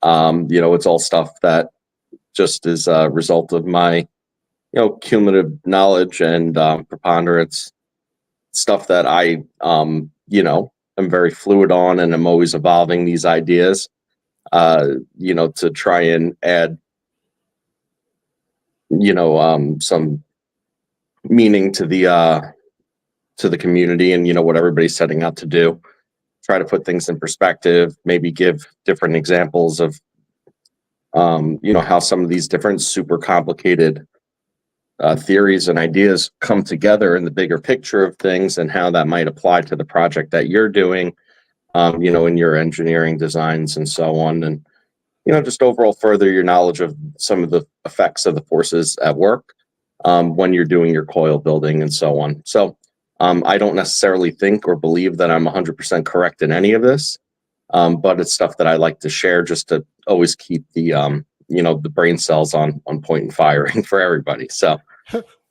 It's all stuff that just is a result of my, cumulative knowledge and preponderance, stuff that I, am very fluid on, and I'm always evolving these ideas, to try and add, some meaning to the community, and what everybody's setting out to do. Try to put things in perspective, maybe give different examples of, how some of these different super complicated theories and ideas come together in the bigger picture of things, and how that might apply to the project that you're doing, in your engineering designs and so on. And, just overall further your knowledge of some of the effects of the forces at work when you're doing your coil building and so on. So I don't necessarily think or believe that I'm 100% correct in any of this, but it's stuff that I like to share just to always keep the, the brain cells on point and firing for everybody. So.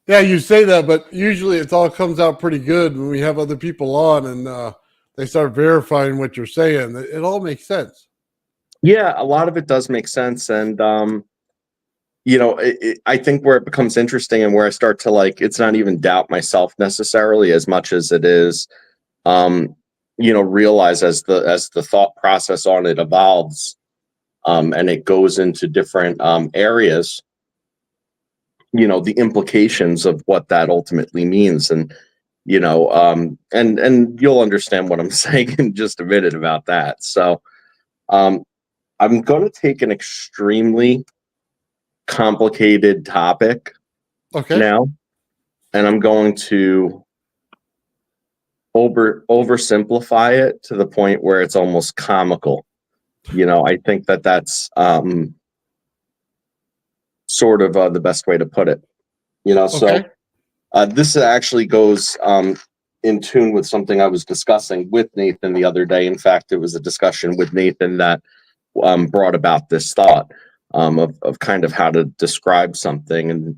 Yeah, you say that, but usually it all comes out pretty good when we have other people on and they start verifying what you're saying. It all makes sense. Yeah, a lot of it does make sense. And, I think where it becomes interesting and where I start to it's not even doubt myself necessarily as much as it is, realize as the thought process on it evolves, and it goes into different areas, the implications of what that ultimately means. And, and you'll understand what I'm saying in just a minute about that. So, I'm going to take an extremely complicated topic now, and I'm going to oversimplify it to the point where it's almost comical. I think that's sort of the best way to put it. So this actually goes in tune with something I was discussing with Nathan the other day. In fact, it was a discussion with Nathan that brought about this thought of kind of how to describe something, and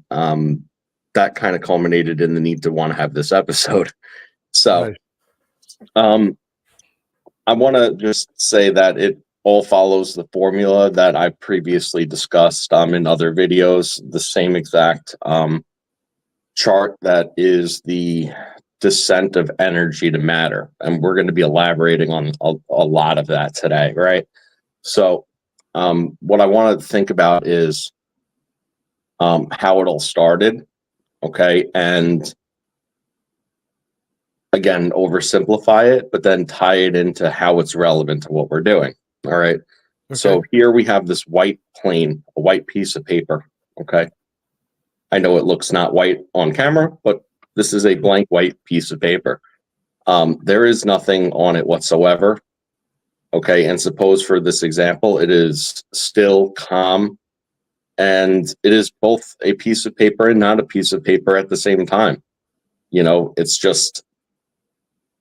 that kind of culminated in the need to want to have this episode. So I want to just say that it all follows the formula that I previously discussed in other videos, the same exact chart that is the descent of energy to matter. And we're going to be elaborating on a lot of that today, right? So what I want to think about is how it all started, okay? And again, oversimplify it, but then tie it into how it's relevant to what we're doing, all right? So here we have this white plane, a white piece of paper, okay? I know it looks not white on camera, but this is a blank white piece of paper. There is nothing on it whatsoever. Okay, and suppose for this example, it is still, calm, and it is both a piece of paper and not a piece of paper at the same time. It's just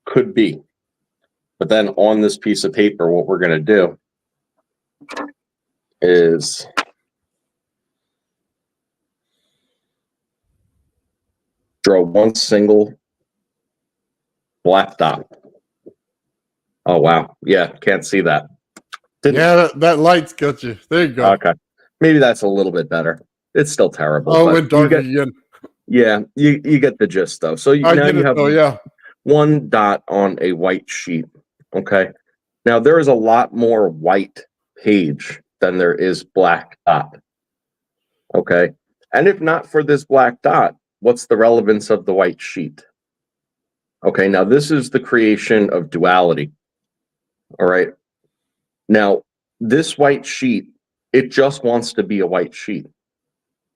could be. But then on this piece of paper, what we're going to do is draw one single black dot. Oh, wow. Yeah, can't see that. That light's got you. There you go. Okay. Maybe that's a little bit better. It's still terrible. Oh, it went dark again. Yeah, you get the gist, though. So now you have one dot on a white sheet, okay? Now, there is a lot more white page than there is black dot, okay? And if not for this black dot, what's the relevance of the white sheet? Okay, now this is the creation of duality. All right. Now, this white sheet, it just wants to be a white sheet.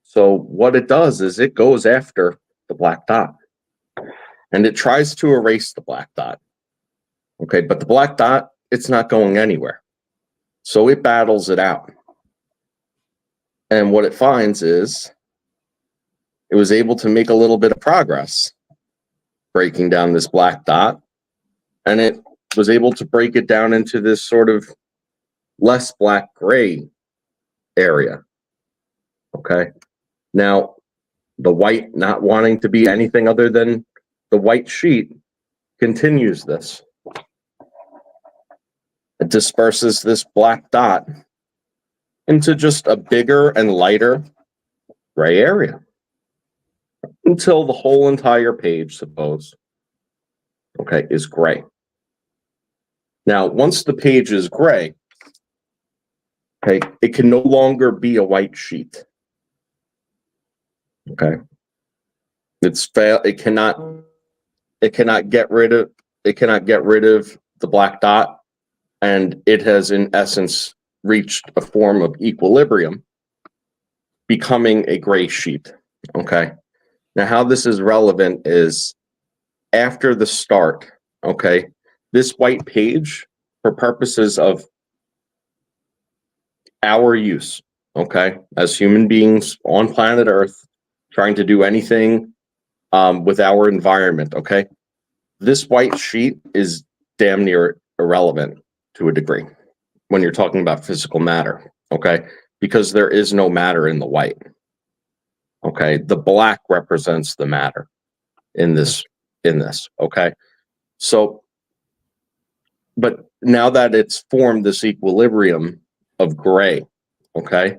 So what it does is it goes after the black dot, and it tries to erase the black dot. Okay, but the black dot, it's not going anywhere. So it battles it out. And what it finds is it was able to make a little bit of progress breaking down this black dot, and it was able to break it down into this sort of less black gray area. Okay. Now, the white not wanting to be anything other than the white sheet continues this. It disperses this black dot into just a bigger and lighter gray area until the whole entire page, suppose, okay, is gray. Now, once the page is gray, okay, it can no longer be a white sheet. Okay, it cannot get rid of the black dot, and it has in essence reached a form of equilibrium, becoming a gray sheet. Okay, now how this is relevant is after the start, okay, this white page, for purposes of our use, okay, as human beings on planet Earth, trying to do anything with our environment, okay, this white sheet is damn near irrelevant to a degree when you're talking about physical matter, okay, because there is no matter in the white. Okay, the black represents the matter in this, okay? So, but now that it's formed this equilibrium of gray, okay,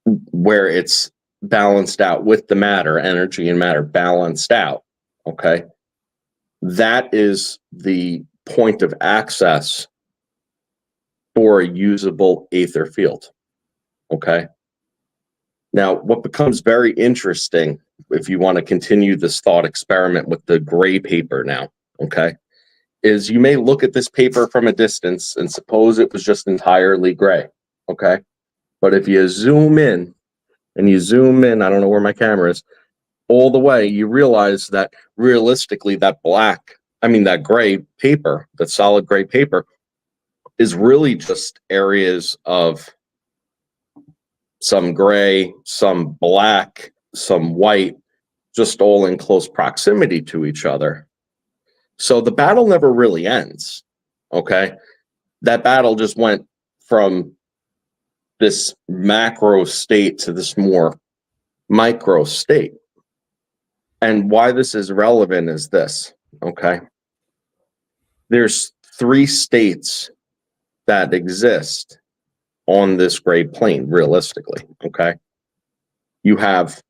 where it's balanced out with the matter, energy and matter balanced out, okay, that is the point of access for a usable Aether field, okay? Now, what becomes very interesting, if you want to continue this thought experiment with the gray paper now, okay, is you may look at this paper from a distance and suppose it was just entirely gray, okay? But if you zoom in, I don't know where my camera is, all the way, you realize that realistically that gray paper, that solid gray paper, is really just areas of some gray, some black, some white, just all in close proximity to each other. So the battle never really ends, okay? That battle just went from this macro state to this more micro state. And why this is relevant is this, okay? There's 3 states that exist on this gray plane, realistically, okay? You have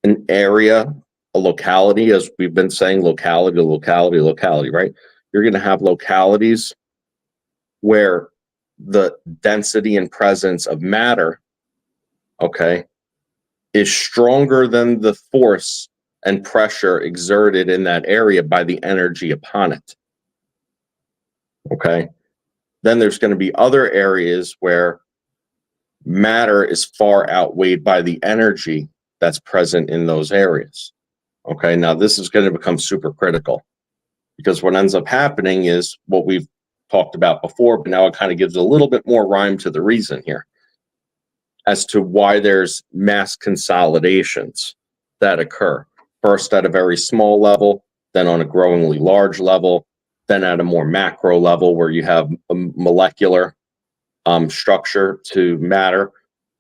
an area, a locality, as we've been saying, locality, right? You're going to have localities where the density and presence of matter, okay, is stronger than the force and pressure exerted in that area by the energy upon it, okay? Then there's going to be other areas where matter is far outweighed by the energy that's present in those areas. Okay, now this is going to become super critical because what ends up happening is what we've talked about before, but now it kind of gives a little bit more rhyme to the reason here as to why there's mass consolidations that occur. First at a very small level, then on a growingly large level, then at a more macro level where you have a molecular structure to matter.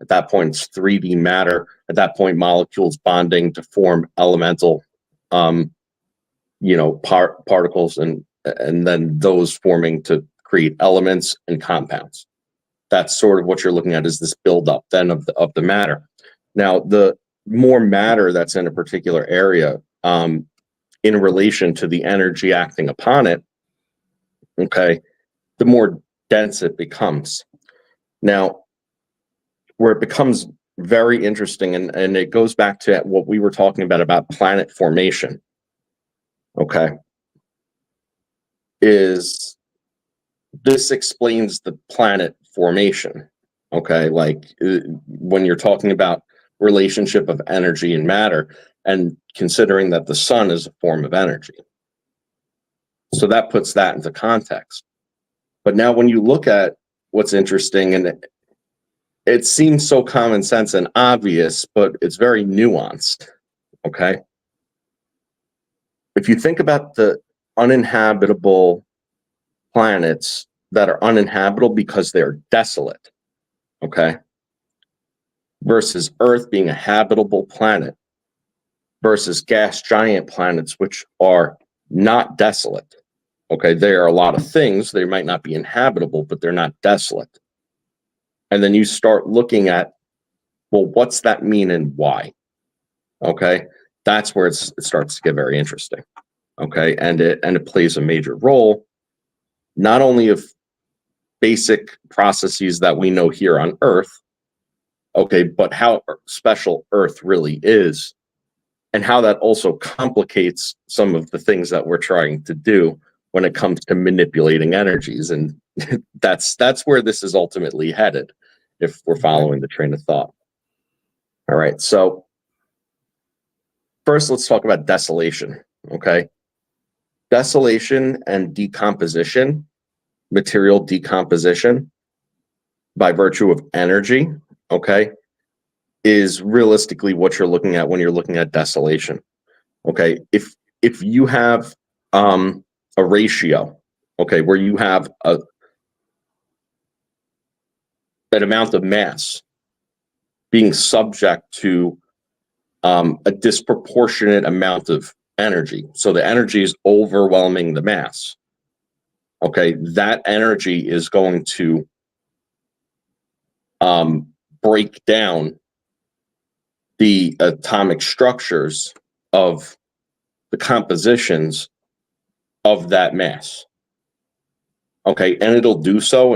At that point, it's 3D matter. At that point, molecules bonding to form elemental, particles, and then those forming to create elements and compounds. That's sort of what you're looking at, is this buildup then of the matter. Now, the more matter that's in a particular area, in relation to the energy acting upon it, okay, the more dense it becomes. Now, where it becomes very interesting, and it goes back to what we were talking about planet formation, okay, is this explains the planet formation, okay? Like when you're talking about relationship of energy and matter, and considering that the sun is a form of energy. So that puts that into context. But now when you look at what's interesting, and it seems so common sense and obvious, but it's very nuanced, okay? If you think about the uninhabitable planets that are uninhabitable because they're desolate, okay, versus Earth being a habitable planet, versus gas giant planets, which are not desolate, okay? They are a lot of things. They might not be inhabitable, but they're not desolate. And then you start looking at, well, what's that mean and why? Okay. That's where it starts to get very interesting. Okay. And it plays a major role, not only of basic processes that we know here on Earth, okay, but how special Earth really is, and how that also complicates some of the things that we're trying to do when it comes to manipulating energies. And that's where this is ultimately headed, if we're following the train of thought. All right, so first let's talk about desolation. Okay, desolation and decomposition, material decomposition by virtue of energy, okay, is realistically what you're looking at when you're looking at desolation. Okay, if you have a ratio, okay, where you have an amount of mass being subject to a disproportionate amount of energy, so the energy is overwhelming the mass, okay, that energy is going to break down the atomic structures of the compositions of that mass. Okay, and it'll do so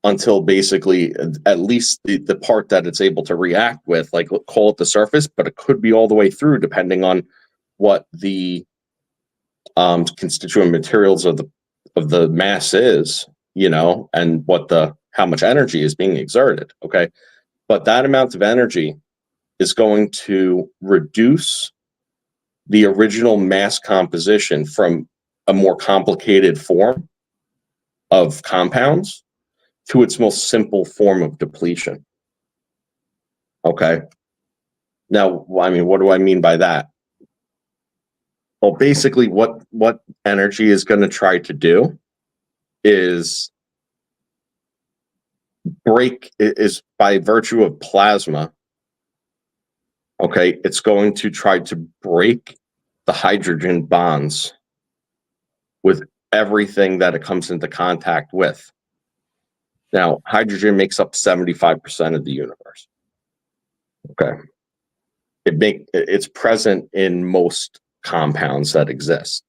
until basically at least the part that it's able to react with, like call it the surface, but it could be all the way through depending on what the constituent materials of the mass is, you know, and what how much energy is being exerted. Okay, but that amount of energy is going to reduce the original mass composition from a more complicated form of compounds to its most simple form of depletion. Okay. Now, I mean, what do I mean by that? Well, basically what energy is going to try to do is by virtue of plasma. Okay, it's going to try to break the hydrogen bonds with everything that it comes into contact with. Now, hydrogen makes up 75% of the universe. Okay. It's present in most compounds that exist.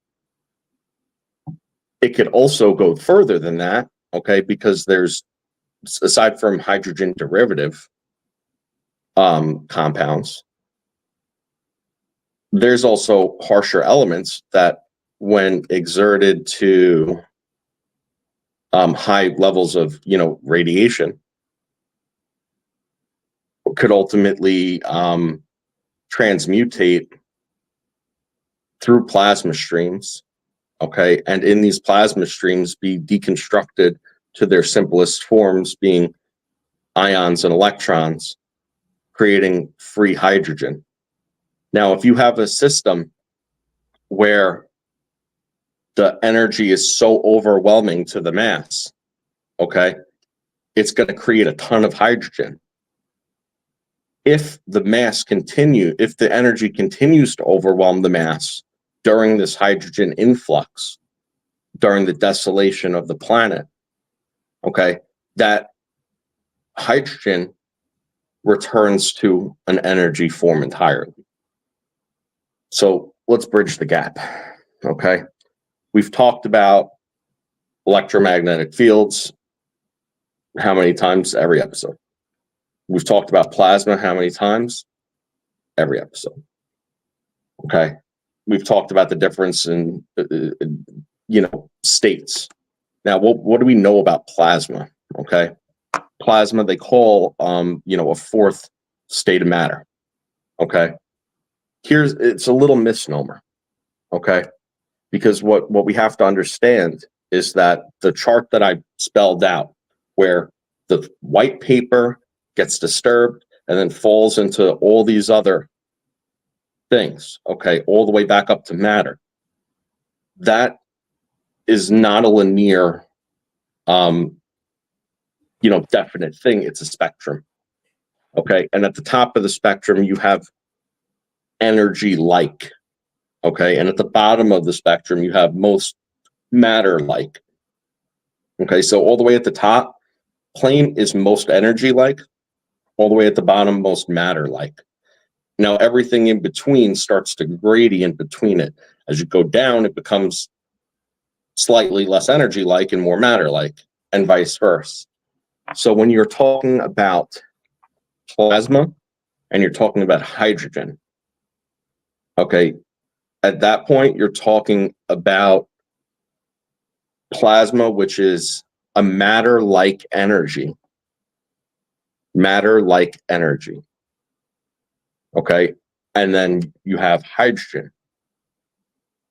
It could also go further than that, okay, because there's, aside from hydrogen derivative compounds, there's also harsher elements that, when exerted to high levels of, you know, radiation, could ultimately transmutate through plasma streams, okay, and in these plasma streams be deconstructed to their simplest forms, being ions and electrons, creating free hydrogen. Now, if you have a system where the energy is so overwhelming to the mass, okay, it's going to create a ton of hydrogen. If the energy continues to overwhelm the mass during this hydrogen influx, during the desolation of the planet, okay, that hydrogen returns to an energy form entirely. So let's bridge the gap, okay? We've talked about electromagnetic fields how many times? Every episode. We've talked about plasma how many times? Every episode. Okay. We've talked about the difference in, you know, states. Now, what do we know about plasma? Okay. Plasma, they call, you know, a fourth state of matter. Okay. It's a little misnomer. Okay. Because what we have to understand is that the chart that I spelled out, where the white paper gets disturbed and then falls into all these other things, okay, all the way back up to matter, that is not a linear, you know, definite thing. It's a spectrum, okay? And at the top of the spectrum, you have energy-like, okay? And at the bottom of the spectrum, you have most matter-like. Okay, so all the way at the top, plane is most energy-like, all the way at the bottom, most matter-like. Now, everything in between starts to gradient between it. As you go down, it becomes slightly less energy-like and more matter-like, and vice versa. So when you're talking about plasma and you're talking about hydrogen, okay, at that point, you're talking about plasma, which is a matter-like energy. Matter-like energy. Okay. And then you have hydrogen,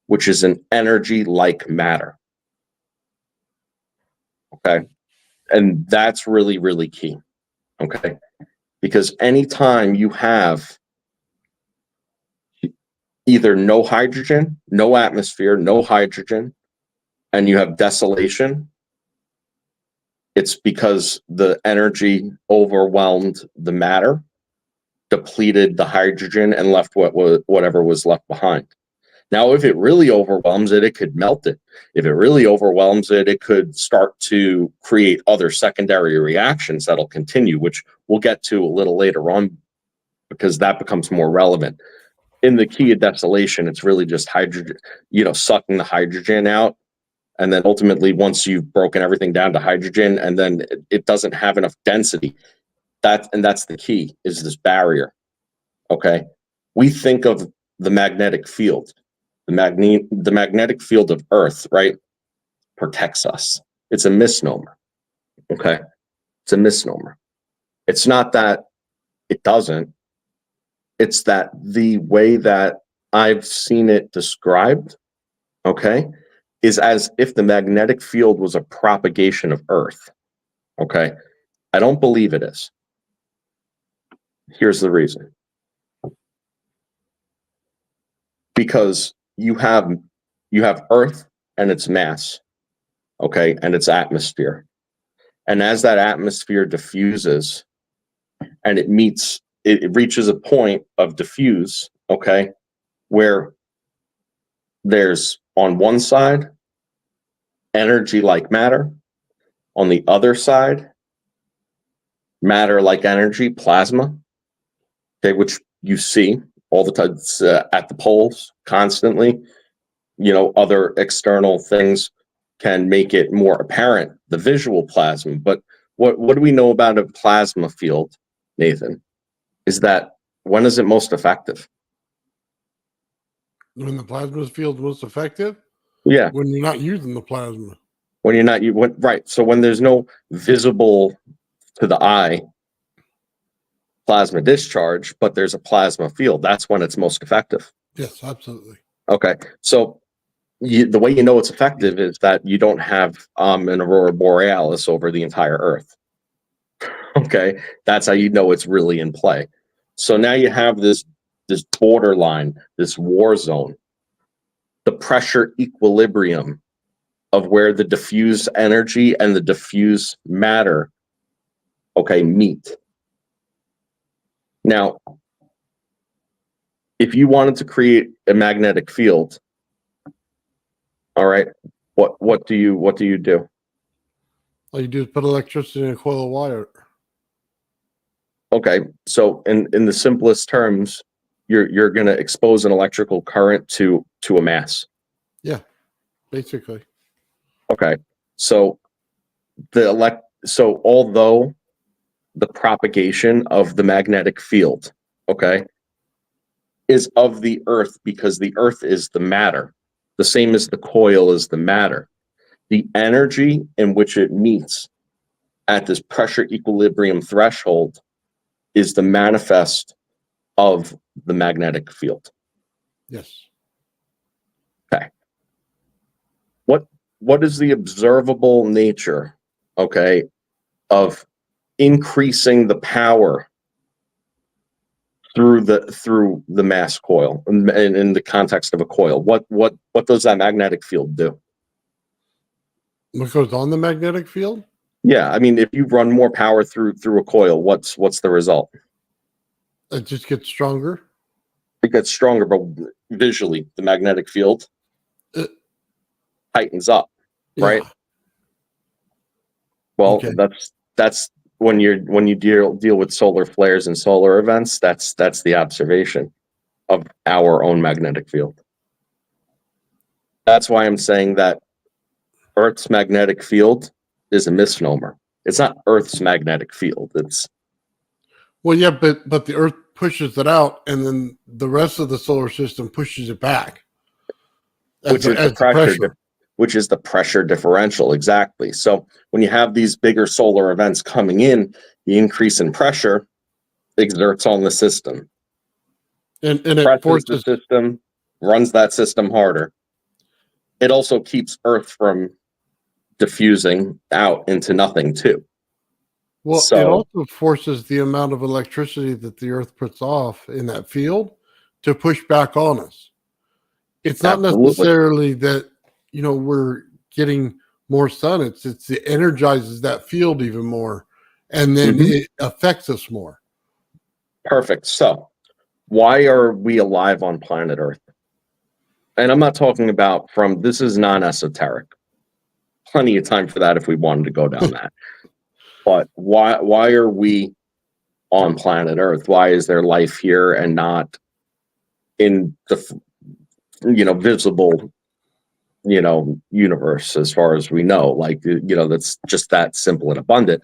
which is an energy like matter. Okay. And that's really, really key. Okay. Because anytime you have either no hydrogen, no atmosphere, no hydrogen, and you have desolation, it's because the energy overwhelmed the matter, depleted the hydrogen, and left whatever was left behind. Now, if it really overwhelms it, it could melt it. If it really overwhelms it, it could start to create other secondary reactions that'll continue, which we'll get to a little later on, because that becomes more relevant. In the key of desolation, it's really just hydrogen, sucking the hydrogen out. And then ultimately, once you've broken everything down to hydrogen, and then it doesn't have enough density, that's the key, is this barrier. Okay. We think of the magnetic field. The magnetic field of Earth, right, protects us. It's a misnomer. Okay. It's a misnomer. It's not that it doesn't. It's that the way that I've seen it described, okay, is as if the magnetic field was a propagation of Earth. Okay. I don't believe it is. Here's the reason. Because you have Earth and its mass, okay, and its atmosphere. And as that atmosphere diffuses and it reaches a point of diffuse, okay, where there's on one side energy like matter, on the other side matter like energy, plasma, okay, which you see all the time at the poles constantly. Other external things can make it more apparent, the visual plasma. But what do we know about a plasma field, Nathan? Is that when is it most effective? When the plasma field most effective? Yeah. When you're not using the plasma. When you're not, right. So when there's no visible to the eye plasma discharge, but there's a plasma field, that's when it's most effective. Yes, absolutely. Okay. So the way you know it's effective is that you don't have an aurora borealis over the entire Earth. Okay. That's how you know it's really in play. So now you have this borderline, this war zone, the pressure equilibrium of where the diffuse energy and the diffuse matter, okay, meet. Now, if you wanted to create a magnetic field, all right, what do you do? All you do is put electricity in a coil of wire. Okay, so in the simplest terms, you're going to expose an electrical current to a mass. Yeah, basically. Okay, so although the propagation of the magnetic field, okay, is of the Earth, because the Earth is the matter, the same as the coil is the matter. The energy in which it meets at this pressure equilibrium threshold is the manifest of the magnetic field. Yes. Okay. What is the observable nature, okay, of increasing the power through the mass coil, and in the context of a coil? What does that magnetic field do? What goes on the magnetic field? Yeah, I mean, if you run more power through a coil, what's the result? It just gets stronger. It gets stronger, but visually, the magnetic field tightens up, right? Yeah. Well, Okay. that's when you deal with solar flares and solar events. That's the observation of our own magnetic field. That's why I'm saying that Earth's magnetic field is a misnomer. It's not Earth's magnetic field. It's well, yeah, but the Earth pushes it out, and then the rest of the solar system pushes it back. Which is the pressure differential. Exactly. So when you have these bigger solar events coming in, the increase in pressure exerts on the system. And it forces the system, runs that system harder. It also keeps Earth from diffusing out into nothing too. Well, so, it also forces the amount of electricity that the Earth puts off in that field to push back on us. It's not necessarily that, we're getting more sun. It energizes that field even more, and then it affects us more. Perfect. So why are we alive on planet Earth? And I'm not talking about this is non-esoteric. Plenty of time for that if we wanted to go down that. But why are we on planet Earth? Why is there life here and not in the visible universe as far as we know? Like that's just that simple and abundant.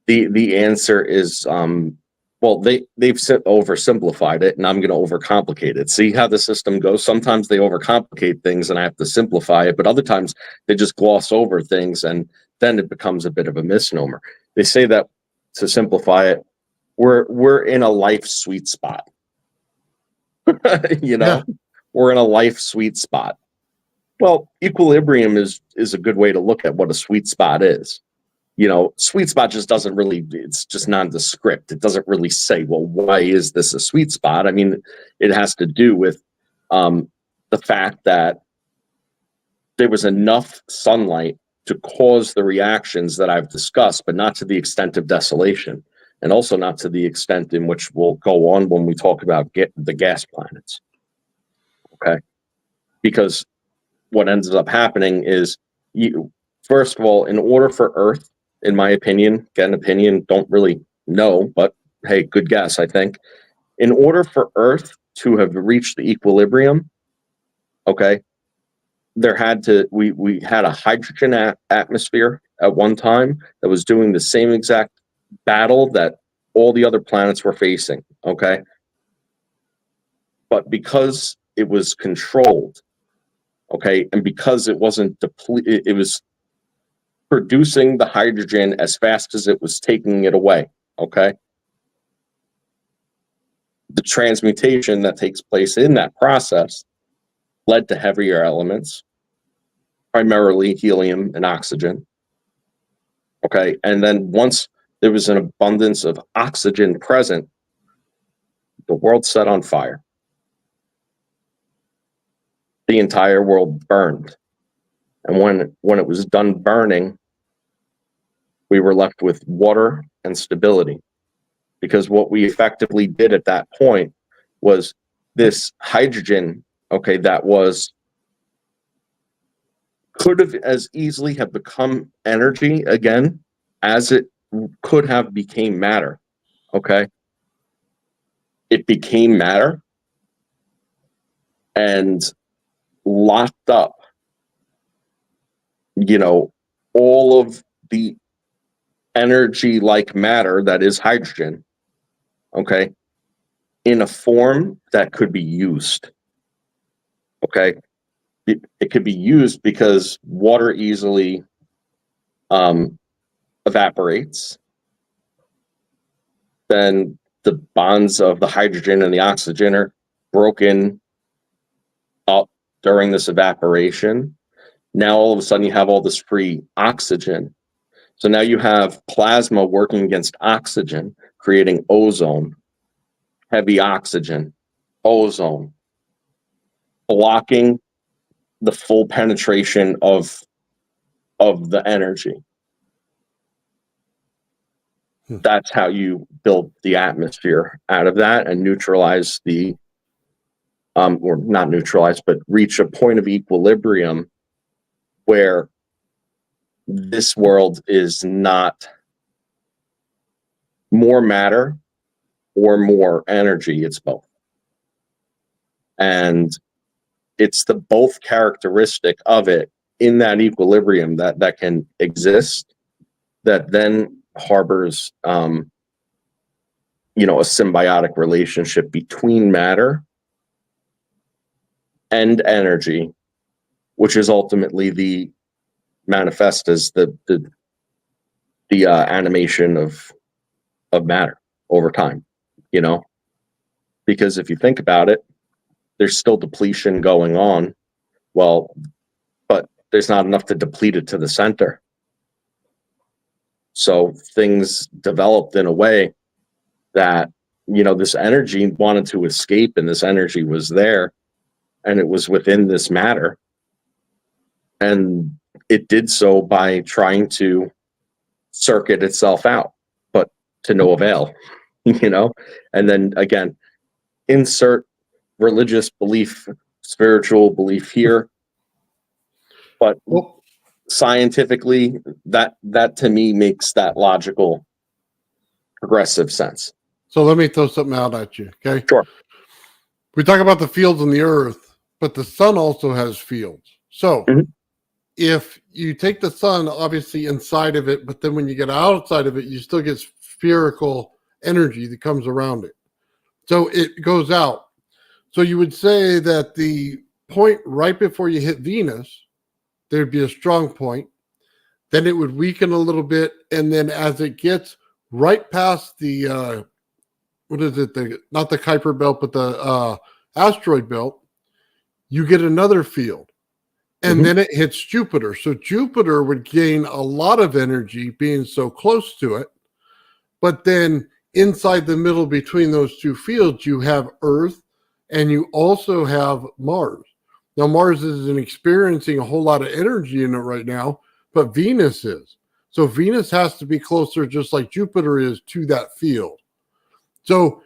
The answer is well, they've oversimplified it, and I'm going to overcomplicate it. See how the system goes? Sometimes they overcomplicate things and I have to simplify it, but other times they just gloss over things and then it becomes a bit of a misnomer. They say that, to simplify it, we're in a life sweet spot. We're in a life sweet spot. Well, equilibrium is a good way to look at what a sweet spot is. Sweet spot just doesn't really, it's just nondescript. It doesn't really say, well, why is this a sweet spot? I mean, it has to do with the fact that there was enough sunlight to cause the reactions that I've discussed, but not to the extent of desolation, and also not to the extent in which we'll go on when we talk about the gas planets. Okay? Because what ends up happening is, first of all, in order for Earth, in my opinion, don't really know, but hey, good guess, I think. In order for Earth to have reached the equilibrium, okay, we had a hydrogen atmosphere at one time that was doing the same exact battle that all the other planets were facing, okay? But because it was controlled, okay, and because it wasn't it was producing the hydrogen as fast as it was taking it away, okay? The transmutation that takes place in that process led to heavier elements, primarily helium and oxygen, okay? And then once there was an abundance of oxygen present, the world set on fire. The entire world burned. And when it was done burning, we were left with water and stability. Because what we effectively did at that point was this hydrogen, okay, that could have as easily have become energy again as it could have became matter, okay? It became matter and locked up, all of the energy like matter that is hydrogen, okay, in a form that could be used, okay? It could be used because water easily evaporates. Then the bonds of the hydrogen and the oxygen are broken up during this evaporation. Now all of a sudden you have all this free oxygen. So now you have plasma working against oxygen, creating ozone, heavy oxygen, ozone, blocking the full penetration of the energy. That's how you build the atmosphere out of that and neutralize or not neutralize, but reach a point of equilibrium where this world is not more matter or more energy. It's both. And it's the both characteristic of it in that equilibrium that can exist, that then harbors a symbiotic relationship between matter and energy, which is ultimately the manifest as the animation of matter over time, because if you think about it, there's still depletion going on. Well, but there's not enough to deplete it to the center. So things developed in a way that, this energy wanted to escape, and this energy was there, and it was within this matter. And it did so by trying to circuit itself out, but to no avail, And then again, insert religious belief, spiritual belief here. But scientifically, that to me makes that logical, progressive sense. So let me throw something out at you, okay? Sure. We talk about the fields on the earth, but the sun also has fields. So if you take the sun, obviously inside of it, but then when you get outside of it, you still get spherical energy that comes around it. So it goes out. So you would say that the point right before you hit Venus, there'd be a strong point. Then it would weaken a little bit. And then as it gets right past the, what is it? Not the Kuiper belt, but the asteroid belt, you get another field. And then it hits Jupiter. So Jupiter would gain a lot of energy being so close to it. But then inside the middle between those two fields, you have Earth and you also have Mars. Now, Mars isn't experiencing a whole lot of energy in it right now, but Venus is. So Venus has to be closer, just like Jupiter is, to that field. So,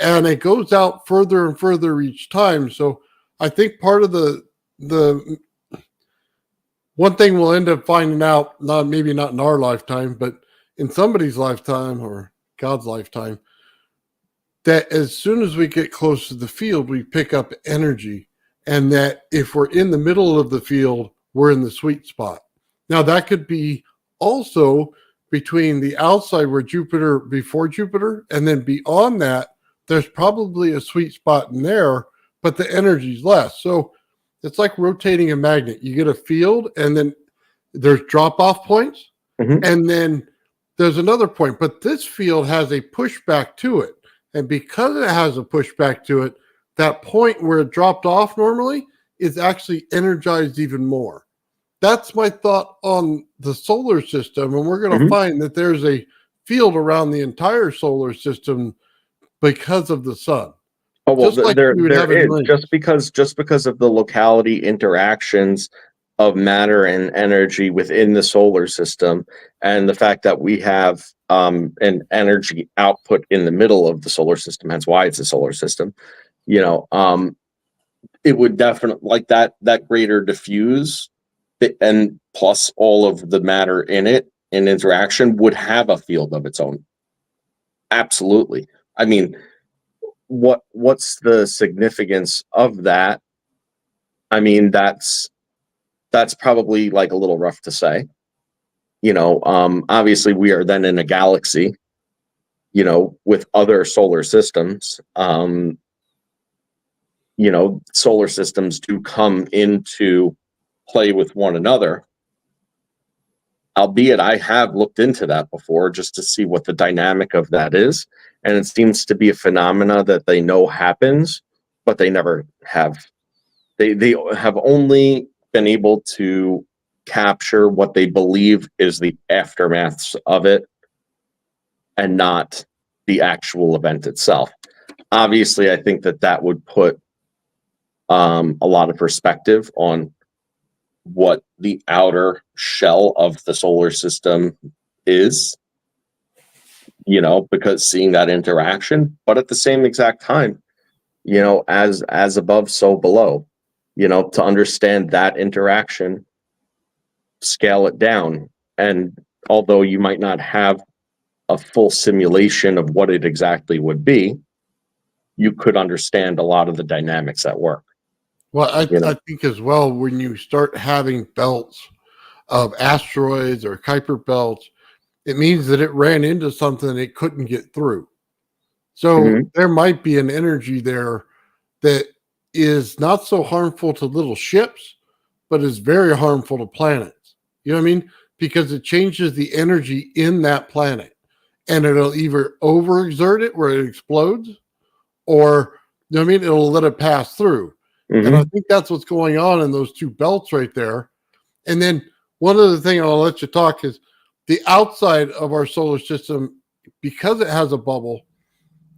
and it goes out further and further each time. So I think part of the one thing we'll end up finding out, maybe not in our lifetime, but in somebody's lifetime or God's lifetime, that as soon as we get close to the field, we pick up energy. And that if we're in the middle of the field, we're in the sweet spot. Now, that could be also between the outside where Jupiter, before Jupiter, and then beyond that, there's probably a sweet spot in there, but the energy's less. So it's like rotating a magnet. You get a field, and then there's drop-off points, and then there's another point. But this field has a pushback to it. And because it has a pushback to it, that point where it dropped off normally is actually energized even more. That's my thought on the solar system. And we're going to find that there's a field around the entire solar system because of the sun. Oh, well, there is, just because of the locality interactions of matter and energy within the solar system, and the fact that we have an energy output in the middle of the solar system, hence why it's a solar system. It would definitely, like that greater diffuse, and plus all of the matter in it in interaction would have a field of its own. Absolutely. I mean, what's the significance of that? I mean, that's probably like a little rough to say. Obviously we are then in a galaxy, with other solar systems. Solar systems do come into play with one another. Albeit I have looked into that before just to see what the dynamic of that is. And it seems to be a phenomena that they know happens, but they never have. They have only been able to capture what they believe is the aftermaths of it, and not the actual event itself. Obviously, I think that would put a lot of perspective on what the outer shell of the solar system is, because seeing that interaction, but at the same exact time, as above, so below, to understand that interaction, scale it down. And although you might not have a full simulation of what it exactly would be, you could understand a lot of the dynamics at work. Well, I think as well, when you start having belts of asteroids or Kuiper belts, it means that it ran into something it couldn't get through. So there might be an energy there that is not so harmful to little ships, but is very harmful to planets. You know what I mean? Because it changes the energy in that planet, and it'll either overexert it where it explodes, or you know what I mean, it'll let it pass through. And I think that's what's going on in those two belts right there. And then one other thing I'll let you talk is the outside of our solar system, because it has a bubble,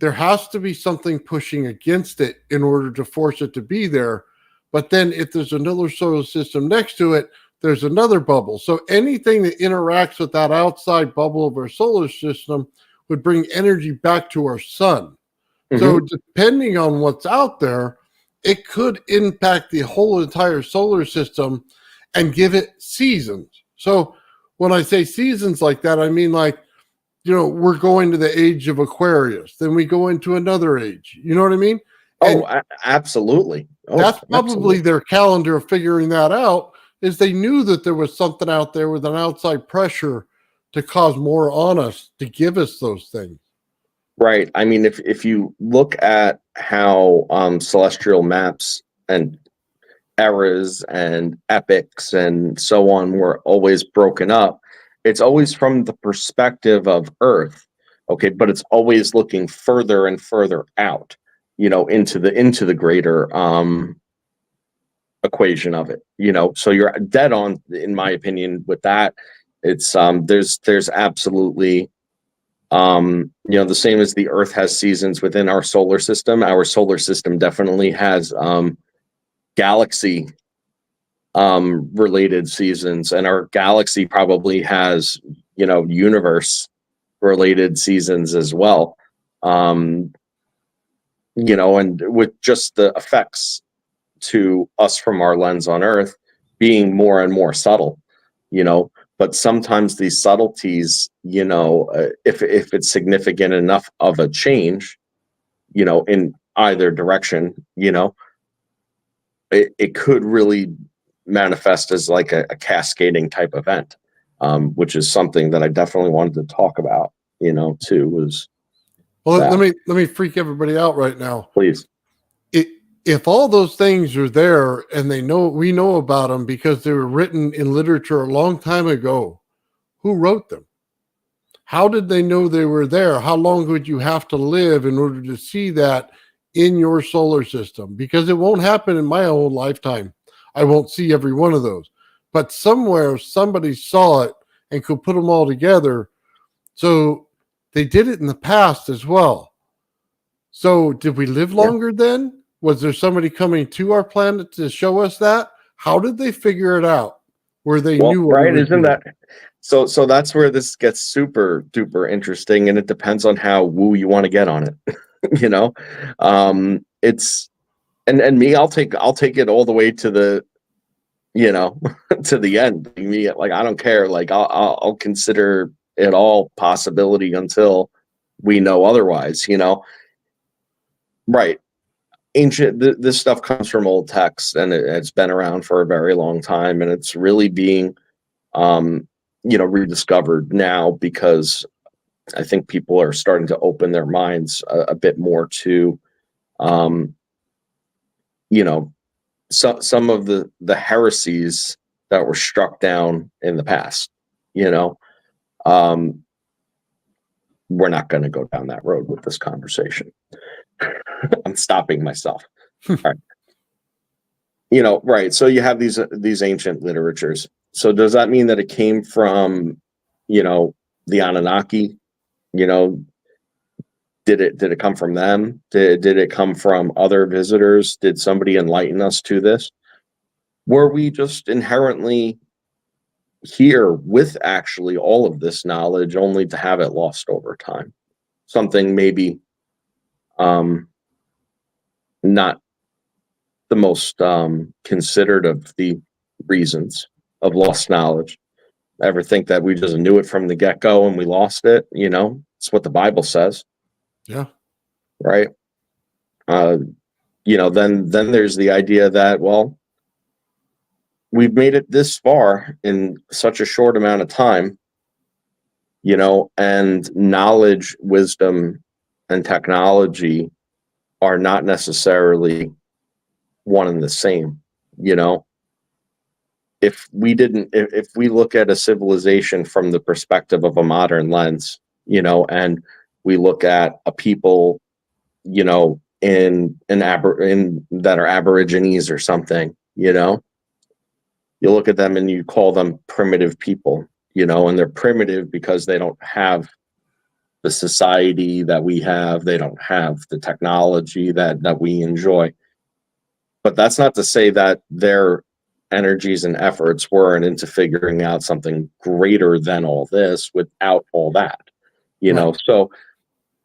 there has to be something pushing against it in order to force it to be there. But then if there's another solar system next to it, there's another bubble. So anything that interacts with that outside bubble of our solar system would bring energy back to our sun. So depending on what's out there, it could impact the whole entire solar system and give it seasons. So when I say seasons like that, I mean like, you know, we're going to the age of Aquarius, then we go into another age. You know what I mean? And absolutely. That's probably their calendar of figuring that out, is they knew that there was something out there with an outside pressure to cause more on us, to give us those things. Right. I mean, if you look at how celestial maps and eras and epics and so on were always broken up, it's always from the perspective of Earth, okay, but it's always looking further and further out, you know, into the greater equation of it, you know. So you're dead on, in my opinion, with that. It's there's absolutely you know, the same as the Earth has seasons within our solar system definitely has galaxy related seasons, and our galaxy probably has, you know, universe related seasons as well. You know, and with just the effects to us from our lens on Earth being more and more subtle, you know, but sometimes these subtleties, you know, if it's significant enough of a change, you know, in either direction, you know, it could really manifest as like a cascading type event, which is something that I definitely wanted to talk about, you know, too. Was well, let me freak everybody out right now. Please. If all those things are there and we know about them because they were written in literature a long time ago, who wrote them? How did they know they were there? How long would you have to live in order to see that in your solar system? Because it won't happen in my own lifetime. I won't see every one of those. But somewhere somebody saw it and could put them all together. So they did it in the past as well. So did we live longer then? Was there somebody coming to our planet to show us that? How did they figure it out? Where they knew what right? Isn't that so? So that's where this gets super duper interesting, and it depends on how woo you want to get on it. You know, it's and me, I'll take it all the way to the, you know, to the end. Me, like, I don't care. Like, I'll consider it all possibility until we know otherwise. You know, right? Ancient. This stuff comes from old texts, and it's been around for a very long time, and it's really being you know, rediscovered now, because I think people are starting to open their minds a bit more to you know, some of the heresies that were struck down in the past. You know, we're not going to go down that road with this conversation. I'm stopping myself. All right. You know, right. So you have these ancient literatures. So does that mean that it came from, you know, the Anunnaki? You know, did it come from them? Did it come from other visitors? Did somebody enlighten us to this? Were we just inherently here with actually all of this knowledge, only to have it lost over time? Something maybe not the most considered of the reasons of lost knowledge. ever think that we just knew it from the get-go and we lost it? It's what the Bible says. Yeah. Right. Then there's the idea that, well, we've made it this far in such a short amount of time, and knowledge, wisdom, and technology are not necessarily one and the same. If we look at a civilization from the perspective of a modern lens, and we look at a people, in that are Aborigines or something, you look at them and you call them primitive people, and they're primitive because they don't have the society that we have. They don't have the technology that we enjoy. But that's not to say that their energies and efforts weren't into figuring out something greater than all this without all that, Right. So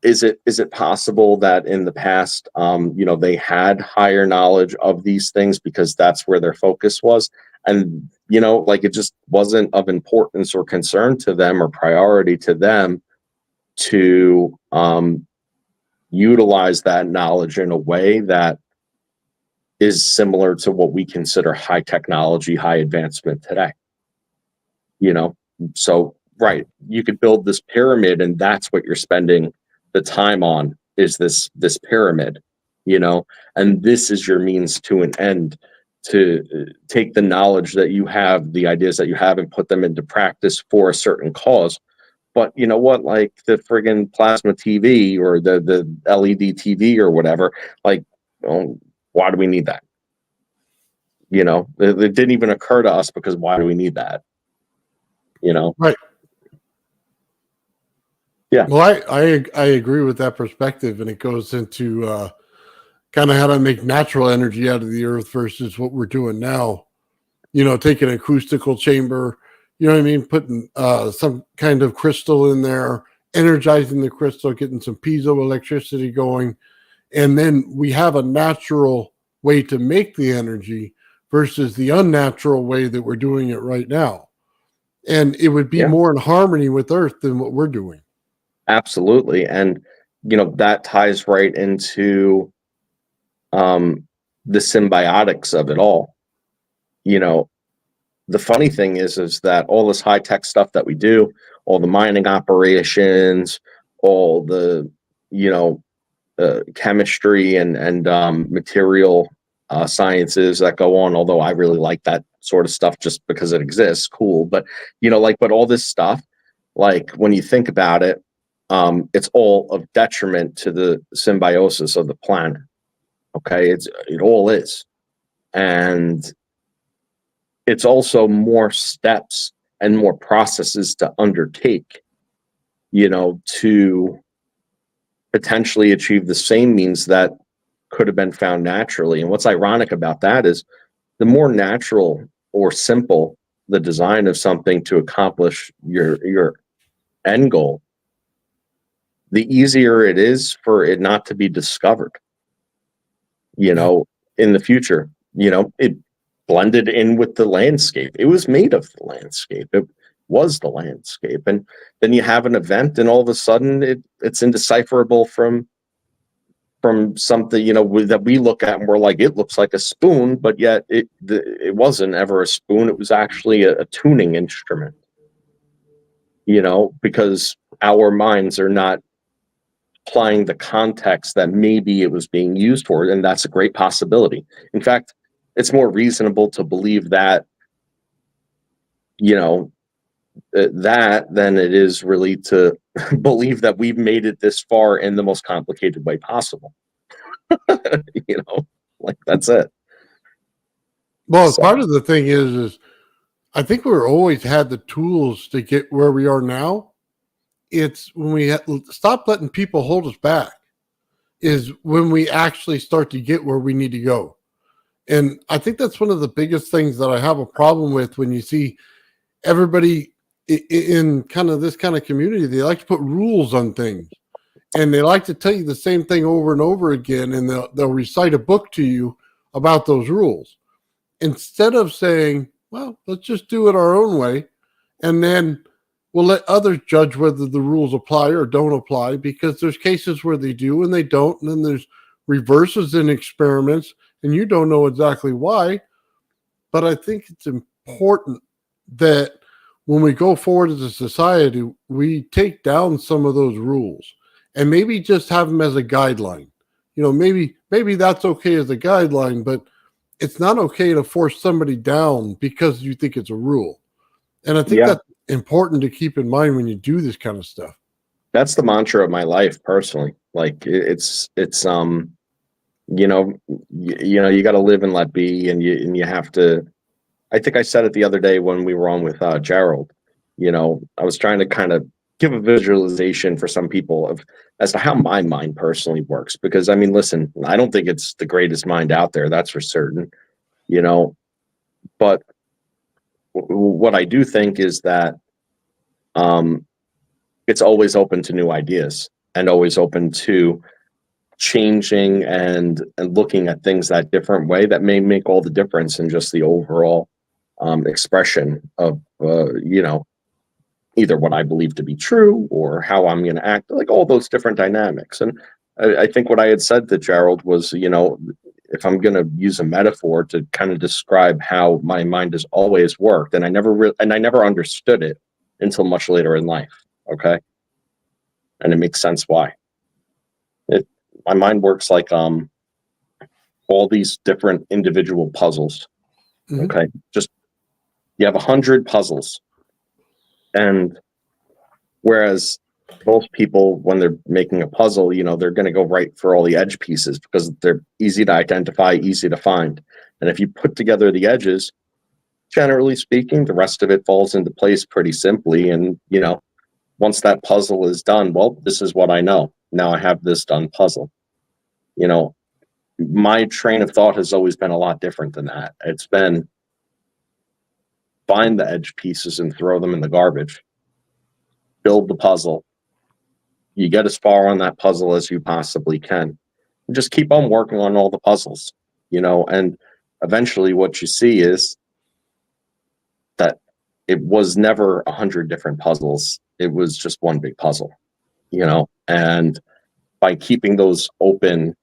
is it possible that in the past, they had higher knowledge of these things because that's where their focus was? And, it just wasn't of importance or concern to them or priority to them to utilize that knowledge in a way that is similar to what we consider high technology, high advancement today. So, right, you could build this pyramid and that's what you're spending the time on, is this pyramid, and this is your means to an end, to take the knowledge that you have, the ideas that you have, and put them into practice for a certain cause. But you know what, like the friggin' plasma TV or the LED TV or whatever, like, why do we need that? It didn't even occur to us, because why do we need that? Right. Yeah. Well, I agree with that perspective, and it goes into kind of how to make natural energy out of the earth versus what we're doing now. Taking an acoustical chamber, putting some kind of crystal in there, energizing the crystal, getting some piezoelectricity going, and then we have a natural way to make the energy versus the unnatural way that we're doing it right now. And it would be more in harmony with Earth than what we're doing. Absolutely. And, that ties right into the symbiotics of it all. The funny thing is that all this high tech stuff that we do, all the mining operations, all the, chemistry and material sciences that go on, although I really like that sort of stuff just because it exists, cool. But, but all this stuff, like when you think about it, it's all of detriment to the symbiosis of the planet. Okay, it all is. And it's also more steps and more processes to undertake, to potentially achieve the same means that could have been found naturally. And what's ironic about that is the more natural or simple the design of something to accomplish your end goal, the easier it is for it not to be discovered, in the future. It blended in with the landscape. It was made of the landscape. It was the landscape. And then you have an event and all of a sudden it's indecipherable from something, that we look at and we're like, it looks like a spoon, but yet it wasn't ever a spoon. It was actually a tuning instrument, because our minds are not applying the context that maybe it was being used for. And that's a great possibility. In fact, it's more reasonable to believe that, that than it is really to believe that we've made it this far in the most complicated way possible. Like that's it. Well, part of the thing is I think we've always had the tools to get where we are now. It's when we stop letting people hold us back is when we actually start to get where we need to go. And I think that's one of the biggest things that I have a problem with when you see everybody in kind of this kind of community. They like to put rules on things, and they like to tell you the same thing over and over again, and they'll recite a book to you about those rules instead of saying, well, let's just do it our own way and then we'll let others judge whether the rules apply or don't apply, because there's cases where they do and they don't, and then there's reverses in experiments, and you don't know exactly why. But I think it's important that when we go forward as a society, we take down some of those rules and maybe just have them as a guideline. Maybe that's okay as a guideline, but it's not okay to force somebody down because you think it's a rule. And I think that's important to keep in mind when you do this kind of stuff. That's the mantra of my life personally. Like it's you got to live and let be, and you have to. I think I said it the other day when we were on with Gerald. I was trying to kind of give a visualization for some people as to how my mind personally works, because I mean, listen, I don't think it's the greatest mind out there, that's for certain, but what I do think is that it's always open to new ideas and always open to changing and looking at things that different way that may make all the difference in just the overall expression of either what I believe to be true or how I'm going to act, like all those different dynamics. And I think what I had said to Gerald was, if I'm going to use a metaphor to kind of describe how my mind has always worked, and I never understood it until much later in life. Okay. And it makes sense why. My mind works like all these different individual puzzles. Mm-hmm. Okay. Just you have 100 puzzles. And whereas most people, when they're making a puzzle, they're going to go right for all the edge pieces because they're easy to identify, easy to find. And if you put together the edges, generally speaking, the rest of it falls into place pretty simply. And, once that puzzle is done, well, this is what I know. Now I have this done puzzle. My train of thought has always been a lot different than that. It's been find the edge pieces and throw them in the garbage. Build the puzzle. You get as far on that puzzle as you possibly can. And just keep on working on all the puzzles, and eventually what you see is that it was never 100 different puzzles. It was just one big puzzle, and by keeping those open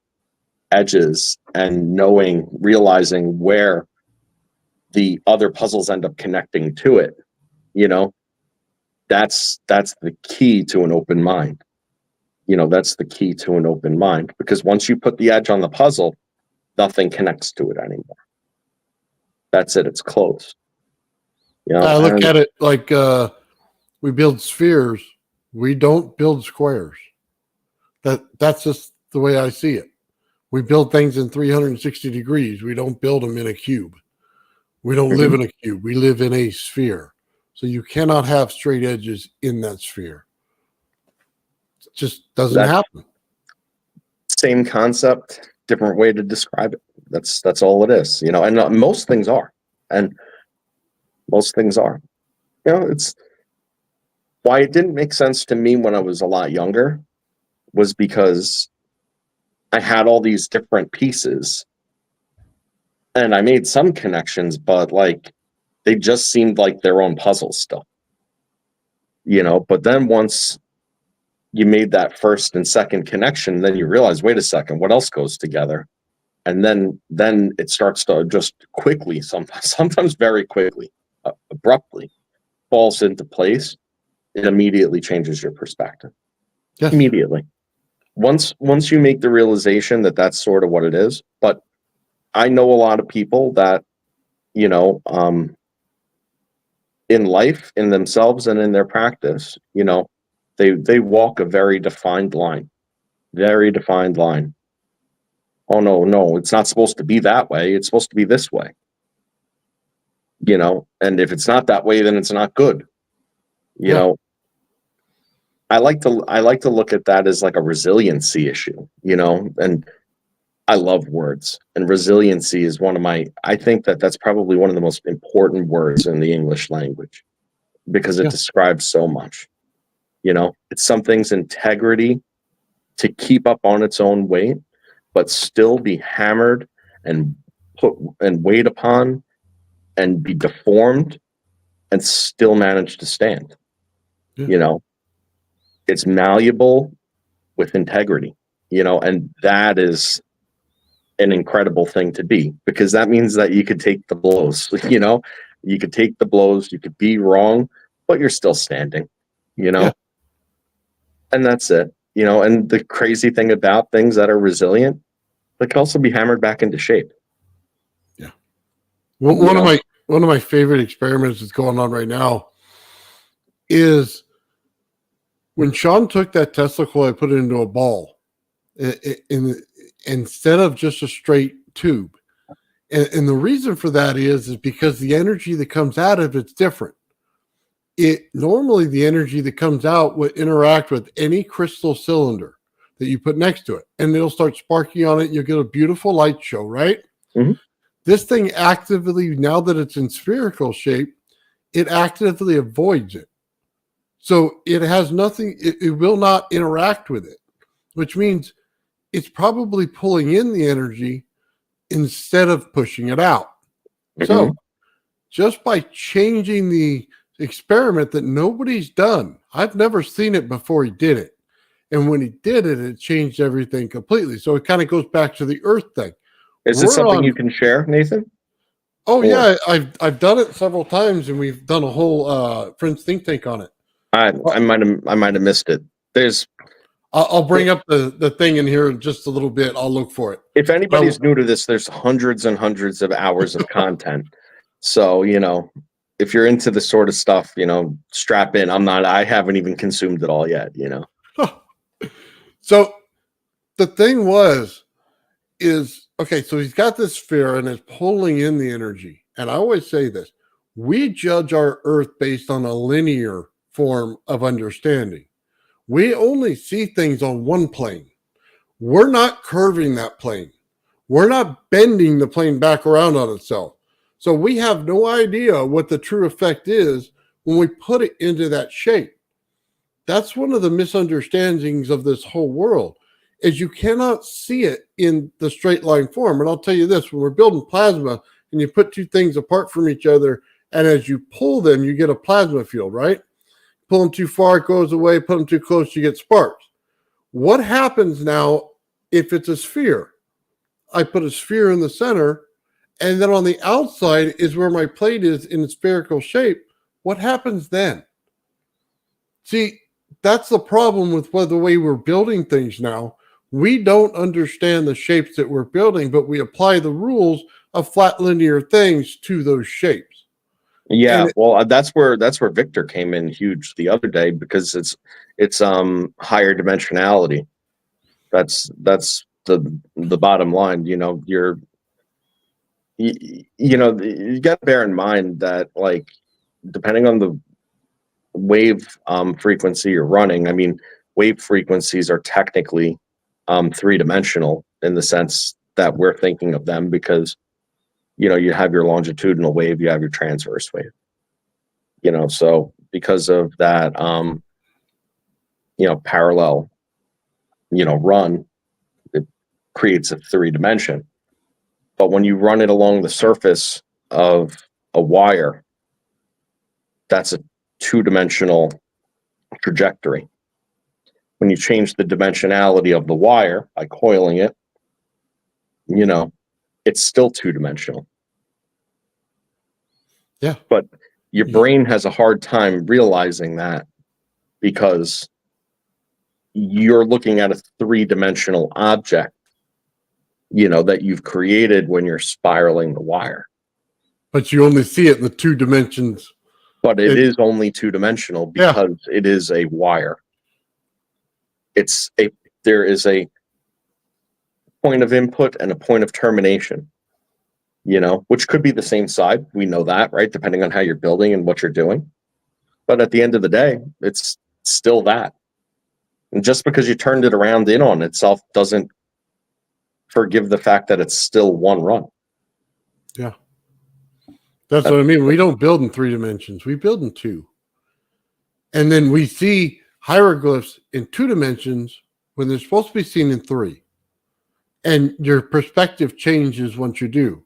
edges and realizing where the other puzzles end up connecting to it, that's the key to an open mind. That's the key to an open mind, because once you put the edge on the puzzle, nothing connects to it anymore. That's it. It's closed. I look at it like we build spheres. We don't build squares. That's just the way I see it. We build things in 360 degrees. We don't build them in a cube. We don't live in a cube. We live in a sphere. So you cannot have straight edges in that sphere. It just doesn't happen. Same concept, different way to describe it. That's all it is, and most things are. And most things are. It's why it didn't make sense to me when I was a lot younger was because I had all these different pieces and I made some connections, but they just seemed like their own puzzles still, but then once you made that first and second connection, then you realize, wait a second, what else goes together? And then it starts to just quickly, sometimes very quickly, abruptly falls into place. It immediately changes your perspective. Yes. Immediately. Once you make the realization that that's sort of what it is. But I know a lot of people that, in life, in themselves and in their practice, they walk a very defined line. Very defined line. Oh, no, it's not supposed to be that way. It's supposed to be this way. And if it's not that way, then it's not good. I like to look at that as like a resiliency issue, and I love words, and resiliency is I think that's probably one of the most important words in the English language because it describes so much. It's something's integrity to keep up on its own weight, but still be hammered and put and weighed upon and be deformed and still manage to stand. It's malleable with integrity, and that is an incredible thing to be, because that means that you could take the blows, you could take the blows, you could be wrong, but you're still standing, and that's it, and the crazy thing about things that are resilient, they can also be hammered back into shape. Yeah. Well, one of my favorite experiments that's going on right now is when Sean took that Tesla coil, I put it into a ball instead of just a straight tube. And the reason for that is because the energy that comes out of it's different. Normally the energy that comes out would interact with any crystal cylinder that you put next to it, and it'll start sparking on it. You'll get a beautiful light show, right? Mm-hmm. This thing actively, now that it's in spherical shape, it actively avoids it. So it has nothing, it will not interact with it, which means it's probably pulling in the energy instead of pushing it out. Mm-hmm. So just by changing the experiment that nobody's done, I've never seen it before he did it. And when he did it, it changed everything completely. So it kind of goes back to the earth thing. Is it something you can share, Nathan? Oh, yeah. I've done it several times, and we've done a whole Friends Think Tank on it. I might have missed it. I'll bring up the thing in here in just a little bit. I'll look for it. If anybody's new to this, there's hundreds and hundreds of hours of content. So, if you're into this sort of stuff, strap in. I haven't even consumed it all yet, So the thing is, okay, so he's got this sphere and it's pulling in the energy. And I always say this, we judge our earth based on a linear form of understanding. We only see things on one plane. We're not curving that plane. We're not bending the plane back around on itself. So we have no idea what the true effect is when we put it into that shape. That's one of the misunderstandings of this whole world, is you cannot see it in the straight line form. And I'll tell you this, when we're building plasma and you put two things apart from each other, and as you pull them, you get a plasma field, right? Pull them too far, it goes away. Put them too close, you get sparks. What happens now if it's a sphere? I put a sphere in the center, and then on the outside is where my plate is in a spherical shape. What happens then? See, that's the problem with the way we're building things now. We don't understand the shapes that we're building, but we apply the rules of flat linear things to those shapes. Yeah, well, that's where Victor came in huge the other day, because it's higher dimensionality. That's the bottom line. You got to bear in mind that, like, depending on the wave frequency you're running, I mean, wave frequencies are technically three-dimensional in the sense that we're thinking of them, because you have your longitudinal wave, you have your transverse wave, so because of that parallel run, it creates a three-dimension. But when you run it along the surface of a wire, that's a two-dimensional trajectory. When you change the dimensionality of the wire by coiling it, it's still two-dimensional. Yeah. But your brain has a hard time realizing that, because you're looking at a three-dimensional object, that you've created when you're spiraling the wire. But you only see it in the two dimensions. But it is only two-dimensional because it is a wire. There is a point of input and a point of termination, which could be the same side. We know that, right? Depending on how you're building and what you're doing. But at the end of the day, it's still that. And just because you turned it around in on itself doesn't forgive the fact that it's still one run. Yeah. That's what I mean. We don't build in three dimensions. We build in two. And then we see hieroglyphs in two dimensions when they're supposed to be seen in three. And your perspective changes once you do.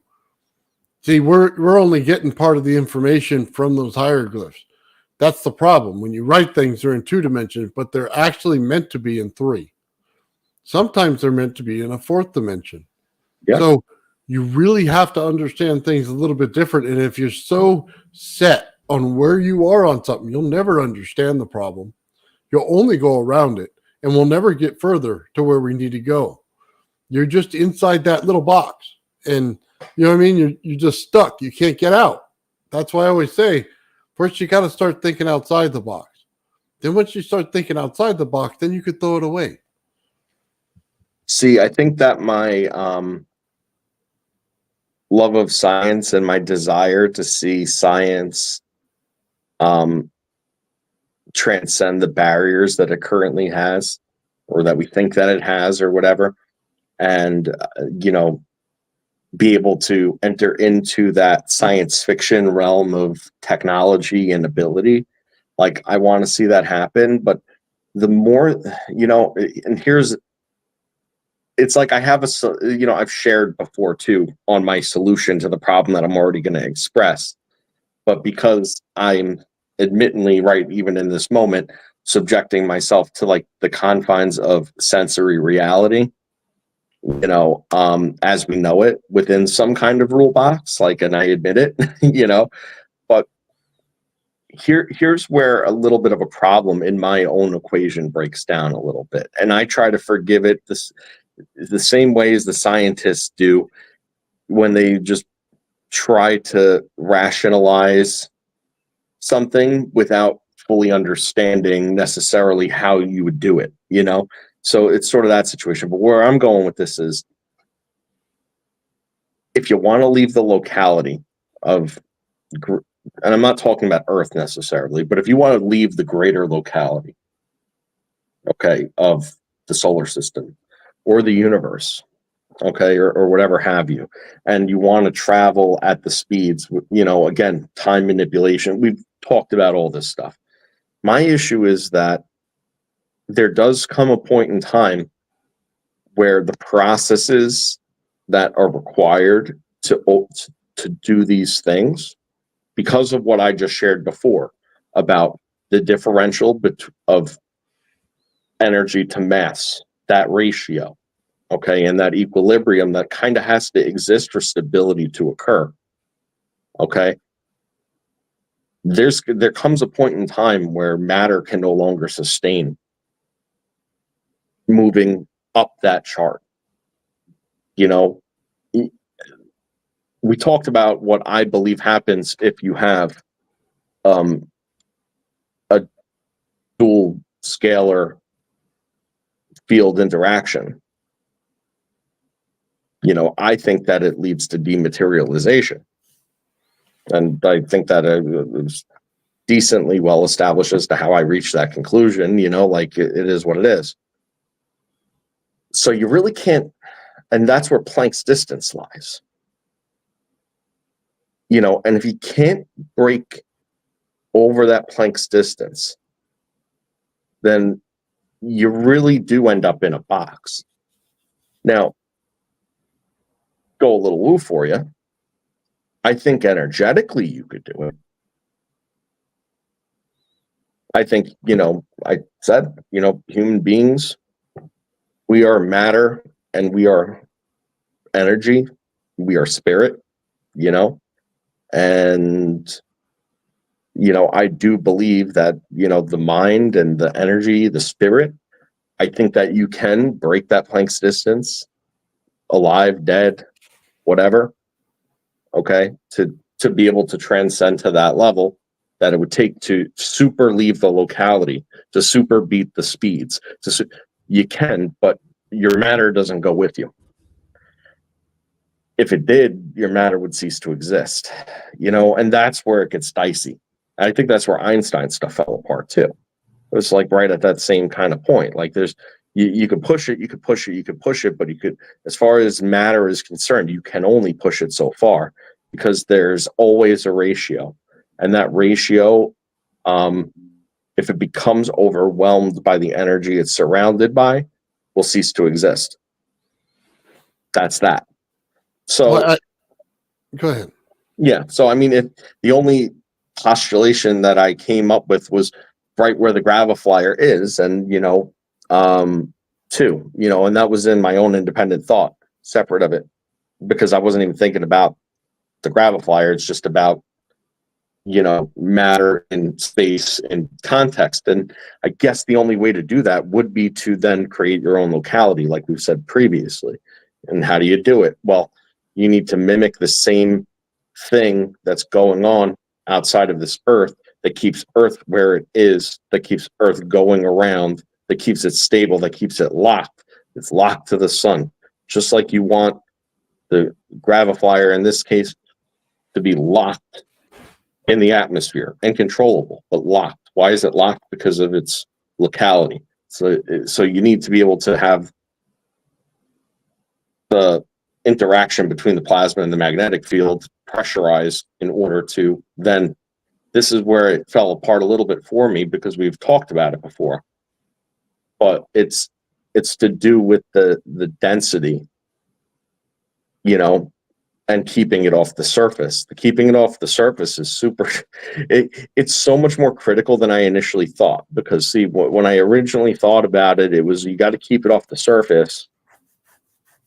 See, we're only getting part of the information from those hieroglyphs. That's the problem. When you write things, they're in 2 dimensions, but they're actually meant to be in 3. Sometimes they're meant to be in a 4th dimension. Yeah. So you really have to understand things a little bit different. And if you're so set on where you are on something, you'll never understand the problem. You'll only go around it, and we'll never get further to where we need to go. You're just inside that little box, and you know what I mean? You're just stuck. You can't get out. That's why I always say, first you got to start thinking outside the box. Then once you start thinking outside the box, then you could throw it away. See, I think that my love of science and my desire to see science transcend the barriers that it currently has, or that we think that it has, or whatever, and be able to enter into that science fiction realm of technology and ability. Like, I want to see that happen, but the more, and it's like I have I've shared before too on my solution to the problem that I'm already going to express, but because I'm admittedly right, even in this moment, subjecting myself to like the confines of sensory reality, as we know it, within some kind of rule box, and I admit it, but here's where a little bit of a problem in my own equation breaks down a little bit. And I try to forgive it the same way as the scientists do when they just try to rationalize something without fully understanding necessarily how you would do it, So it's sort of that situation. But where I'm going with this is, if you want to leave the locality of, and I'm not talking about Earth necessarily, but if you want to leave the greater locality, okay, of the solar system or the universe, okay, or whatever have you, and you want to travel at the speeds, again, time manipulation, we've talked about all this stuff. My issue is that there does come a point in time where the processes that are required to do these things, because of what I just shared before about the differential of energy to mass, that ratio, okay, and that equilibrium that kind of has to exist for stability to occur, okay, there comes a point in time where matter can no longer sustain moving up that chart. We talked about what I believe happens if you have a dual scalar field interaction. I think that it leads to dematerialization. And I think that it was decently well established as to how I reached that conclusion, it is what it is. So you really can't, and that's where Planck's distance lies. And if you can't break over that Planck's distance, then you really do end up in a box. Now, go a little woo for you. I think energetically you could do it. I think, I said, human beings, we are matter and we are energy. We are spirit, and, I do believe that, the mind and the energy, the spirit, I think that you can break that Planck's distance, alive, dead, whatever, okay, to be able to transcend to that level that it would take to super leave the locality, to super beat the speeds. You can, but your matter doesn't go with you. If it did, your matter would cease to exist, and that's where it gets dicey. I think that's where Einstein's stuff fell apart too. It was like right at that same kind of point. Like you could push it, but you could, as far as matter is concerned, you can only push it so far, because there's always a ratio. And that ratio, if it becomes overwhelmed by the energy it's surrounded by, will cease to exist. That's that. So go ahead. Yeah. So, I mean, if the only postulation that I came up with was right where the graviflyer is, and, two, and that was in my own independent thought, separate of it, because I wasn't even thinking about the graviflyer. It's just about, matter and space and context. And I guess the only way to do that would be to then create your own locality, like we've said previously. And how do you do it? Well, you need to mimic the same thing that's going on outside of this earth that keeps earth where it is, that keeps earth going around, that keeps it stable, that keeps it locked. It's locked to the sun. Just like you want the graviflyer in this case to be locked in the atmosphere and controllable, but locked. Why is it locked? Because of its locality. So you need to be able to have the interaction between the plasma and the magnetic field pressurized in order to then, this is where it fell apart a little bit for me, because we've talked about it before, but it's to do with the density, and keeping it off the surface. The keeping it off the surface is super. It's so much more critical than I initially thought, because see, when I originally thought about it, it was, you got to keep it off the surface.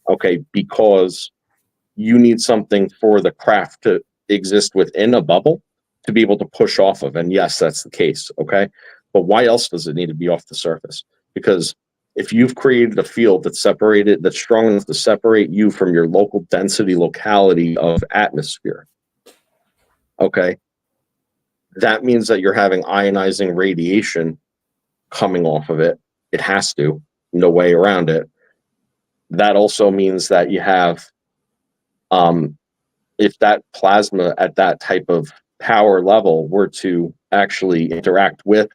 Okay, because you need something for the craft to exist within a bubble to be able to push off of. And yes, that's the case. Okay. But why else does it need to be off the surface? Because if you've created a field that's separated, that's strong enough to separate you from your local density locality of atmosphere, okay, that means that you're having ionizing radiation coming off of it. It has to, no way around it. That also means that you have, if that plasma at that type of power level were to actually interact with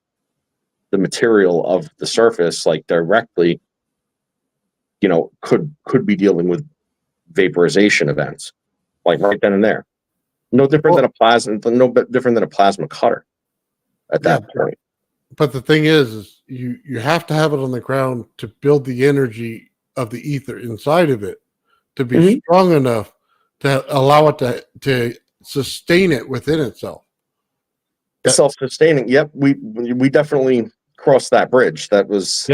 the material of the surface, like directly, could be dealing with vaporization events, like right then and there. No different than a plasma, no different than a plasma cutter at that point. But the thing is you have to have it on the ground to build the energy of the ether inside of it to be strong enough to allow it to sustain it within itself. Self-sustaining. Yep, we definitely crossed that bridge. That was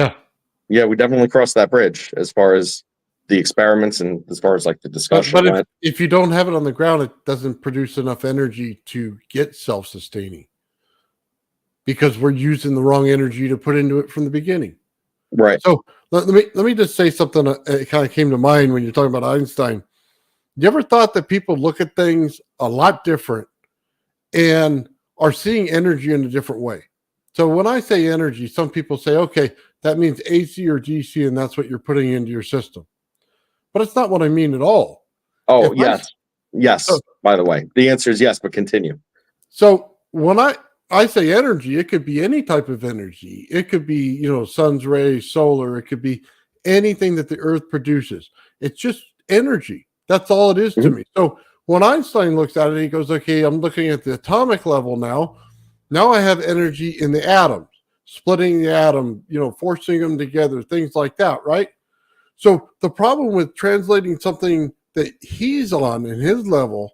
we definitely crossed that bridge as far as the experiments and as far as like the discussion but went. If you don't have it on the ground, it doesn't produce enough energy to get self-sustaining, because we're using the wrong energy to put into it from the beginning. Right. So let me just say something that kind of came to mind when you're talking about Einstein. You ever thought that people look at things a lot different and are seeing energy in a different way? So when I say energy, some people say, okay, that means AC or DC, and that's what you're putting into your system. But it's not what I mean at all. Oh, yes. Yes. By the way, the answer is yes, but continue. So when I say energy, it could be any type of energy. It could be, sun's rays, solar. It could be anything that the earth produces. It's just energy. That's all it is to me. So when Einstein looks at it, he goes, okay, I'm looking at the atomic level now. Now I have energy in the atoms, splitting the atom, forcing them together, things like that, right? So the problem with translating something that he's on in his level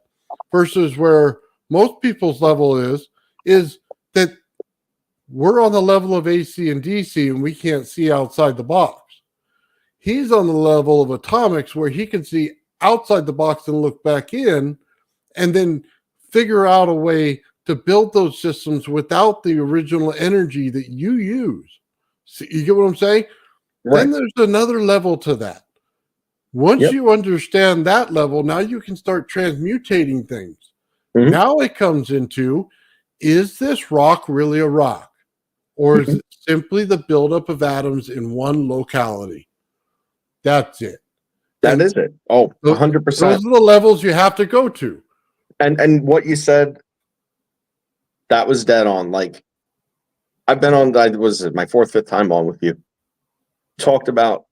versus where most people's level is that we're on the level of AC and DC and we can't see outside the box. He's on the level of atomics where he can see outside the box and look back in and then figure out a way to build those systems without the original energy that you use. See, you get what I'm saying? Right. Then there's another level to that. Once you understand that level, now you can start transmutating things. Now it comes into, is this rock really a rock? Or is it simply the buildup of atoms in one locality? That's it. That is it. Oh, 100%. Those are the levels you have to go to. And what you said, that was dead on. Like, I've been on, I was my fourth, fifth time on with you. Talked about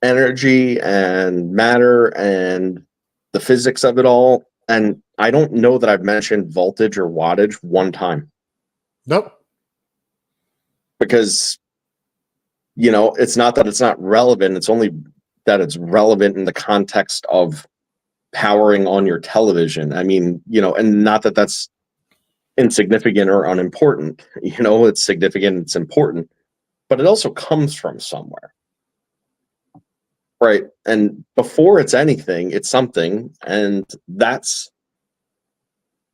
energy and matter and the physics of it all. And I don't know that I've mentioned voltage or wattage one time. Nope. Because, it's not that it's not relevant. It's only that it's relevant in the context of powering on your television. I mean, and not that that's insignificant or unimportant. It's significant, it's important, but it also comes from somewhere. Right. And before it's anything, it's something. And that's,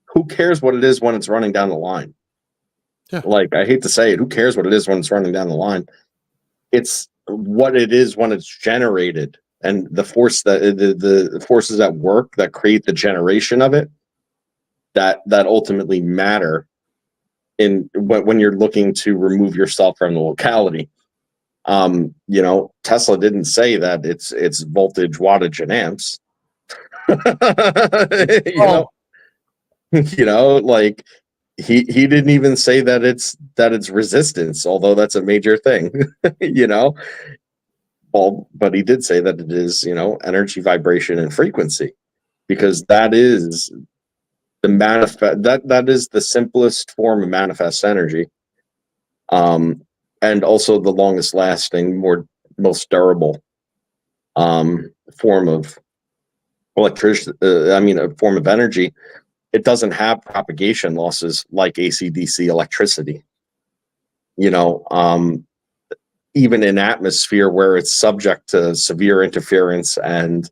who cares what it is when it's running down the line? Yeah. Like, I hate to say it, who cares what it is when it's running down the line? It's what it is when it's generated, and the force that the forces at work that create the generation of it, that ultimately matter in when you're looking to remove yourself from the locality. Tesla didn't say that it's voltage, wattage, and amps. Like he didn't even say that it's resistance, although that's a major thing. Well, but he did say that it is, energy, vibration, and frequency, because that is the manifest, that is the simplest form of manifest energy, and also the longest lasting, most durable form of electricity. A form of energy. It doesn't have propagation losses like AC/DC electricity. Even in atmosphere where it's subject to severe interference and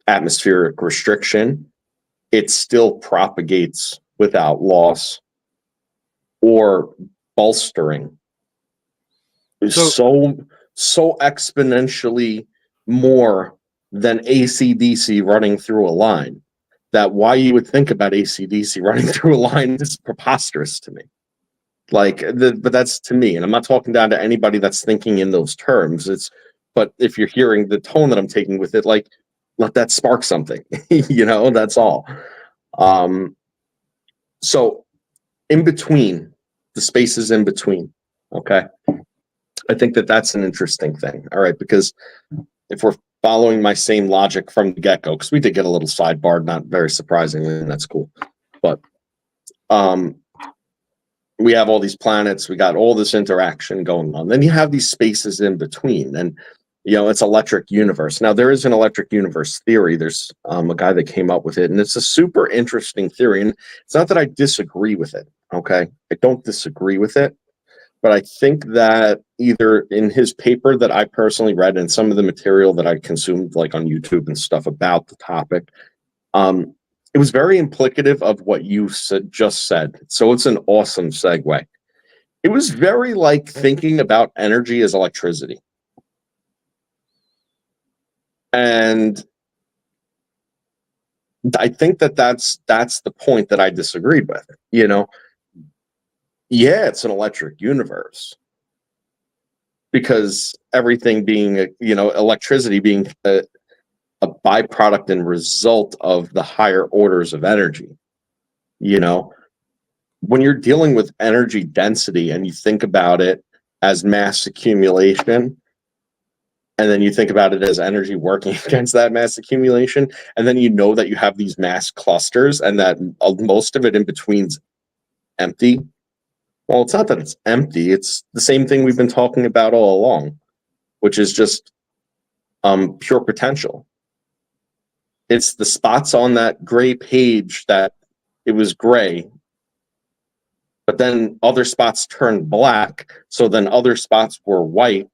atmospheric restriction, it still propagates without loss or bolstering. So exponentially more than AC/DC running through a line, that why you would think about AC/DC running through a line is preposterous to me. But that's to me, and I'm not talking down to anybody that's thinking in those terms. But if you're hearing the tone that I'm taking with it, like, let that spark something. That's all. So in between, the spaces in between, okay, I think that's an interesting thing. All right, because if we're following my same logic from the get-go, because we did get a little sidebar, not very surprisingly, and that's cool. But we have all these planets, we got all this interaction going on. Then you have these spaces in between, and it's electric universe. Now, there is an electric universe theory. There's a guy that came up with it, and it's a super interesting theory. And it's not that I disagree with it, okay? I don't disagree with it, but I think that either in his paper that I personally read and some of the material that I consumed, like on YouTube and stuff about the topic, it was very implicative of what you just said. So it's an awesome segue. It was very like thinking about energy as electricity. And I think that's the point that I disagreed with. Yeah, it's an electric universe, because everything being, electricity being a byproduct and result of the higher orders of energy. When you're dealing with energy density and you think about it as mass accumulation, and then you think about it as energy working against that mass accumulation, and then that you have these mass clusters and that most of it in between's empty. Well, it's not that it's empty. It's the same thing we've been talking about all along, which is just pure potential. It's the spots on that gray page that it was gray, but then other spots turned black, so then other spots were white,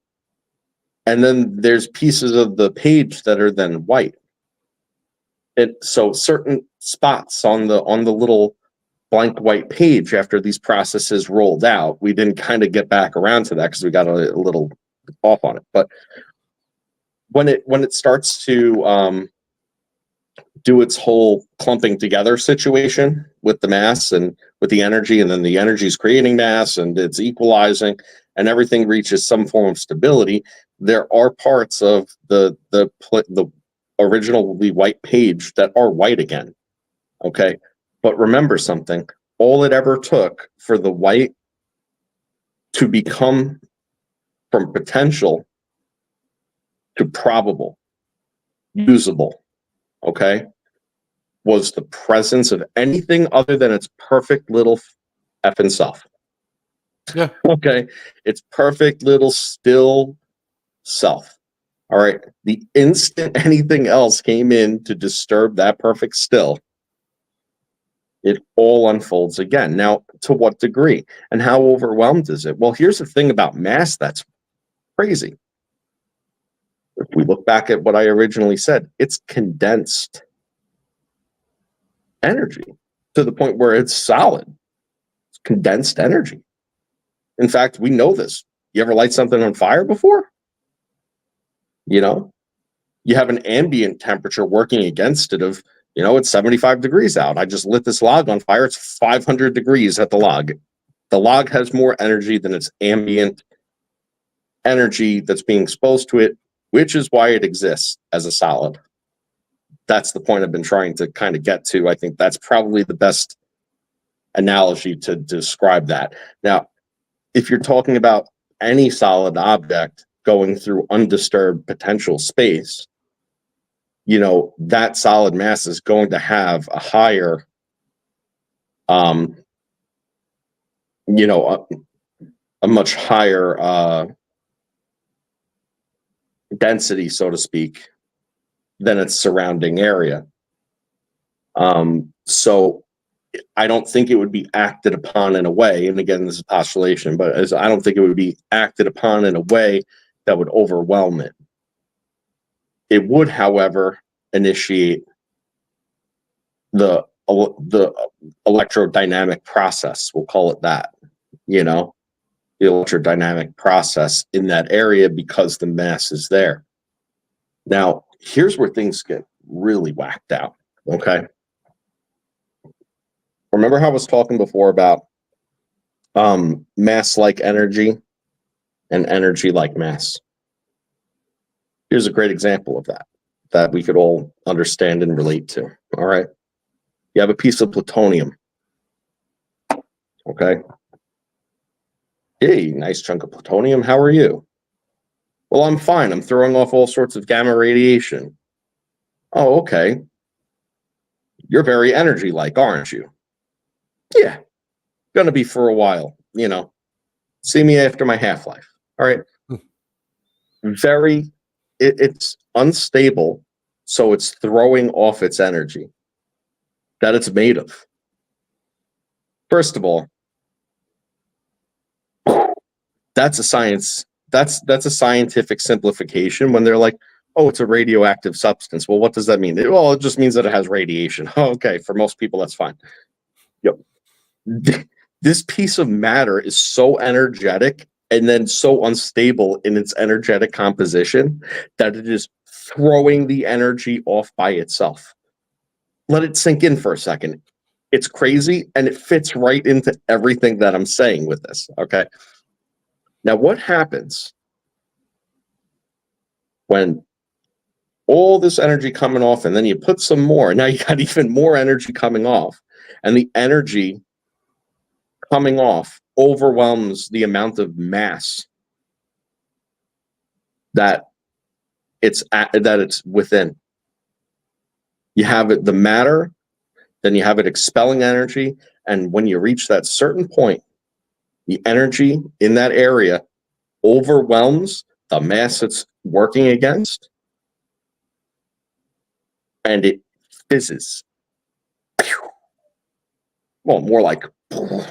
and then there's pieces of the page that are then white. So certain spots on the little blank white page, after these processes rolled out, we didn't kind of get back around to that because we got a little off on it. But when it starts to do its whole clumping together situation with the mass and with the energy, and then the energy is creating mass and it's equalizing and everything reaches some form of stability, there are parts of the originally white page that are white again. Okay. But remember something, all it ever took for the white to become from potential to probable, usable, okay, was the presence of anything other than its perfect little effing self. Yeah. Okay. Its perfect little still self. All right. The instant anything else came in to disturb that perfect still, it all unfolds again. Now, to what degree? And how overwhelmed is it? Well, here's the thing about mass that's crazy. If we look back at what I originally said, it's condensed energy to the point where it's solid. It's condensed energy. In fact, we know this. You ever light something on fire before? You know, you have an ambient temperature working against it of, it's 75 degrees out. I just lit this log on fire. It's 500 degrees at the log. The log has more energy than its ambient energy that's being exposed to it, which is why it exists as a solid. That's the point I've been trying to kind of get to. I think that's probably the best analogy to describe that. Now, if you're talking about any solid object going through undisturbed potential space, that solid mass is going to have a higher, a much higher density, so to speak, than its surrounding area. So I don't think it would be acted upon in a way, and again, this is postulation, but I don't think it would be acted upon in a way that would overwhelm it. It would, however, initiate the electrodynamic process. We'll call it that, the electrodynamic process in that area because the mass is there. Now, here's where things get really whacked out, okay? Remember how I was talking before about mass-like energy and energy-like mass? Here's a great example of that we could all understand and relate to, all right? You have a piece of plutonium, okay? Hey, nice chunk of plutonium. How are you? Well, I'm fine. I'm throwing off all sorts of gamma radiation. Oh, okay. You're very energy-like, aren't you? Yeah, gonna be for a while, See me after my half-life. All right. It's unstable, so it's throwing off its energy that it's made of. First of all, that's a scientific simplification when they're like, oh, it's a radioactive substance. Well, what does that mean? Well, it just means that it has radiation. Oh, okay, for most people, that's fine. Yep. This piece of matter is so energetic and then so unstable in its energetic composition that it is throwing the energy off by itself. Let it sink in for a second. It's crazy, and it fits right into everything that I'm saying with this, okay? Now, what happens when all this energy coming off, and then you put some more, and now you got even more energy coming off, and the energy coming off overwhelms the amount of mass that it's within. You have the matter, then you have it expelling energy, and when you reach that certain point, the energy in that area overwhelms the mass it's working against, and it fizzes. Well, more like. And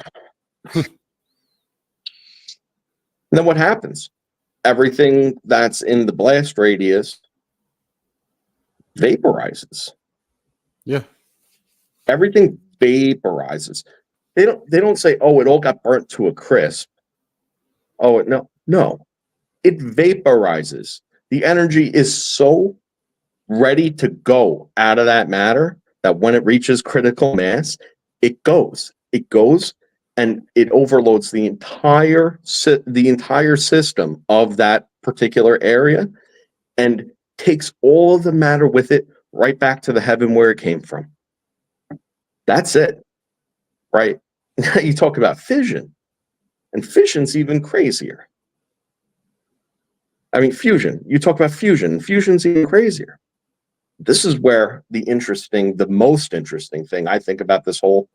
then what happens? Everything that's in the blast radius vaporizes. Yeah. Everything vaporizes. They don't say, oh, it all got burnt to a crisp. Oh, no. It vaporizes. The energy is so ready to go out of that matter that when it reaches critical mass, it goes, and it overloads the entire system of that particular area and takes all of the matter with it right back to the heaven where it came from. That's it, right? Now you talk about fission, and fission's even crazier. I mean, fusion. You talk about fusion. Fusion's even crazier. This is where the most interesting thing I think about this whole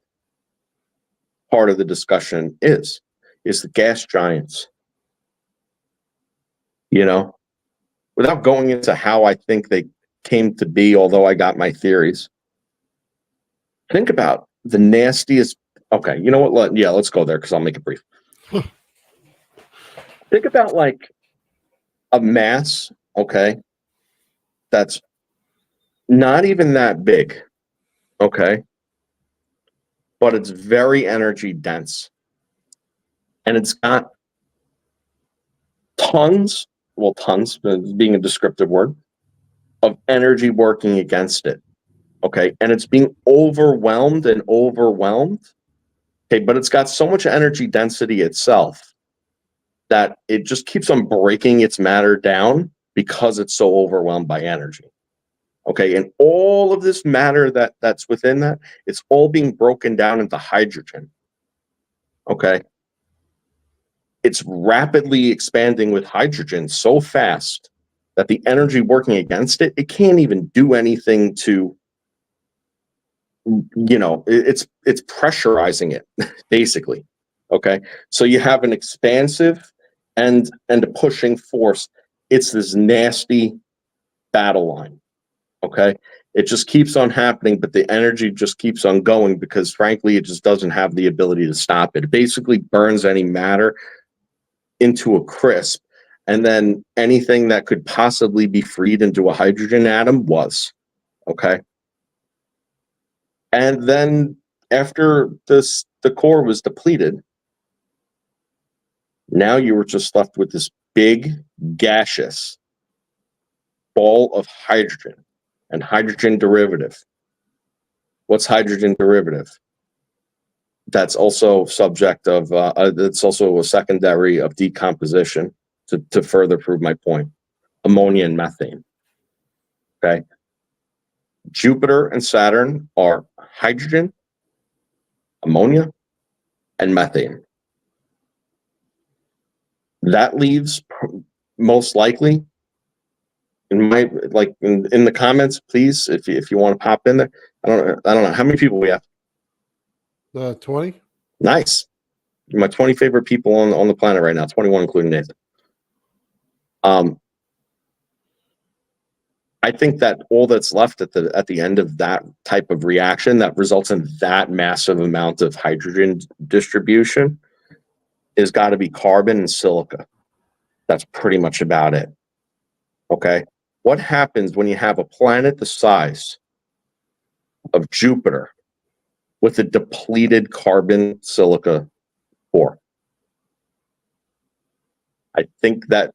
part of the discussion is the gas giants. without going into how I think they came to be, although I got my theories, think about the nastiest. Okay, you know what? Let's go there because I'll make it brief. Think about like a mass, okay, that's not even that big, okay, but it's very energy dense. And it's got tons being a descriptive word, of energy working against it, okay? And it's being overwhelmed, okay, but it's got so much energy density itself that it just keeps on breaking its matter down because it's so overwhelmed by energy. Okay, and all of this matter that's within that, it's all being broken down into hydrogen. Okay, it's rapidly expanding with hydrogen so fast that the energy working against it, it can't even do anything to, it's pressurizing it basically. Okay, so you have an expansive and a pushing force. It's this nasty battle line. Okay, it just keeps on happening, but the energy just keeps on going because frankly it just doesn't have the ability to stop it. It basically burns any matter into a crisp, and then anything that could possibly be freed into a hydrogen atom was. Okay, and then after the core was depleted, now you were just left with this big gaseous ball of hydrogen and hydrogen derivative. What's hydrogen derivative? That's also subject of, it's also a secondary of decomposition to further prove my point. Ammonia and methane. Okay. Jupiter and Saturn are hydrogen, ammonia, and methane. That leaves most likely, in the comments, please, if you want to pop in there. I don't know how many people we have. 20. Nice. My 20 favorite people on the planet right now, 21 including Nathan. I think that all that's left at the end of that type of reaction that results in that massive amount of hydrogen distribution is got to be carbon and silica. That's pretty much about it. Okay. What happens when you have a planet the size of Jupiter with a depleted carbon silica core? I think I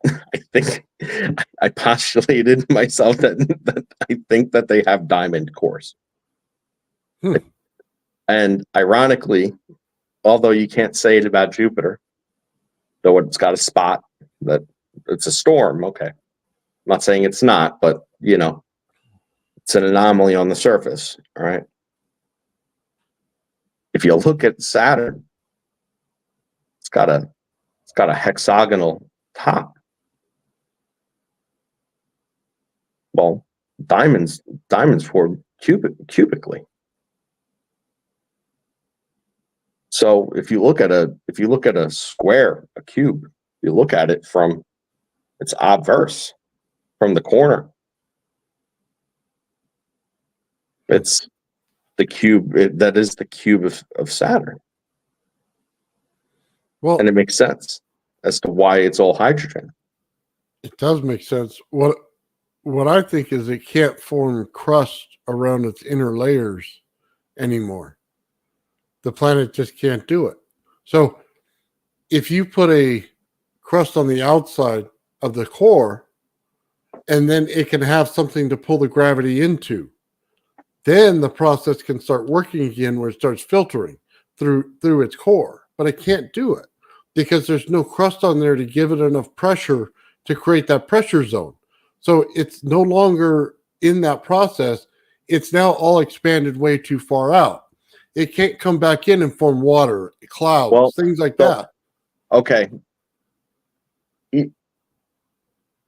postulated myself that I think that they have diamond cores. And ironically, although you can't say it about Jupiter, though it's got a spot that it's a storm, okay. I'm not saying it's not, but it's an anomaly on the surface, all right? If you look at Saturn, it's got a hexagonal top. Well, diamonds form cubically. So if you look at a square, a cube, you look at it from its obverse, from the corner. It's the cube. That is the cube of Saturn. Well, and it makes sense as to why it's all hydrogen. It does make sense. What I think is it can't form crust around its inner layers anymore. The planet just can't do it. So if you put a crust on the outside of the core, and then it can have something to pull the gravity into, then the process can start working again where it starts filtering through its core. But it can't do it because there's no crust on there to give it enough pressure to create that pressure zone. So it's no longer in that process. It's now all expanded way too far out. It can't come back in and form water, clouds, things like that. Okay.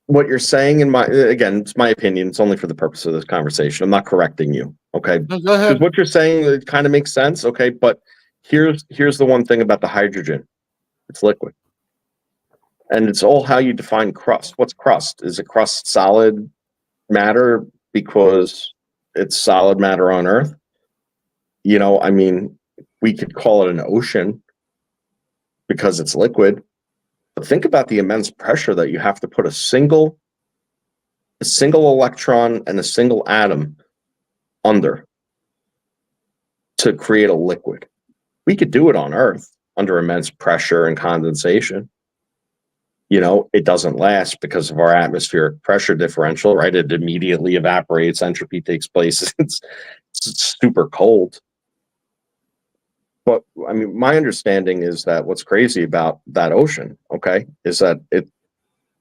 What you're saying, again, it's my opinion. It's only for the purpose of this conversation. I'm not correcting you. Okay. No, go ahead. What you're saying, it kind of makes sense. Okay. But here's the one thing about the hydrogen. It's liquid. And it's all how you define crust. What's crust? Is it crust solid matter because it's solid matter on Earth? I mean, we could call it an ocean because it's liquid. But think about the immense pressure that you have to put a single electron and a single atom under to create a liquid. We could do it on Earth under immense pressure and condensation. It doesn't last because of our atmospheric pressure differential, right? It immediately evaporates, entropy takes place. It's super cold. But I mean, my understanding is that what's crazy about that ocean, okay, is that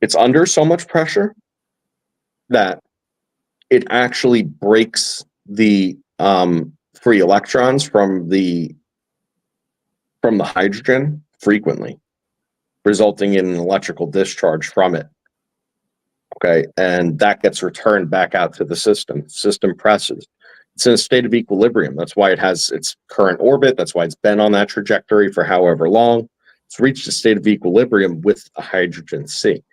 it's under so much pressure that it actually breaks the free electrons from the hydrogen frequently, resulting in an electrical discharge from it. Okay, and that gets returned back out to the system. System presses. It's in a state of equilibrium. That's why it has its current orbit. That's why it's been on that trajectory for however long. It's reached a state of equilibrium with a hydrogen C.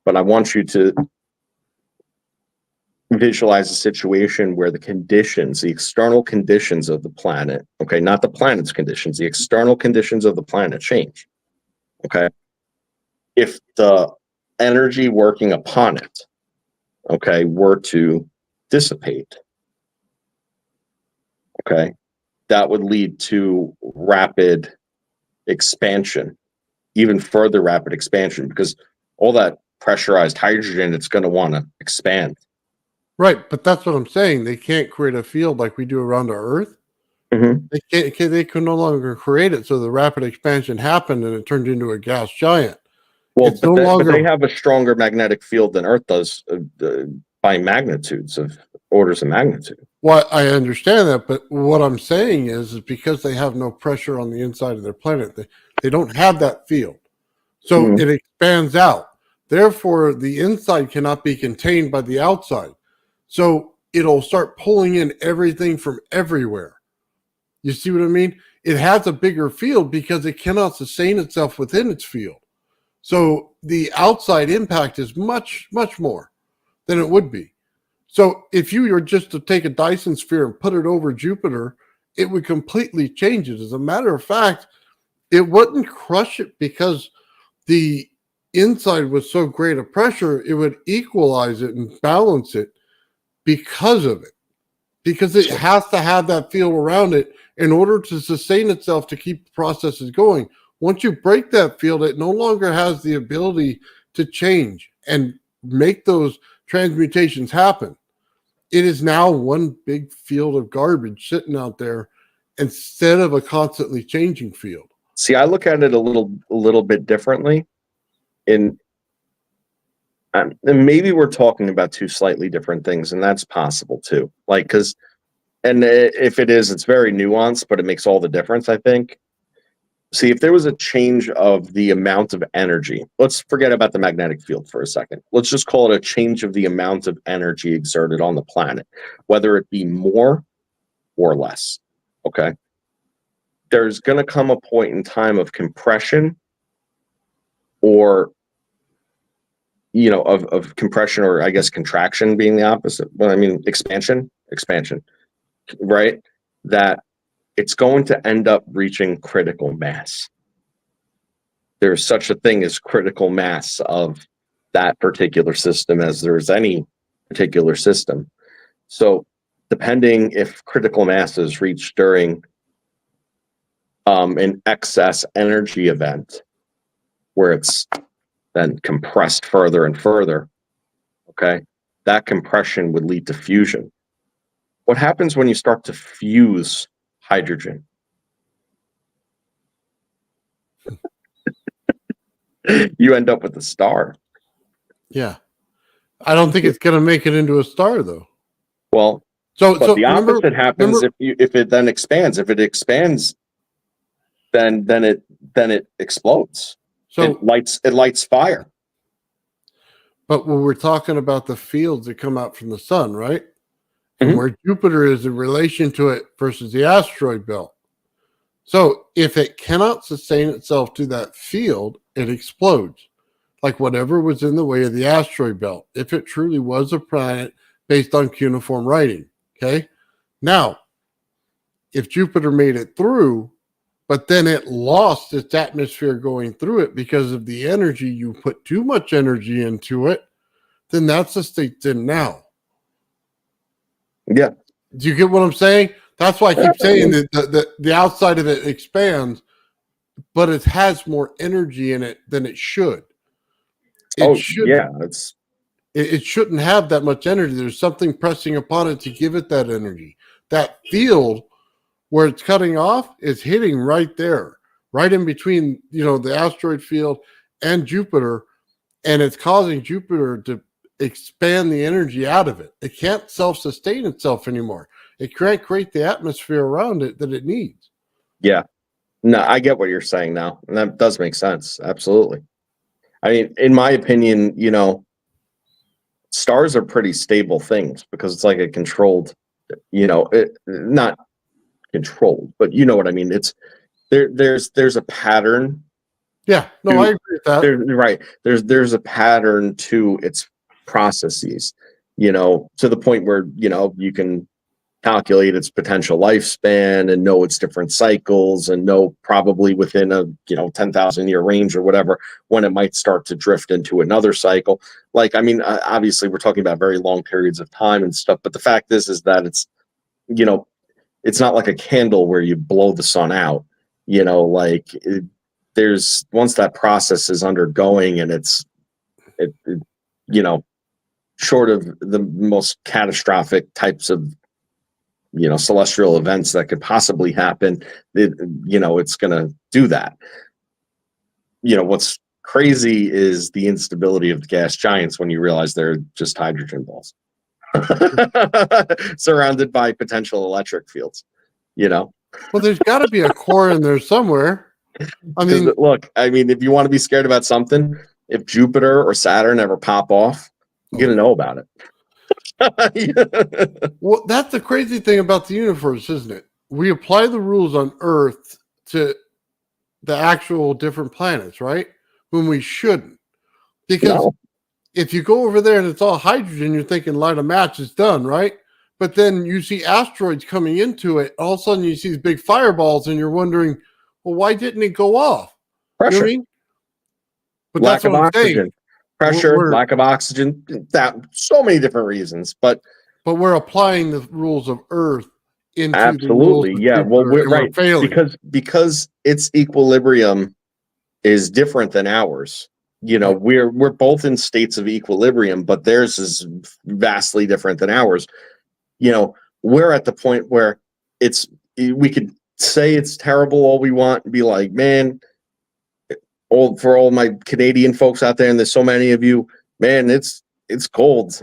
But I want you to visualize a situation where the external conditions of the planet, okay, not the planet's conditions, the external conditions of the planet change. Okay. If the energy working upon it, okay, were to dissipate, okay, that would lead to rapid expansion, even further rapid expansion, because all that pressurized hydrogen, it's going to want to expand. Right, but that's what I'm saying. They can't create a field like we do around our Earth. Mm-hmm. They can no longer create it, so the rapid expansion happened and it turned into a gas giant. Well, but they have a stronger magnetic field than Earth does by magnitudes of orders of magnitude. Well, I understand that, but what I'm saying is because they have no pressure on the inside of their planet, they don't have that field. So it expands out. Therefore, the inside cannot be contained by the outside. So it'll start pulling in everything from everywhere. You see what I mean? It has a bigger field because it cannot sustain itself within its field. So the outside impact is much, much more than it would be. So if you were just to take a Dyson sphere and put it over Jupiter, it would completely change it. As a matter of fact, it wouldn't crush it because the inside was so great a pressure, it would equalize it and balance it because of it. Because it has to have that field around it in order to sustain itself to keep the processes going. Once you break that field, it no longer has the ability to change and make those transmutations happen. It is now one big field of garbage sitting out there instead of a constantly changing field. See, I look at it a little bit differently. And maybe we're talking about two slightly different things, and that's possible too. And if it is, it's very nuanced, but it makes all the difference, I think. See, if there was a change of the amount of energy, let's forget about the magnetic field for a second. Let's just call it a change of the amount of energy exerted on the planet, whether it be more or less. Okay. There's going to come a point in time of compression or, of compression, or I guess contraction being the opposite. Well, I mean, expansion, right? That it's going to end up reaching critical mass. There's such a thing as critical mass of that particular system as there's any particular system. So depending if critical mass is reached during an excess energy event where it's then compressed further and further, okay, that compression would lead to fusion. What happens when you start to fuse hydrogen? You end up with a star. Yeah. I don't think it's going to make it into a star, though. Well, so the opposite happens if it then expands. If it expands, then it explodes. So it lights fire. But when we're talking about the fields that come out from the sun, right? And where Jupiter is in relation to it versus the asteroid belt. So if it cannot sustain itself to that field, it explodes. like whatever was in the way of the asteroid belt, if it truly was a planet based on cuneiform writing. Okay. Now, if Jupiter made it through, but then it lost its atmosphere going through it because of the energy, you put too much energy into it, then that's the state it's in now. Yeah. Do you get what I'm saying? That's why I keep saying that the outside of it expands, but it has more energy in it than it should. It shouldn't have that much energy. There's something pressing upon it to give it that energy. That field where it's cutting off is hitting right there, right in between, the asteroid field and Jupiter, and it's causing Jupiter to expand the energy out of it. It can't self-sustain itself anymore. It can't create the atmosphere around it that it needs. Yeah. No, I get what you're saying now. And that does make sense. Absolutely. I mean, in my opinion, stars are pretty stable things because it's like a controlled, not controlled, but you know what I mean? It's there's a pattern. Yeah, no, I agree with that. Right. There's a pattern to its processes, to the point where, you can calculate its potential lifespan and know its different cycles and know probably within a 10,000 year range or whatever when it might start to drift into another cycle. Like, I mean, obviously we're talking about very long periods of time and stuff, but the fact is that it's it's not like a candle where you blow the sun out. There's once that process is undergoing and it's short of the most catastrophic types of celestial events that could possibly happen, it's going to do that. What's crazy is the instability of the gas giants when you realize they're just hydrogen balls surrounded by potential electric fields. Well, there's got to be a core in there somewhere. I mean, look, if you want to be scared about something, if Jupiter or Saturn ever pop off, you're going to know about it. Well, that's the crazy thing about the universe, isn't it? We apply the rules on Earth to the actual different planets, right? When we shouldn't. Because if you go over there and it's all hydrogen, you're thinking light a match, it's done, right? But then you see asteroids coming into it. All of a sudden you see these big fireballs and you're wondering, well, why didn't it go off? Pressure. You know what I mean? But lack that's what of I'm oxygen. saying. Pressure, lack of oxygen, that so many different reasons. But we're applying the rules of Earth into absolutely, the rules of well, we're right failing. because its equilibrium is different than ours. We're both in states of equilibrium, but theirs is vastly different than ours. We're at the point where we could say it's terrible all we want and be like, man, for all my Canadian folks out there, and there's so many of you, man, it's cold.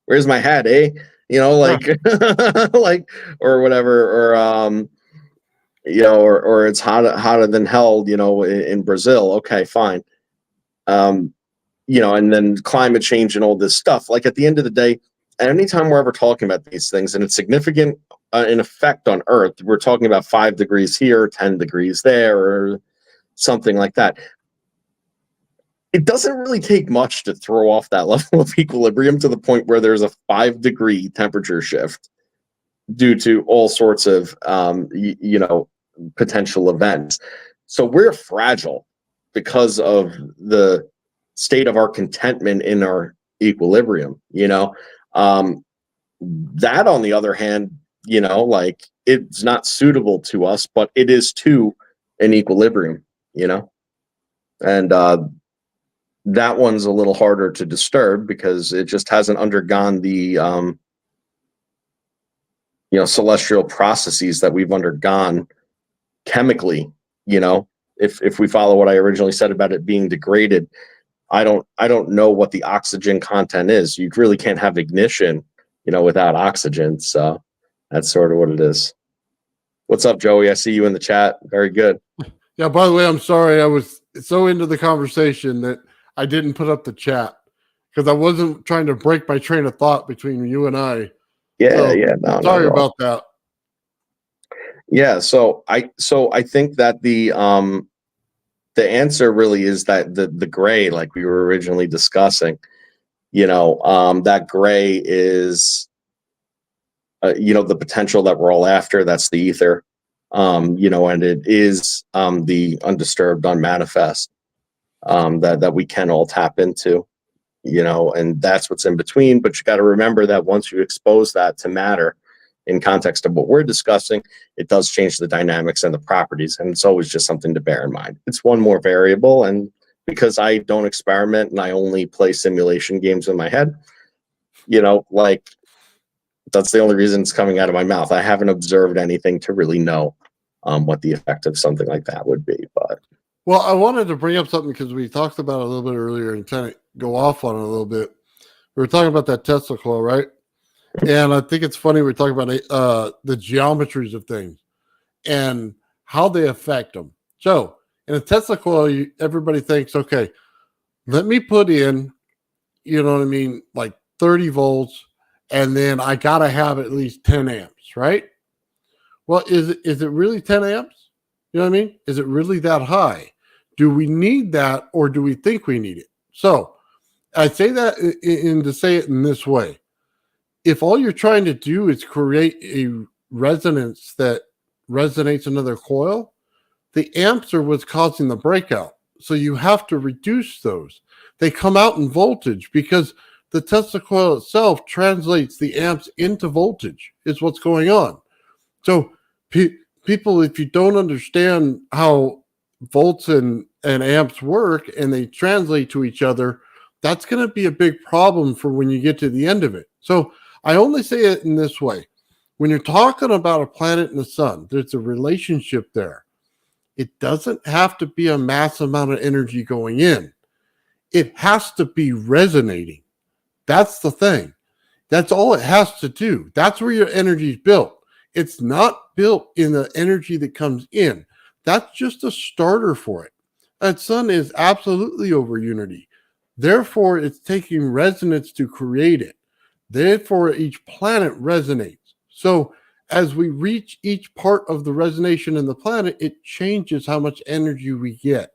Where's my hat, eh? Like or whatever, or or it's hotter than hell, in Brazil. Okay, fine. And then climate change and all this stuff. Like, at the end of the day, anytime we're ever talking about these things and it's significant in effect on Earth, we're talking about 5 degrees here, 10 degrees there, or something like that. It doesn't really take much to throw off that level of equilibrium to the point where there's a 5-degree temperature shift due to all sorts of, potential events. So we're fragile because of the state of our contentment in our equilibrium. That, on the other hand, it's not suitable to us, but it is to an equilibrium, and that one's a little harder to disturb because it just hasn't undergone the celestial processes that we've undergone chemically. If we follow what I originally said about it being degraded, I don't know what the oxygen content is. You really can't have ignition without oxygen. So that's sort of what it is. What's up, Joey? I see you in the chat. Very good. Yeah, by the way, I'm sorry. I was so into the conversation that I didn't put up the chat because I wasn't trying to break my train of thought between you and I. Yeah, No, sorry about that. Yeah, so I think that the the answer really is that the gray, like we were originally discussing, that gray is, the potential that we're all after. That's the ether, and it is the undisturbed, unmanifest, that we can all tap into, and that's what's in between. But you got to remember that once you expose that to matter in context of what we're discussing, it does change the dynamics and the properties. And it's always just something to bear in mind. It's one more variable. And because I don't experiment and I only play simulation games in my head, like that's the only reason it's coming out of my mouth. I haven't observed anything to really know what the effect of something like that would be. But well, I wanted to bring up something because we talked about it a little bit earlier and kind of go off on it a little bit. We were talking about that Tesla coil, right? And I think it's funny we're talking about the geometries of things and how they affect them. So in a Tesla coil, everybody thinks, okay, let me put in, like 30 volts, and then I got to have at least 10 amps, right? Well, is it really 10 amps? You know what I mean? Is it really that high? Do we need that, or do we think we need it? So I say that to say it in this way. If all you're trying to do is create a resonance that resonates another coil, the amps are what's causing the breakout. So you have to reduce those. They come out in voltage because the Tesla coil itself translates the amps into voltage is what's going on. So people, if you don't understand how volts and amps work and they translate to each other, that's going to be a big problem for when you get to the end of it. So I only say it in this way. When you're talking about a planet and the sun, there's a relationship there. It doesn't have to be a mass amount of energy going in. It has to be resonating. That's the thing. That's all it has to do. That's where your energy is built. It's not built in the energy that comes in. That's just a starter for it. That sun is absolutely over unity. Therefore, it's taking resonance to create it. Therefore, each planet resonates. So as we reach each part of the resonation in the planet, it changes how much energy we get.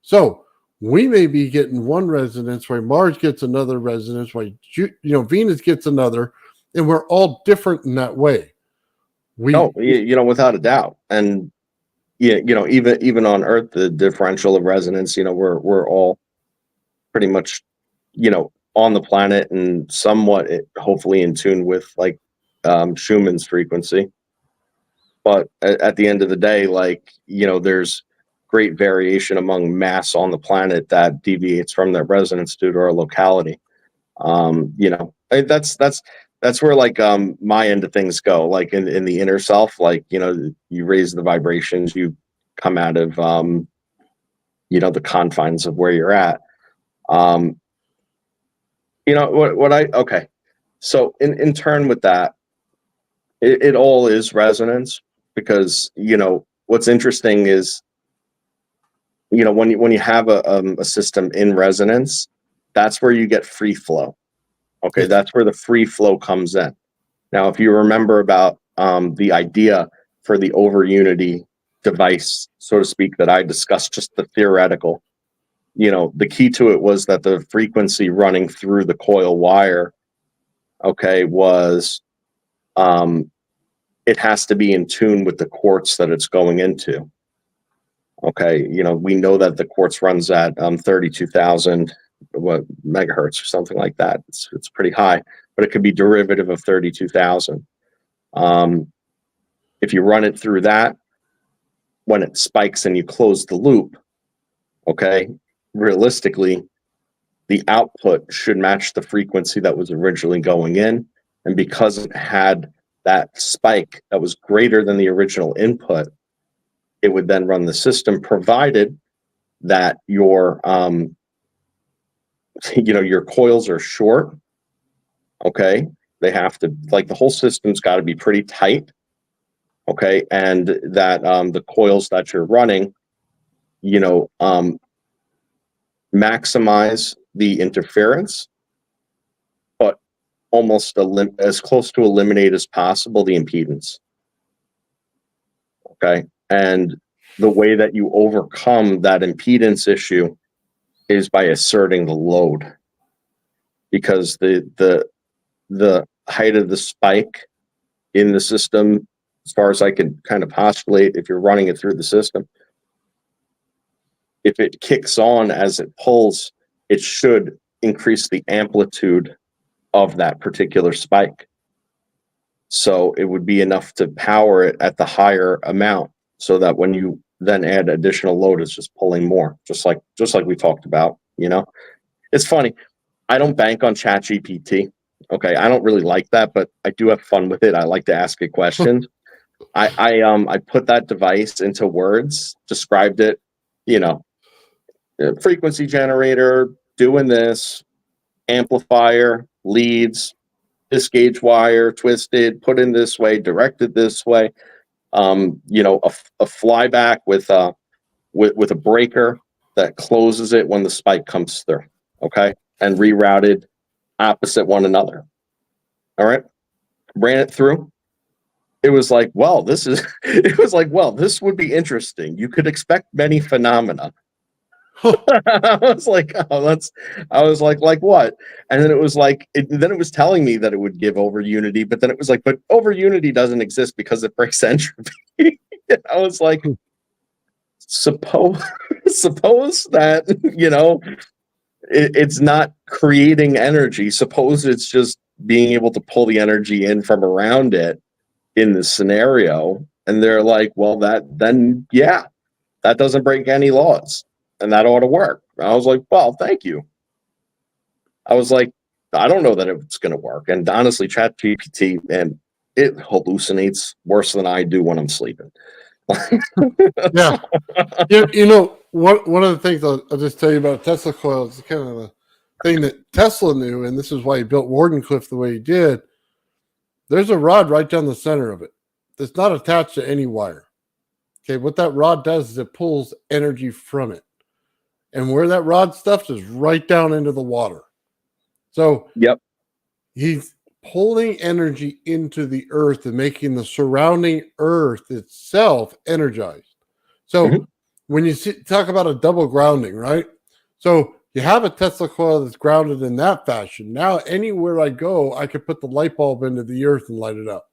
So we may be getting one resonance, while Mars gets another resonance, while Venus gets another, and we're all different in that way. Without a doubt. And even on Earth, the differential of resonance, we're all pretty much, on the planet and somewhat, hopefully, in tune with like Schumann's frequency. But at the end of the day, there's great variation among mass on the planet that deviates from their resonance due to our locality. That's where my end of things go. Like in the inner self, you raise the vibrations, you come out of the confines of where you're at. Okay. So in turn with that, it all is resonance, because what's interesting is when you have a system in resonance, that's where you get free flow. Okay, that's where the free flow comes in. Now, if you remember about the idea for the over unity device, so to speak, that I discussed, just the theoretical, the key to it was that the frequency running through the coil wire, okay, was it has to be in tune with the quartz that it's going into. Okay, we know that the quartz runs at 32,000 megahertz or something like that. It's pretty high, but it could be derivative of 32,000. If you run it through that, when it spikes and you close the loop, okay, realistically, the output should match the frequency that was originally going in. And because it had that spike that was greater than the original input, it would then run the system, provided that your your coils are short. Okay, they have to, the whole system's got to be pretty tight. Okay, and that the coils that you're running, maximize the interference, but almost as close to eliminate as possible the impedance. Okay, and the way that you overcome that impedance issue is by asserting the load, because the height of the spike in the system, as far as I can kind of postulate, if you're running it through the system, if it kicks on as it pulls, it should increase the amplitude of that particular spike. So it would be enough to power it at the higher amount, so that when you then add additional load, it's just pulling more, just like we talked about. It's funny. I don't bank on ChatGPT. Okay, I don't really like that, but I do have fun with it. I like to ask it questions. I put that device into words, described it, frequency generator, doing this, amplifier, leads, this gauge wire, twisted, put in this way, directed this way, a flyback with a breaker that closes it when the spike comes through, okay, and rerouted opposite one another. All right, ran it through. It was like, well, this would be interesting. You could expect many phenomena. I was like, like what? And then it was like, then it was telling me that it would give over unity, but then it was like, but over unity doesn't exist because it breaks entropy. I was like, suppose that, it's not creating energy. Suppose it's just being able to pull the energy in from around it in this scenario. And they're like, well, that doesn't break any laws, and that ought to work. I was like, well, thank you. I was like, I don't know that it's going to work. And honestly, ChatGPT, and it hallucinates worse than I do when I'm sleeping. Yeah. One of the things I'll just tell you about Tesla coils is kind of a thing that Tesla knew, and this is why he built Wardenclyffe the way he did. There's a rod right down the center of it that's not attached to any wire. Okay, what that rod does is it pulls energy from it. And where that rod stuffs is right down into the water. So yep, he's pulling energy into the earth and making the surrounding earth itself energized. So when you talk about a double grounding, right? So you have a Tesla coil that's grounded in that fashion. Now, anywhere I go, I could put the light bulb into the earth and light it up.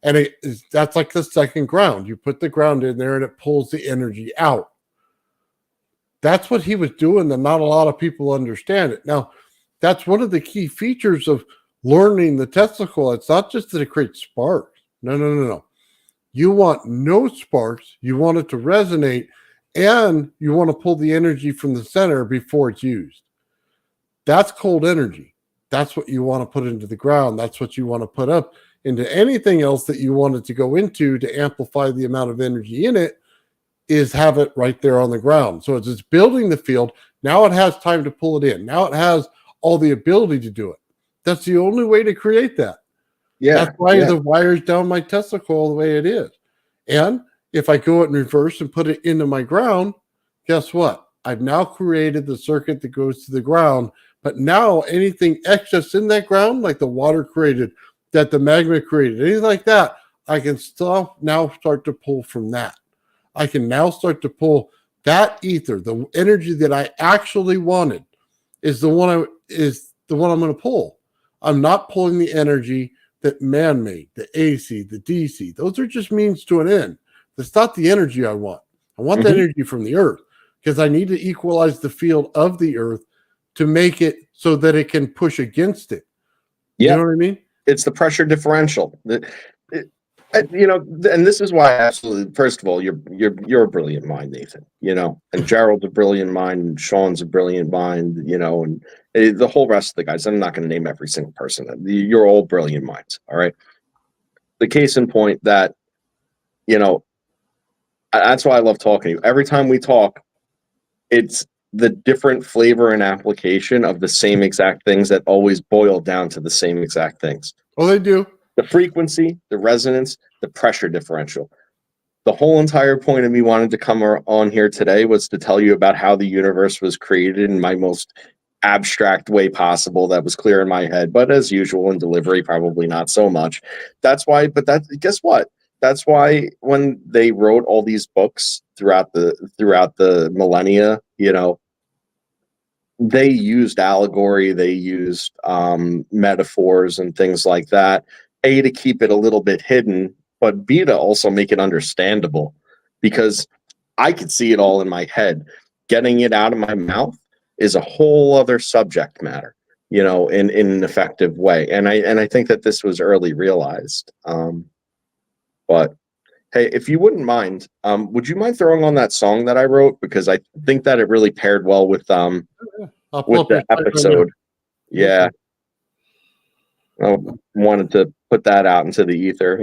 And that's like the second ground. You put the ground in there and it pulls the energy out. That's what he was doing, and not a lot of people understand it. Now, that's one of the key features of learning the Tesla coil. It's not just that it creates sparks. No. You want no sparks. You want it to resonate, and you want to pull the energy from the center before it's used. That's cold energy. That's what you want to put into the ground. That's what you want to put up into anything else that you want it to go into to amplify the amount of energy in it, is have it right there on the ground. So it's building the field. Now it has time to pull it in. Now it has all the ability to do it. That's the only way to create that. Yeah. That's why the wire's down my Tesla coil the way it is. And if I go in reverse and put it into my ground, guess what? I've now created the circuit that goes to the ground. But now anything excess in that ground, like the water created, that the magma created, anything like that, I can still now start to pull from that. I can now start to pull that ether, the energy that I actually wanted, is the one I'm going to pull. I'm not pulling the energy that man made, the AC, the DC. Those are just means to an end. That's not the energy I want. I want the energy from the earth, because I need to equalize the field of the earth to make it so that it can push against it. You know what I mean? It's the pressure differential. And this is why, absolutely, first of all, you're a brilliant mind, Nathan, and Gerald's a brilliant mind, and Sean's a brilliant mind, and the whole rest of the guys. I'm not going to name every single person. You're all brilliant minds. All right. The case in point that, that's why I love talking to you. Every time we talk, it's the different flavor and application of the same exact things that always boil down to the same exact things. Oh, they do. The frequency, the resonance, the pressure differential. The whole entire point of me wanting to come on here today was to tell you about how the universe was created in my most abstract way possible that was clear in my head. But as usual in delivery, probably not so much. That's why, guess what? that's why when they wrote all these books throughout the millennia, they used allegory, they used metaphors and things like that. A, to keep it a little bit hidden, but B, to also make it understandable, because I could see it all in my head. Getting it out of my mouth is a whole other subject matter, in an effective way. And I think that this was early realized. But hey, if you wouldn't mind, would you mind throwing on that song that I wrote? Because I think that it really paired well with the episode. Yeah. I wanted to put that out into the ether,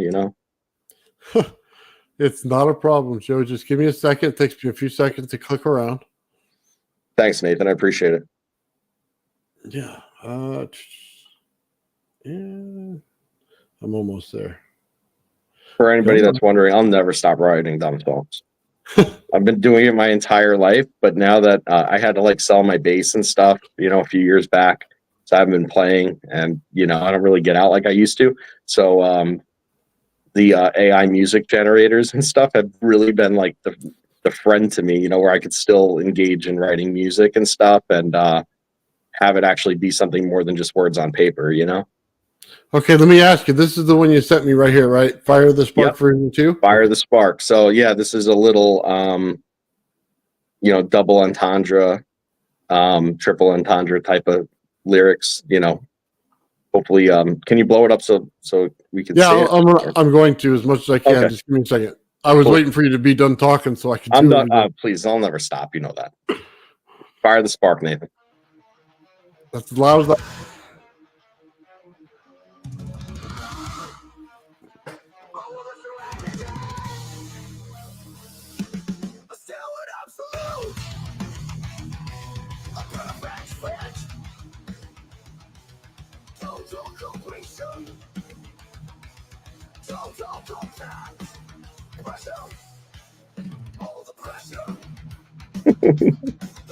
It's not a problem, Joe. Just give me a second. It takes me a few seconds to click around. Thanks, Nathan. I appreciate it. Yeah. I'm almost there. For anybody that's wondering, I'll never stop writing dumb songs. I've been doing it my entire life, but now that I had to sell my bass and stuff, a few years back, so I've been playing, and I don't really get out like I used to. So the AI music generators and stuff have really been like the friend to me, where I could still engage in writing music and stuff, and have it actually be something more than just words on paper, Okay, let me ask you. This is the one you sent me right here, right? Fire the Spark version 2? Fire the Spark. So yeah, this is a little double entendre, triple entendre type of lyrics, Hopefully, can you blow it up so we can see it? I'm going to as much as I can. Okay. Just give me a second. I was waiting for you to be done talking so I could I'm done. Please, I'll never stop. You know that. Fire the Spark, Nathan. That's as loud as that.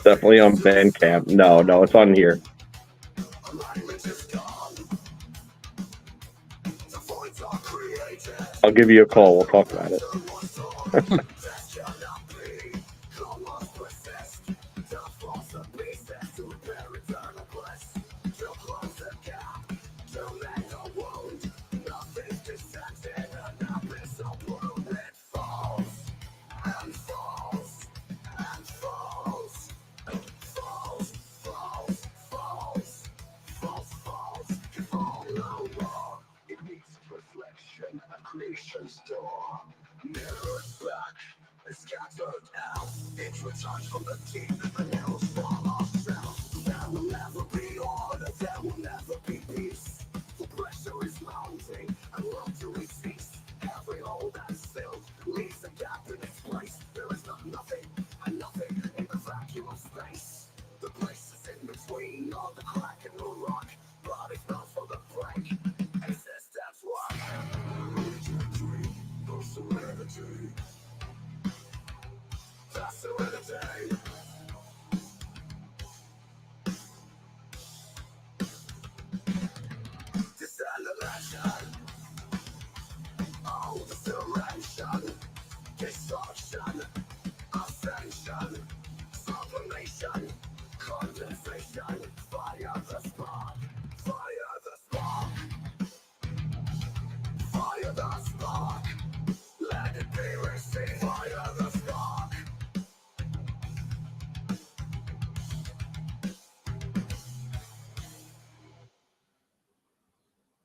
Definitely on Bandcamp. No, it's on here. I'll give you a call. We'll talk about it.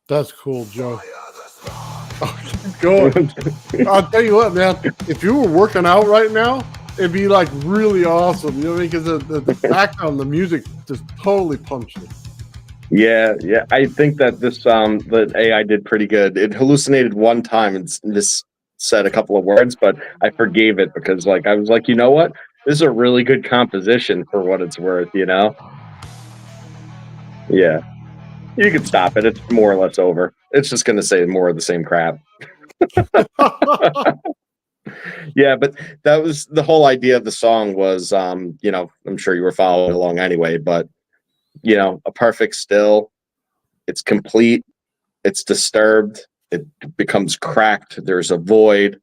That's cool, Joe. Go. I'll tell you what, man. If you were working out right now, it'd be really awesome. You know what I mean? Because the background, the music just totally punched it. Yeah. I think that this the AI did pretty good. It hallucinated one time and just said a couple of words, but I forgave it because I was like, you know what? This is a really good composition for what it's worth, Yeah. You can stop it. It's more or less over. It's just going to say more of the same crap. Yeah, but that was the whole idea of the song was, I'm sure you were following along anyway, but, a perfect still. It's complete. It's disturbed. it becomes cracked. There's a void.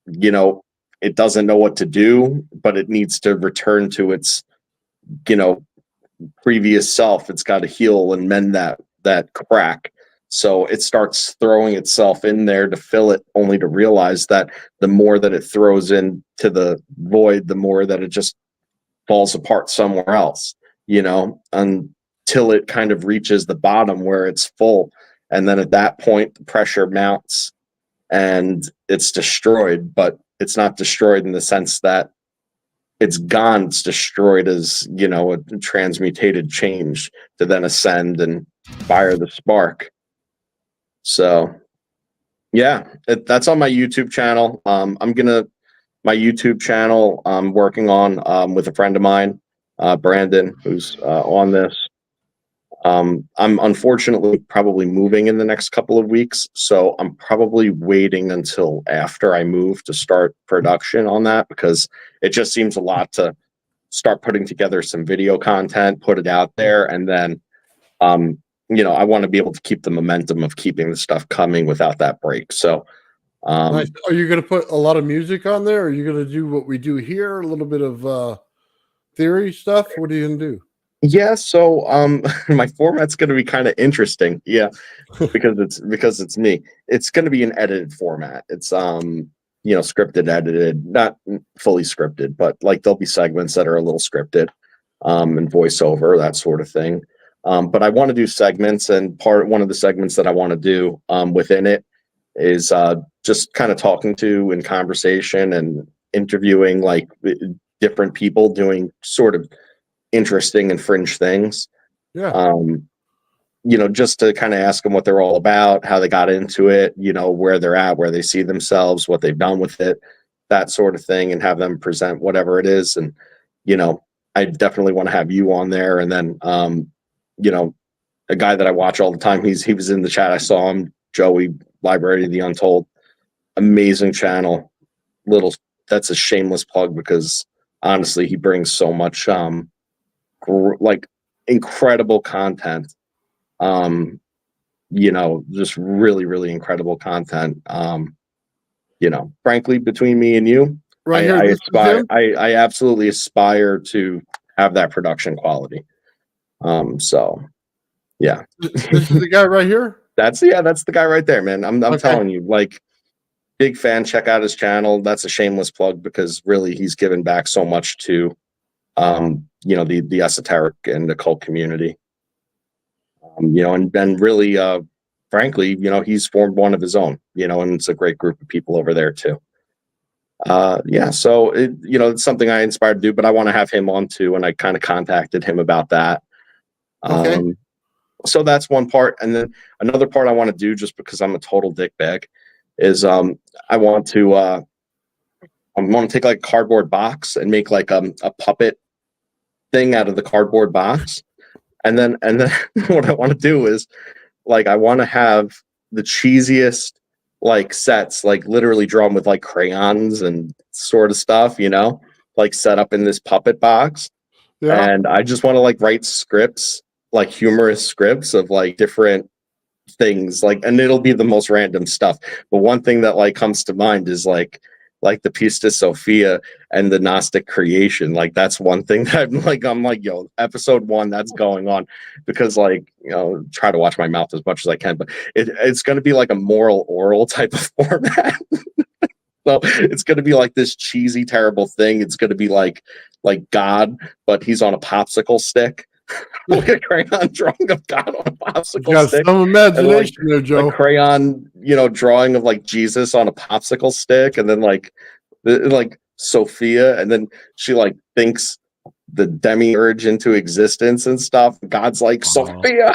You know, it doesn't know what to do, but it needs to return to its, you know, previous self. It's got to heal and mend that crack. So it starts throwing itself in there to fill it, only to realize that the more that it throws into the void, the more that it just falls apart somewhere else, you know, until it kind of reaches the bottom where it's full. And then at that point, the pressure mounts and it's destroyed, but it's not destroyed in the sense that it's gone. It's destroyed as, you know, a transmutated change to then ascend and fire the spark. So yeah, that's on my YouTube channel. My YouTube channel I'm working on with a friend of mine, Brandon, who's on this. I'm unfortunately probably moving in the next couple of weeks, so I'm probably waiting until after I move to start production on that, because it just seems a lot to start putting together some video content, put it out there, and then you know, I want to be able to keep the momentum of keeping the stuff coming without that break. So nice. Are you going to put a lot of music on there? Or are you going to do what we do here, a little bit of theory stuff? What are you going to do? Yeah, so my format's going to be kind of interesting. Yeah, because it's me. It's going to be an edited format. It's you know, scripted, edited, not fully scripted, but like there'll be segments that are a little scripted, and voiceover, that sort of thing. But I want to do segments, and one of the segments that I want to do within it is just kind of talking to in conversation and interviewing like different people doing sort of interesting and fringe things. Yeah. You know, just to kind of ask them what they're all about, how they got into it, you know, where they're at, where they see themselves, what they've done with it, that sort of thing, and have them present whatever it is. And, you know, I definitely want to have you on there. And then, you know, a guy that I watch all the time, he was in the chat. I saw him, Joey, Library of the Untold. Amazing channel. That's a shameless plug, because honestly, he brings so much, like incredible content. You know, just really, really incredible content. You know, frankly, between me and you, right here, I absolutely aspire to have that production quality. So yeah. This is the guy right here? That's the guy right there, man. I'm okay. Telling you, like, big fan. Check out his channel. That's a shameless plug, because really he's given back so much to you know, the esoteric and the cult community. You know, and really, frankly, you know, he's formed one of his own, you know, and it's a great group of people over there too. Yeah, so you know, it's something I inspired to do, but I want to have him on too, and I kind of contacted him about that. Okay. So that's one part, and then another part I want to do, just because I'm a total dickbag, is I want to take like a cardboard box and make like a puppet thing out of the cardboard box. And then what I want to do is, like, I want to have the cheesiest like sets, like literally drawn with like crayons and sort of stuff, you know, like set up in this puppet box. Yeah. And I just want to like write scripts, like humorous scripts of like different things, like, and it'll be the most random stuff. But one thing that like comes to mind is like the Pistis Sophia and the Gnostic creation. Like, that's one thing that I'm like, yo, episode 1, that's going on, because, like, you know, try to watch my mouth as much as I can, but it's going to be like a moral oral type of format. So it's going to be like this cheesy, terrible thing. It's going to be like God, but he's on a popsicle stick. Look at crayon drawing of God on a popsicle stick. Some imagination there, Joe. A crayon, you know, drawing of like Jesus on a popsicle stick, and then like Sophia, and then she like thinks the demiurge into existence and stuff. God's like, Sophia,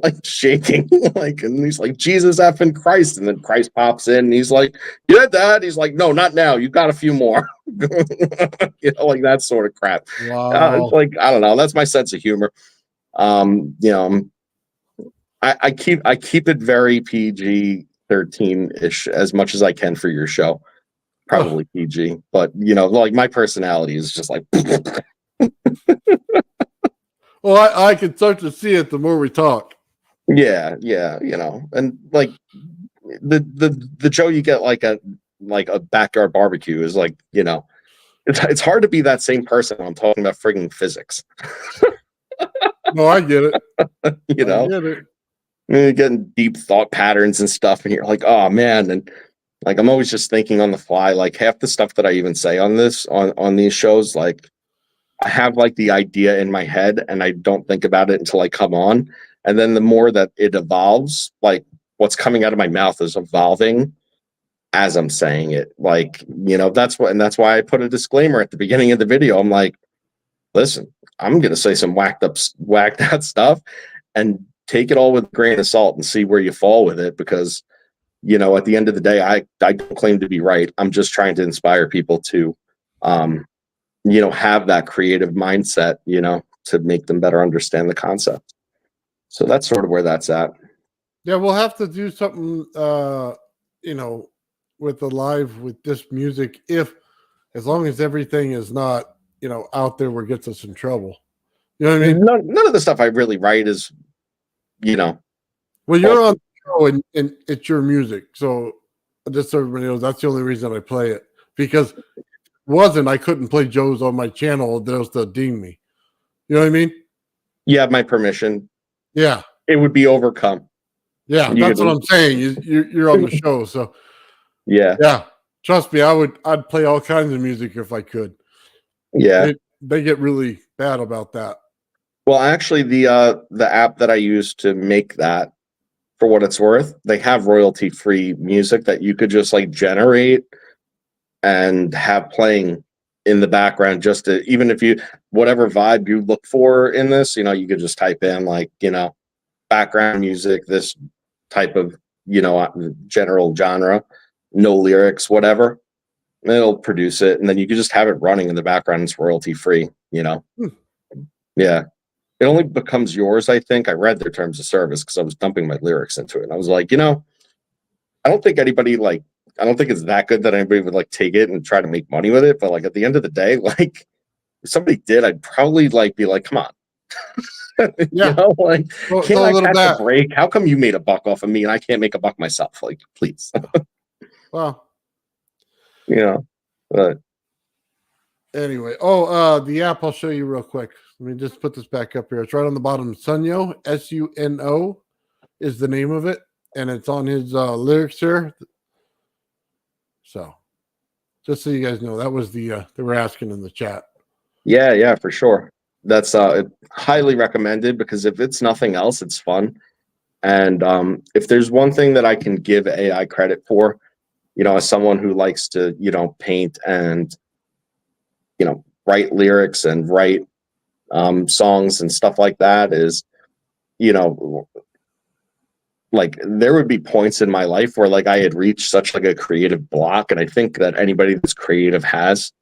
like shaking, like, and he's like, Jesus effing Christ, and then Christ pops in, and he's like, yeah, Dad. He's like, no, not now. You got a few more. You know, like that sort of crap. Wow. It's like, I don't know. That's my sense of humor. You know, I keep it very PG-13-ish as much as I can for your show. Probably PG, but you know, like my personality is just like. Well, I can start to see it the more we talk. Yeah, you know, and like the Joe you get like a backyard barbecue is like, you know, it's hard to be that same person when I'm talking about frigging physics. No, I get it. You know, I get it. You're getting deep thought patterns and stuff, and you're like, oh man, and like I'm always just thinking on the fly. Like half the stuff that I even say on these shows, like I have like the idea in my head, and I don't think about it until I come on, and then the more that it evolves, like what's coming out of my mouth is evolving as I'm saying it. Like, you know, that's why I put a disclaimer at the beginning of the video. I'm like, listen, I'm gonna say some whacked out stuff, and take it all with a grain of salt and see where you fall with it, because you know, at the end of the day, I don't claim to be right. I'm just trying to inspire people to you know, have that creative mindset, you know, to make them better understand the concept. So that's sort of where that's at. Yeah, we'll have to do something you know, with the live with this music, as long as everything is not, you know, out there where it gets us in trouble. You know what I mean? None of the stuff I really write is, you know. Well, you're on the show and it's your music. So just so everybody knows, that's the only reason I play it. Because if it wasn't, I couldn't play Joe's on my channel. They'll still ding me. You know what I mean? You have my permission. Yeah. It would be overcome. Yeah, that's what I'm saying. You're on the show. So yeah. Yeah. Trust me, I'd play all kinds of music if I could. Yeah. They get really bad about that. Well, actually, the app that I use to make that, for what it's worth, they have royalty-free music that you could just like generate and have playing in the background, just to, even if you, whatever vibe you look for in this, you know, you could just type in like, you know, background music, this type of, you know, general genre, no lyrics, whatever. And it'll produce it, and then you can just have it running in the background. It's royalty free, you know. Yeah. It only becomes yours, I think. I read their terms of service because I was dumping my lyrics into it. And I was like, you know, I don't think it's that good that anybody would like take it and try to make money with it. But like at the end of the day, like if somebody did, I'd probably like be like, come on. Yeah. You know, like, can't I catch a break? How come you made a buck off of me and I can't make a buck myself? Like, please. Well, you know, but anyway, the app I'll show you real quick. Let me just put this back up here. It's right on the bottom. Sunyo, SUNO is the name of it, and it's on his lyrics here. So, just so you guys know, that was they were asking in the chat. Yeah, for sure. That's highly recommended, because if it's nothing else, it's fun. And if there's one thing that I can give AI credit for, you know, as someone who likes to, you know, paint and, you know, write lyrics and write songs and stuff like that, is, you know, like there would be points in my life where like I had reached such like a creative block, and I think that anybody that's creative has,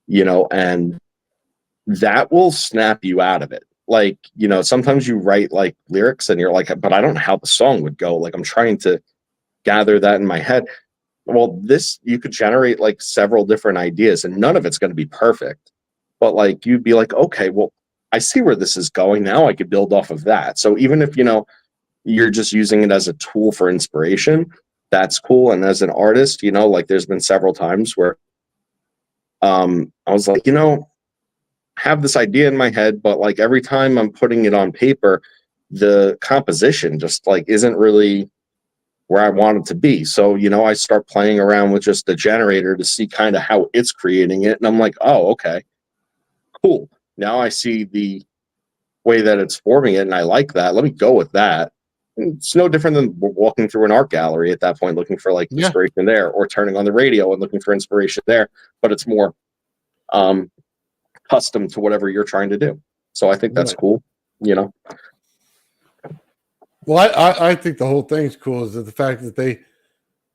you know, and that will snap you out of it. Like, you know, sometimes you write like lyrics and you're like, but I don't know how the song would go. Like I'm trying to gather that in my head. Well, this, you could generate like several different ideas, and none of it's going to be perfect, but like you'd be like, okay, well, I see where this is going now. I could build off of that. So even if, you know, you're just using it as a tool for inspiration, that's cool. And as an artist, you know, like there's been several times where I was like, you know, have this idea in my head, but like every time I'm putting it on paper, the composition just like isn't really where I want it to be. So, you know, I start playing around with just the generator to see kind of how it's creating it. And I'm like, oh, okay, cool. Now I see the way that it's forming it, and I like that. Let me go with that. It's no different than walking through an art gallery at that point, looking for like inspiration there, or turning on the radio and looking for inspiration there, but it's more custom to whatever you're trying to do. So I think that's cool, you know. Well, I think the whole thing's cool is that the fact that they,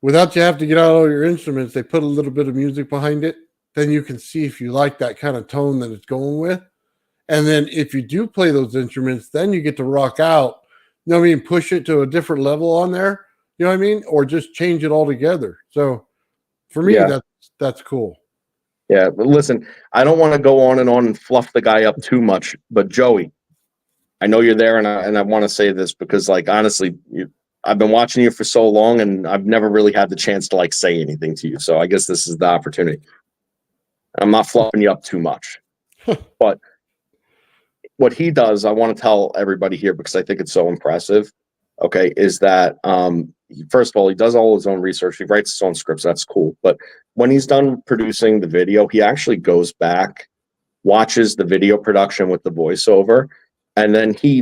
without you have to get out all your instruments, they put a little bit of music behind it. Then you can see if you like that kind of tone that it's going with. And then if you do play those instruments, then you get to rock out, you know what I mean? Push it to a different level on there, you know what I mean? Or just change it altogether. So for me, that's cool. Yeah, but listen, I don't want to go on and fluff the guy up too much, but Joey, I know you're there, and I want to say this because, like, honestly, I've been watching you for so long, and I've never really had the chance to like say anything to you. So I guess this is the opportunity. I'm not fluffing you up too much, but what he does, I want to tell everybody here because I think it's so impressive. Okay, is that first of all, he does all his own research. He writes his own scripts. That's cool. But when he's done producing the video, he actually goes back, watches the video production with the voiceover, and then he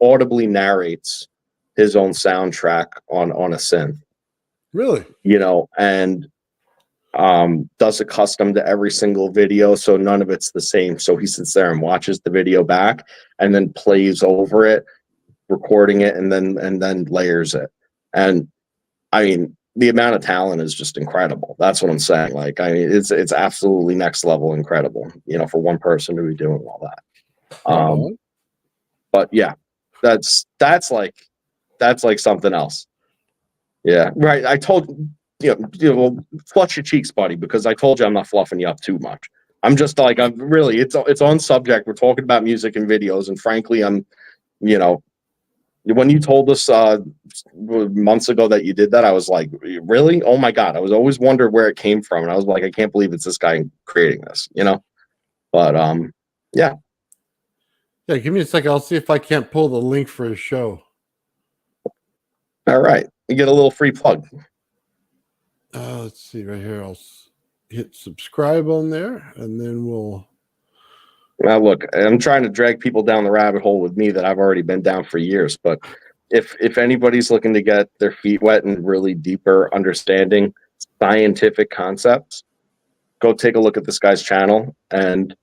audibly narrates his own soundtrack on a synth. Really? And does a custom to every single video, so none of it's the same. So he sits there and watches the video back and then plays over it, recording it, and then layers it. And I mean, the amount of talent is just incredible. That's what I'm saying. Like, I mean, it's absolutely next level incredible, for one person to be doing all that. But yeah, that's like something else. Yeah, right. I told flush your cheeks, buddy, because I told you I'm not fluffing you up too much. I'm just like, I'm really, it's on subject. We're talking about music and videos, and frankly, I'm, when you told us months ago that you did that, I was like, really? Oh my God. I was always wondering where it came from. And I was like, I can't believe it's this guy creating this, but yeah. Yeah, give me a second. I'll see if I can't pull the link for his show. All right. You get a little free plug. Let's see right here. I'll hit subscribe on there, and then we'll. Now, look, I'm trying to drag people down the rabbit hole with me that I've already been down for years. But if anybody's looking to get their feet wet and really deeper understanding scientific concepts, go take a look at this guy's channel, and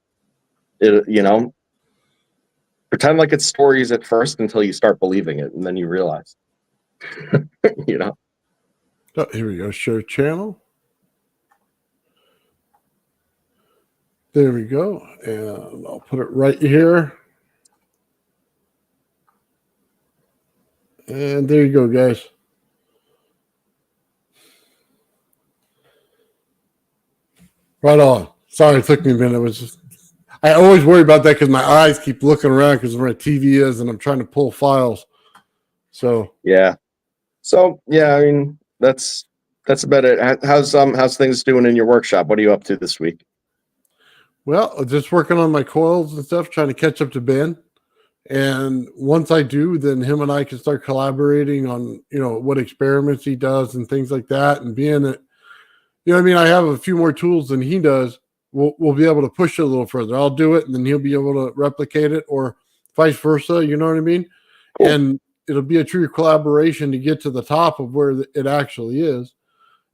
pretend like it's stories at first until you start believing it, and then you realize, Oh, here we go. Share channel. There we go. And I'll put it right here. And there you go, guys. Right on. Sorry, it took me a minute. I always worry about that because my eyes keep looking around because where my TV is and I'm trying to pull files. So yeah. So yeah, I mean, that's about it. How's things doing in your workshop? What are you up to this week? Well, just working on my coils and stuff, trying to catch up to Ben. And once I do, then him and I can start collaborating on, what experiments he does and things like that. And being that, I have a few more tools than he does. We'll be able to push it a little further. I'll do it, and then he'll be able to replicate it, or vice versa. You know what I mean? Cool. And it'll be a true collaboration to get to the top of where it actually is.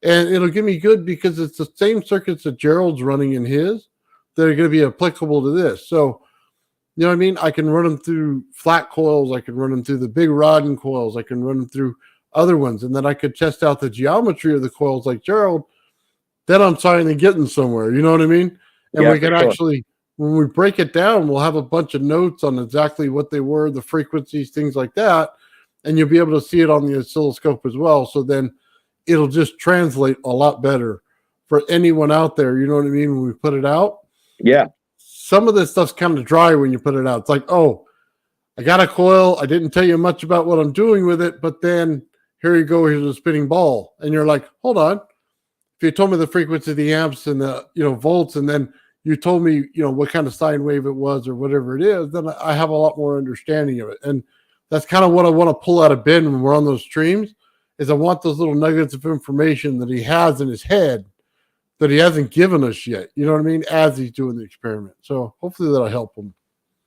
And it'll get me good because it's the same circuits that Gerald's running in his that are going to be applicable to this. So, you know what I mean? I can run them through flat coils. I can run them through the big rod and coils. I can run them through other ones. And then I could test out the geometry of the coils like Gerald. Then I'm finally getting somewhere. You know what I mean? And we can actually, when we break it down, we'll have a bunch of notes on exactly what they were, the frequencies, things like that. And you'll be able to see it on the oscilloscope as well. So then it'll just translate a lot better for anyone out there. You know what I mean? When we put it out. Yeah. Some of this stuff's kind of dry when you put it out. It's like, oh, I got a coil. I didn't tell you much about what I'm doing with it, but then here you go. Here's a spinning ball. And you're like, hold on. If you told me the frequency of the amps and the, volts, and then you told me, what kind of sine wave it was or whatever it is, then I have a lot more understanding of it. And that's kind of what I want to pull out of Ben when we're on those streams is I want those little nuggets of information that he has in his head that he hasn't given us yet. You know what I mean? As he's doing the experiment. So hopefully that'll help him.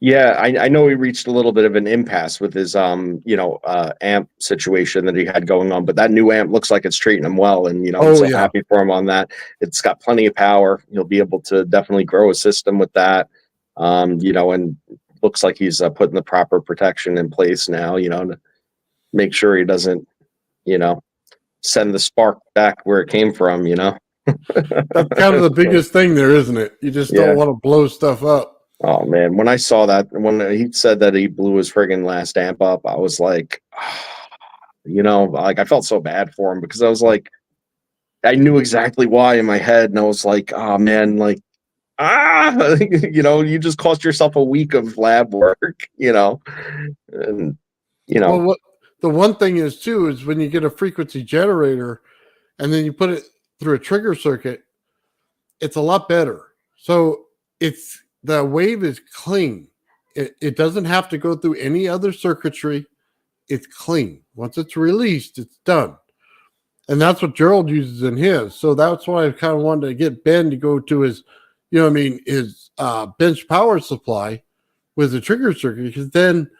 Yeah, I know he reached a little bit of an impasse with his amp situation that he had going on, but that new amp looks like it's treating him well, and I'm so happy for him on that. It's got plenty of power. He'll be able to definitely grow a system with that. And looks like he's putting the proper protection in place now, to make sure he doesn't, send the spark back where it came from, That's kind of the biggest thing there, isn't it? You just don't want to blow stuff up. Oh man, when I saw that, when he said that he blew his friggin' last amp up, I was like, like I felt so bad for him because I was like, I knew exactly why in my head, and I was like, oh man, like, you just cost yourself a week of lab work, and Well, the one thing is too is when you get a frequency generator and then you put it through a trigger circuit, it's a lot better. So the wave is clean. It doesn't have to go through any other circuitry. It's clean. Once it's released, it's done. And that's what Gerald uses in his. So that's why I kind of wanted to get Ben to go to his, his bench power supply with the trigger circuit, because then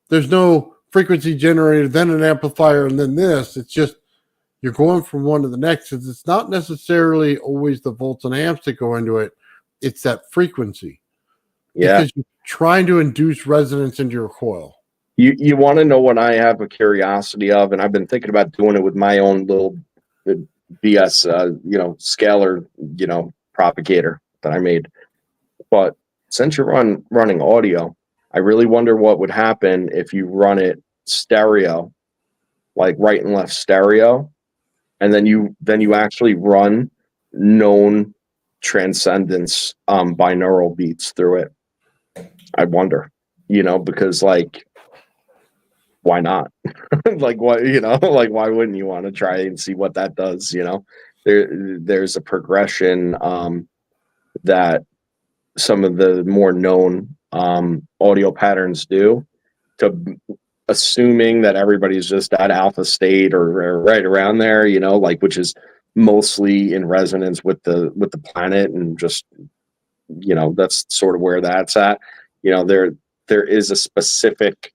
there's no frequency generator, then an amplifier, and then this. It's just you're going from one to the next. It's not necessarily always the volts and amps that go into it. It's that frequency. Yeah. Because you're trying to induce resonance into your coil. You want to know what I have a curiosity of, and I've been thinking about doing it with my own little BS, scalar, propagator that I made. But since you're running audio, I really wonder what would happen if you run it stereo, like right and left stereo, and then you actually run known transcendence binaural beats through it. I wonder, because why not? Like what, why wouldn't you want to try and see what that does? There's a progression that some of the more known audio patterns do, to assuming that everybody's just at alpha state or right around there, which is mostly in resonance with the planet, and just that's sort of where that's at. There is a specific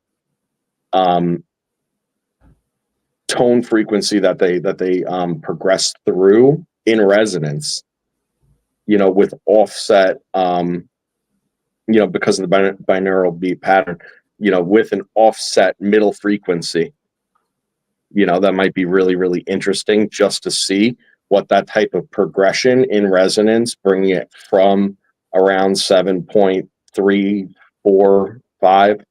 tone frequency that they progress through in resonance, with offset, because of the binaural beat pattern, with an offset middle frequency, that might be really, really interesting just to see what that type of progression in resonance, bringing it from around 7.345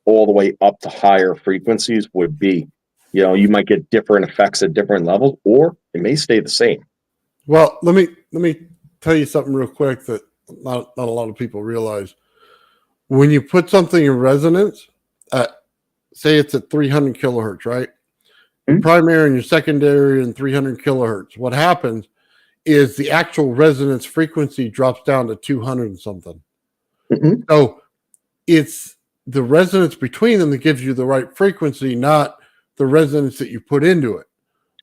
all the way up to higher frequencies would be. You might get different effects at different levels, or it may stay the same. Well, let me tell you something real quick that not a lot of people realize. When you put something in resonance, say it's at 300 kilohertz, right? Mm-hmm. Primary and your secondary and 300 kilohertz. What happens is the actual resonance frequency drops down to 200 and something. Mm-hmm. So it's the resonance between them that gives you the right frequency, not the resonance that you put into it.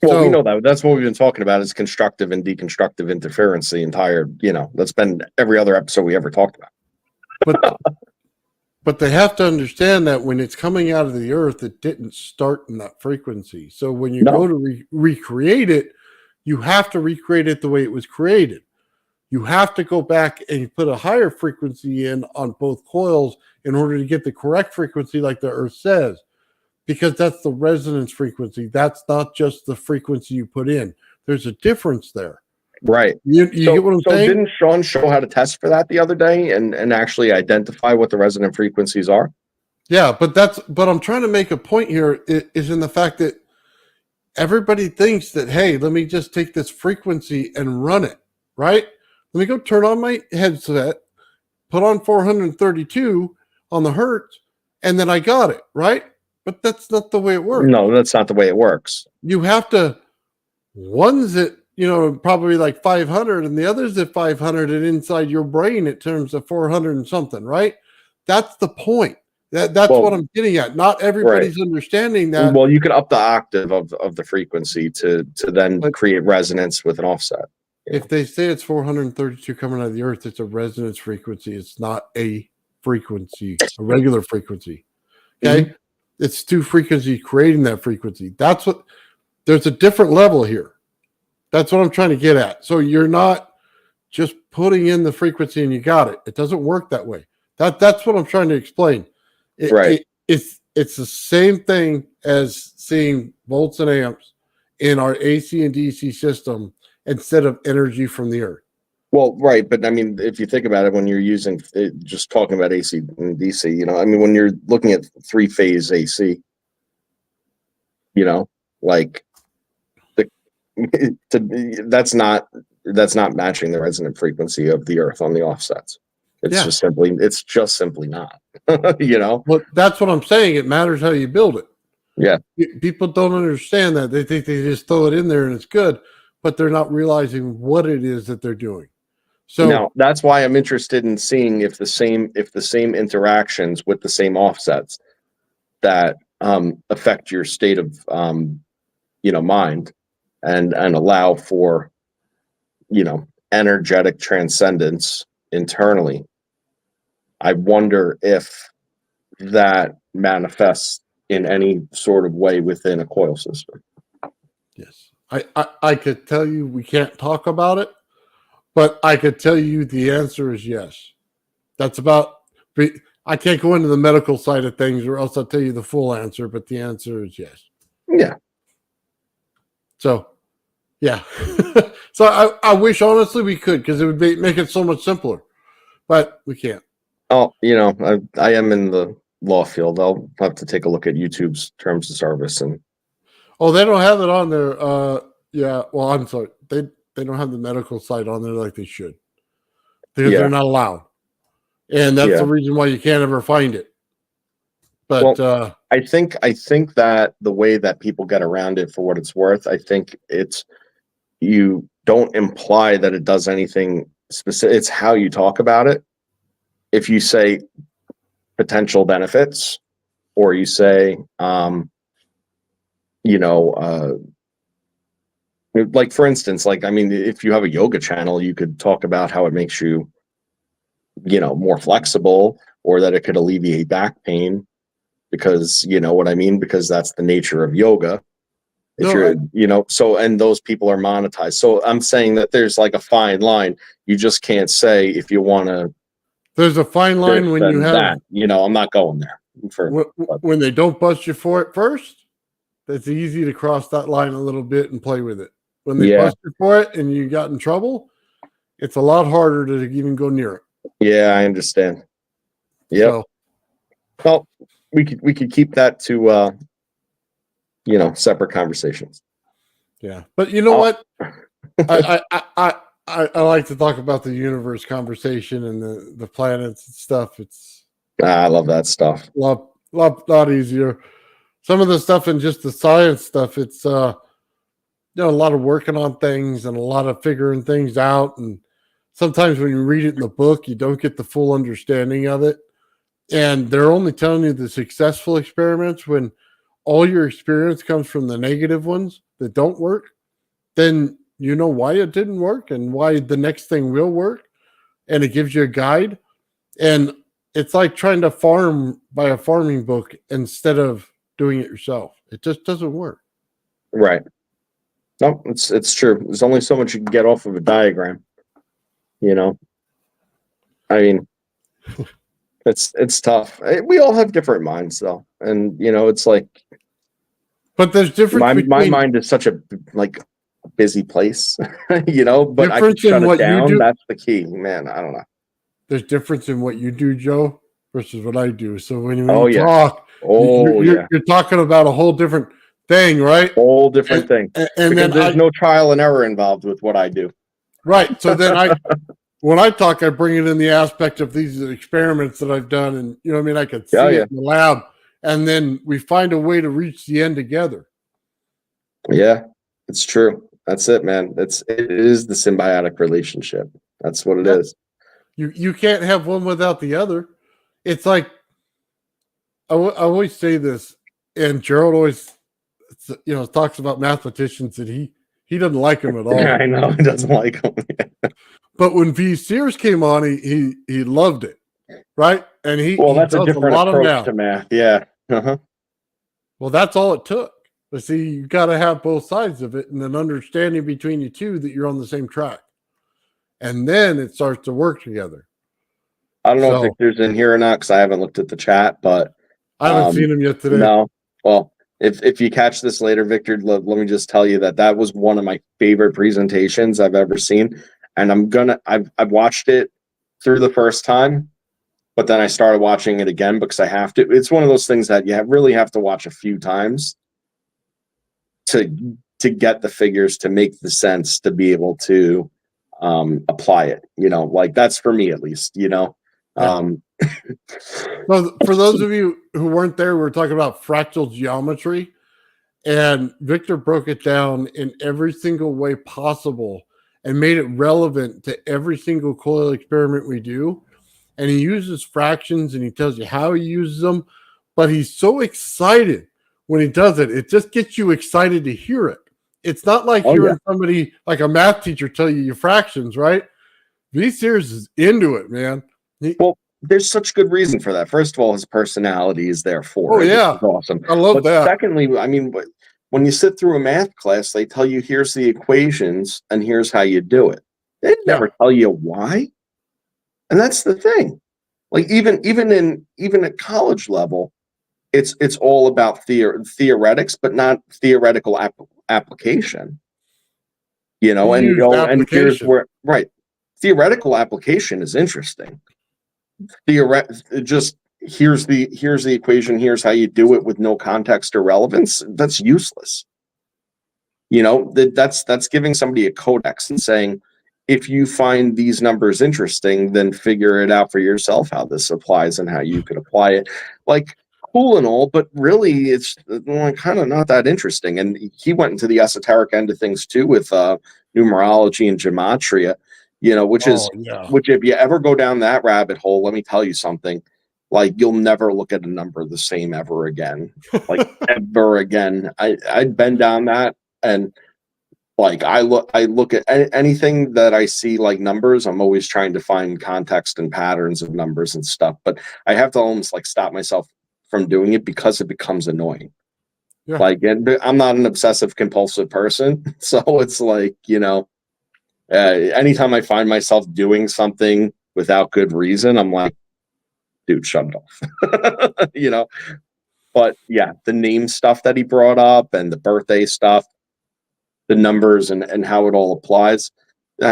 Well, we know that. That's what we've been talking about, is constructive and deconstructive interference. The entire, that's been every other episode we ever talked about. But they have to understand that when it's coming out of the earth, it didn't start in that frequency. So when you go to recreate it, you have to recreate it the way it was created. You have to go back and you put a higher frequency in on both coils in order to get the correct frequency, like the earth says, because that's the resonance frequency. That's not just the frequency you put in. There's a difference there. Right. You get what I'm saying? Didn't Sean show how to test for that the other day and actually identify what the resonant frequencies are? Yeah, but I'm trying to make a point here is in the fact that everybody thinks that, hey, let me just take this frequency and run it, right? Let me go turn on my headset, put on 432 on the hertz, and then I got it, right? But that's not the way it works. No, that's not the way it works. You have to, one's at, probably like 500, and the other's at 500, and inside your brain it turns to 400 and something, right? That's the point. That's what I'm getting at. Not everybody's understanding that. Well, you can up the octave of the frequency to then create resonance with an offset. If they say it's 432 coming out of the earth, it's a resonance frequency. It's not a frequency, a regular frequency. Okay? Mm-hmm. It's two frequencies creating that frequency. There's a different level here. That's what I'm trying to get at. So you're not just putting in the frequency and you got it. It doesn't work that way. That's what I'm trying to explain. It's the same thing as seeing volts and amps in our AC and DC system instead of energy from the earth. Well, right. But I mean, if you think about it, when you're using just talking about AC and DC, when you're looking at 3-phase AC, that's not matching the resonant frequency of the earth on the offsets. It's just simply not. Well, that's what I'm saying. It matters how you build it. Yeah. People don't understand that. They think they just throw it in there and it's good, but they're not realizing what it is that they're doing. So now that's why I'm interested in seeing if the same interactions with the same offsets that affect your state of mind and allow for energetic transcendence internally. I wonder if that manifests in any sort of way within a coil system. Yes. I could tell you we can't talk about it, but I could tell you the answer is yes. That's about, I can't go into the medical side of things or else I'll tell you the full answer, but the answer is yes. Yeah. So, yeah. So I wish honestly we could, because it would make it so much simpler, but we can't. Oh, I am in the law field. I'll have to take a look at YouTube's terms of service and. Oh, they don't have it on there. Yeah. Well, I'm sorry. They don't have the medical side on there like they should, because they're not allowed, and that's the reason why you can't ever find it. But I think that the way that people get around it, for what it's worth, I think you don't imply that it does anything specific. It's how you talk about it. If you say potential benefits, or you say, like for instance, if you have a yoga channel, you could talk about how it makes you, more flexible, or that it could alleviate back pain, because because that's the nature of yoga. If and those people are monetized. So I'm saying that there's like a fine line. You just can't say, if you want to. There's a fine line when you have that. I'm not going there. When they don't bust you for it first, that's easy to cross that line a little bit and play with it. When they bust you for it and you got in trouble, it's a lot harder to even go near it. Yeah, I understand. Yeah. So, well, we could keep that to separate conversations. Yeah, but you know what? I like to talk about the universe conversation and the planets and stuff. I love that stuff. Lot easier. Some of the stuff and just the science stuff, it's a lot of working on things and a lot of figuring things out. And sometimes when you read it in the book, you don't get the full understanding of it. And they're only telling you the successful experiments. When all your experience comes from the negative ones that don't work, then you know why it didn't work and why the next thing will work. And it gives you a guide. And it's like trying to farm by a farming book instead of doing it yourself. It just doesn't work. Right. No, it's true. There's only so much you can get off of a diagram. I mean, it's tough. We all have different minds, though, and it's like. But there's difference. My mind is such a busy place, but I can shut it down. That's the key, man. I don't know. There's difference in what you do, Joe, versus what I do. So when you talk, you're talking about a whole different thing, right? Whole different thing. And then there's no trial and error involved with what I do. Right. So then when I talk, I bring it in the aspect of these experiments that I've done, and I can see it in the lab, and then we find a way to reach the end together. Yeah, it's true. That's it, man. It is the symbiotic relationship. That's what it is. You can't have one without the other. It's like I always say this, and Gerald always talks about mathematicians, and he doesn't like them at all. I know he doesn't like them. But when V. Sears came on, he loved it, right? And that's a different approach to math. Yeah. Uh-huh. Well, that's all it took. But see, you got to have both sides of it and an understanding between you two that you're on the same track. And then it starts to work together. I don't know if Victor's in here or not, because I haven't looked at the chat, but I haven't seen him yet today. No. Well, if you catch this later, Victor, let me just tell you that was one of my favorite presentations I've ever seen. And I've watched it through the first time, but then I started watching it again because I have to. It's one of those things that you really have to watch a few times to get the figures, to make the sense, to be able to apply it. That's for me at least. So for those of you who weren't there, we were talking about fractal geometry, and Victor broke it down in every single way possible and made it relevant to every single coil experiment we do. And he uses fractions and he tells you how he uses them, but he's so excited when he does it. It just gets you excited to hear it. It's not like hearing somebody like a math teacher tell you your fractions, right? V Sears is into it, man. Well, there's such good reason for that. First of all, his personality is there for it. Yeah. It's awesome. I love that. Secondly, I mean, when you sit through a math class, they tell you here's the equations and here's how you do it. They never tell you why. And that's the thing. Like even at college level, it's all about theoretics, but not theoretical application. You know, and here's where theoretical application is interesting. Just here's the equation, here's how you do it with no context or relevance. That's useless. You know, that's giving somebody a codex and saying, if you find these numbers interesting, then figure it out for yourself how this applies and how you could apply it. Like, cool and all, but really it's kind of not that interesting. And he went into the esoteric end of things too with numerology and gematria, you know, which if you ever go down that rabbit hole, let me tell you something, like you'll never look at a number the same ever again, like ever again. I'd been down that, and like I look at anything that I see like numbers, I'm always trying to find context and patterns of numbers and stuff, but I have to almost like stop myself from doing it because it becomes annoying. Like, and I'm not an obsessive compulsive person, so it's like, you know, anytime I find myself doing something without good reason, I'm like, dude, shut it off. You know. But yeah, the name stuff that he brought up and the birthday stuff, the numbers and how it all applies,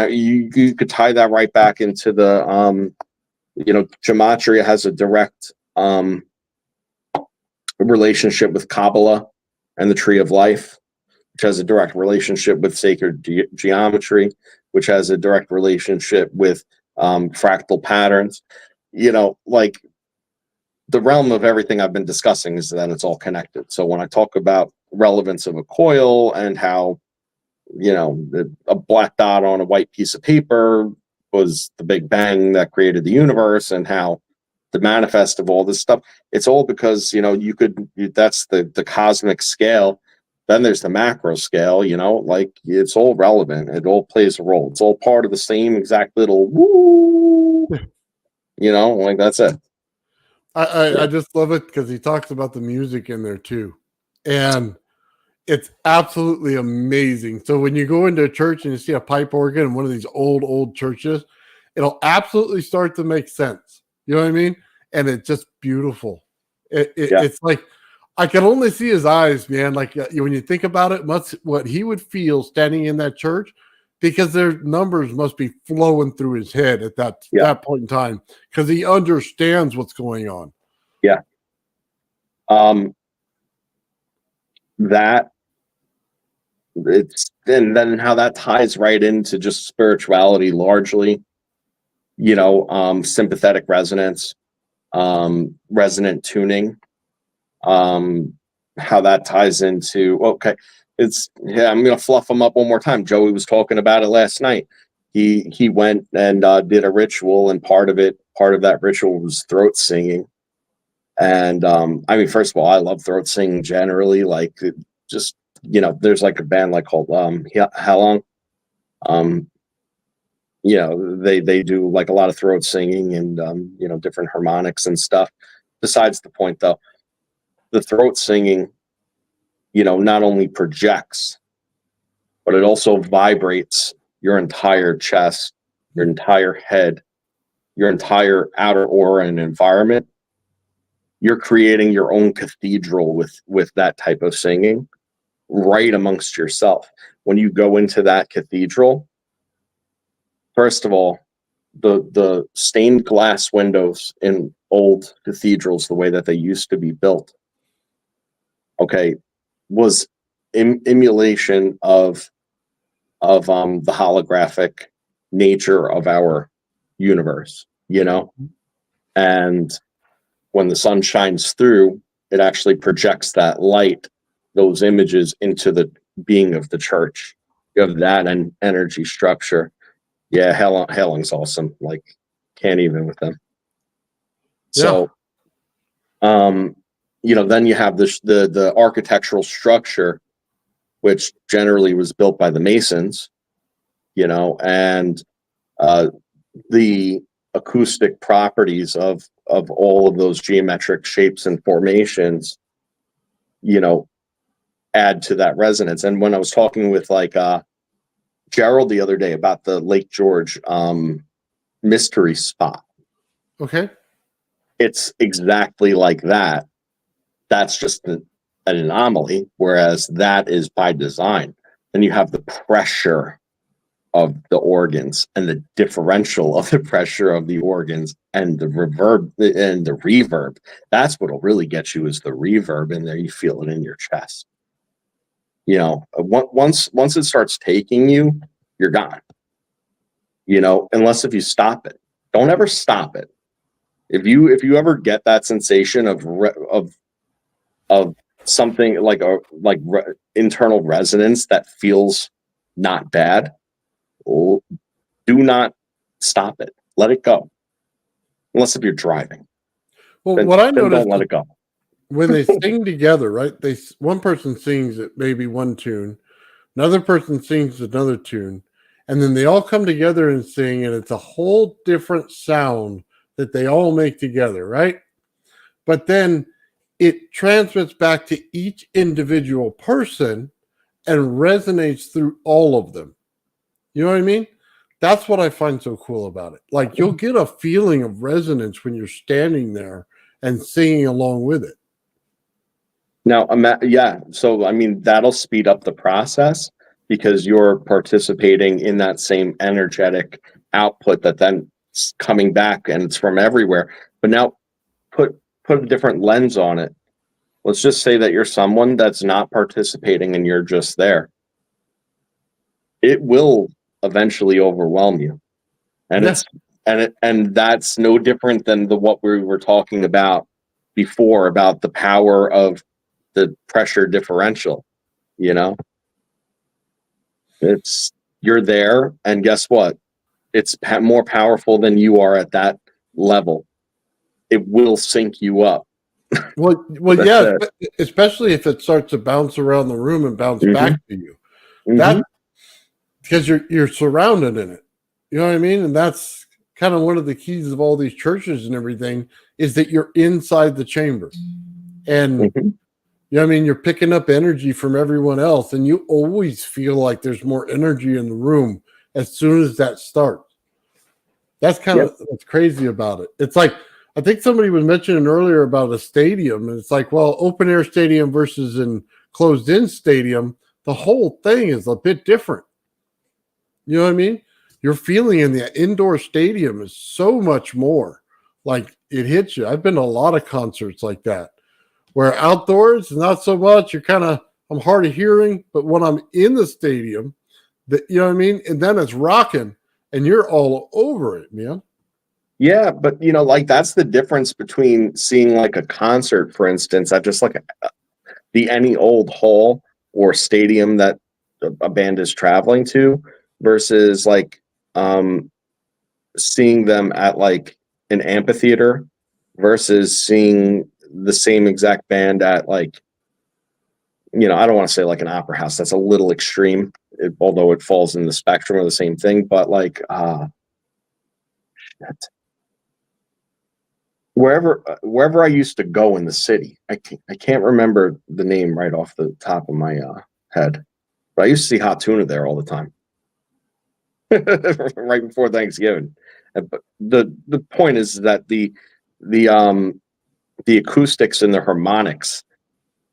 you could tie that right back into the you know, gematria has a direct relationship with Kabbalah and the Tree of Life, which has a direct relationship with sacred geometry, which has a direct relationship with fractal patterns. You know, like the realm of everything I've been discussing is that it's all connected. So when I talk about relevance of a coil and how, you know, a black dot on a white piece of paper was the Big Bang that created the universe, and how the manifest of all this stuff, it's all because, you know, that's the cosmic scale. Then there's the macro scale, you know, like it's all relevant. It all plays a role. It's all part of the same exact little woo, you know, like that's it. I just love it because he talks about the music in there too. And it's absolutely amazing. So when you go into a church and you see a pipe organ in one of these old churches, it'll absolutely start to make sense. You know what I mean? And it's just beautiful. It's like, I can only see his eyes, man. Like when you think about it, what he would feel standing in that church, because their numbers must be flowing through his head at that point in time, because he understands what's going on. Yeah. That it's and then how that ties right into just spirituality largely, you know, sympathetic resonance, resonant tuning, how that ties into, I'm gonna fluff them up one more time. Joey was talking about it last night. He went and did a ritual, and part of that ritual was throat singing. And I mean, first of all, I love throat singing generally. Like, just, you know, there's like a band like called How Long. You know, they do like a lot of throat singing and you know, different harmonics and stuff. Besides the point, though, the throat singing, you know, not only projects, but it also vibrates your entire chest, your entire head, your entire outer aura and environment. You're creating your own cathedral with that type of singing right amongst yourself. When you go into that cathedral, first of all, the stained glass windows in old cathedrals, the way that they used to be built, okay, was emulation of the holographic nature of our universe, you know. And when the sun shines through, it actually projects that light, those images, into the being of the church. You have that and energy structure. Yeah, Helling's awesome. Like, can't even with them. So, then you have the architectural structure, which generally was built by the Masons, and the acoustic properties of all of those geometric shapes and formations, add to that resonance. And when I was talking with Gerald the other day about the Lake George mystery spot, okay, it's exactly like that. That's just an anomaly, whereas that is by design. Then you have the pressure of the organs and the differential of the pressure of the organs and the reverb. That's what'll really get you, is the reverb in there. You feel it in your chest. Once it starts taking you, you're gone. Unless if you stop it. Don't ever stop it. If you ever get that sensation of something like internal resonance that feels not bad, do not stop it. Let it go. Unless if you're driving. Well, what I noticed, don't let it go. When they sing together, right? One person sings at maybe one tune, another person sings another tune, and then they all come together and sing, and it's a whole different sound that they all make together, right? But then it transmits back to each individual person and resonates through all of them. You know what I mean? That's what I find so cool about it. Like, you'll get a feeling of resonance when you're standing there and singing along with it. Now, so that'll speed up the process because you're participating in that same energetic output that then is coming back, and it's from everywhere. But now put a different lens on it. Let's just say that you're someone that's not participating and you're just there. It will eventually overwhelm you. And and that's no different than what we were talking about before, about the power of the pressure differential. You're there, and guess what? It's more powerful than you are at that level. It will sync you up. Well, yeah, especially if it starts to bounce around the room and bounce back to you. That, because you're surrounded in it. You know what I mean? And that's kind of one of the keys of all these churches and everything, is that you're inside the chamber. And you're picking up energy from everyone else, and you always feel like there's more energy in the room as soon as that starts. That's kind of what's crazy about it. It's like, I think somebody was mentioning earlier about a stadium, and it's like, well, open air stadium versus an closed in stadium, the whole thing is a bit different. You know what I mean? Your feeling in the indoor stadium is so much more like it hits you. I've been to a lot of concerts like that, where outdoors, not so much. I'm hard of hearing, but when I'm in the stadium, you know what I mean? And then it's rocking and you're all over it, man. Yeah, but that's the difference between seeing like a concert, for instance, at just like any old hall or stadium that a band is traveling to, versus like seeing them at like an amphitheater, versus seeing the same exact band at like, I don't want to say like an opera house. That's a little extreme, although it falls in the spectrum of the same thing. But like, wherever I used to go in the city, I can't remember the name right off the top of my head, but I used to see Hot Tuna there all the time, right before Thanksgiving. But the point is that the acoustics and the harmonics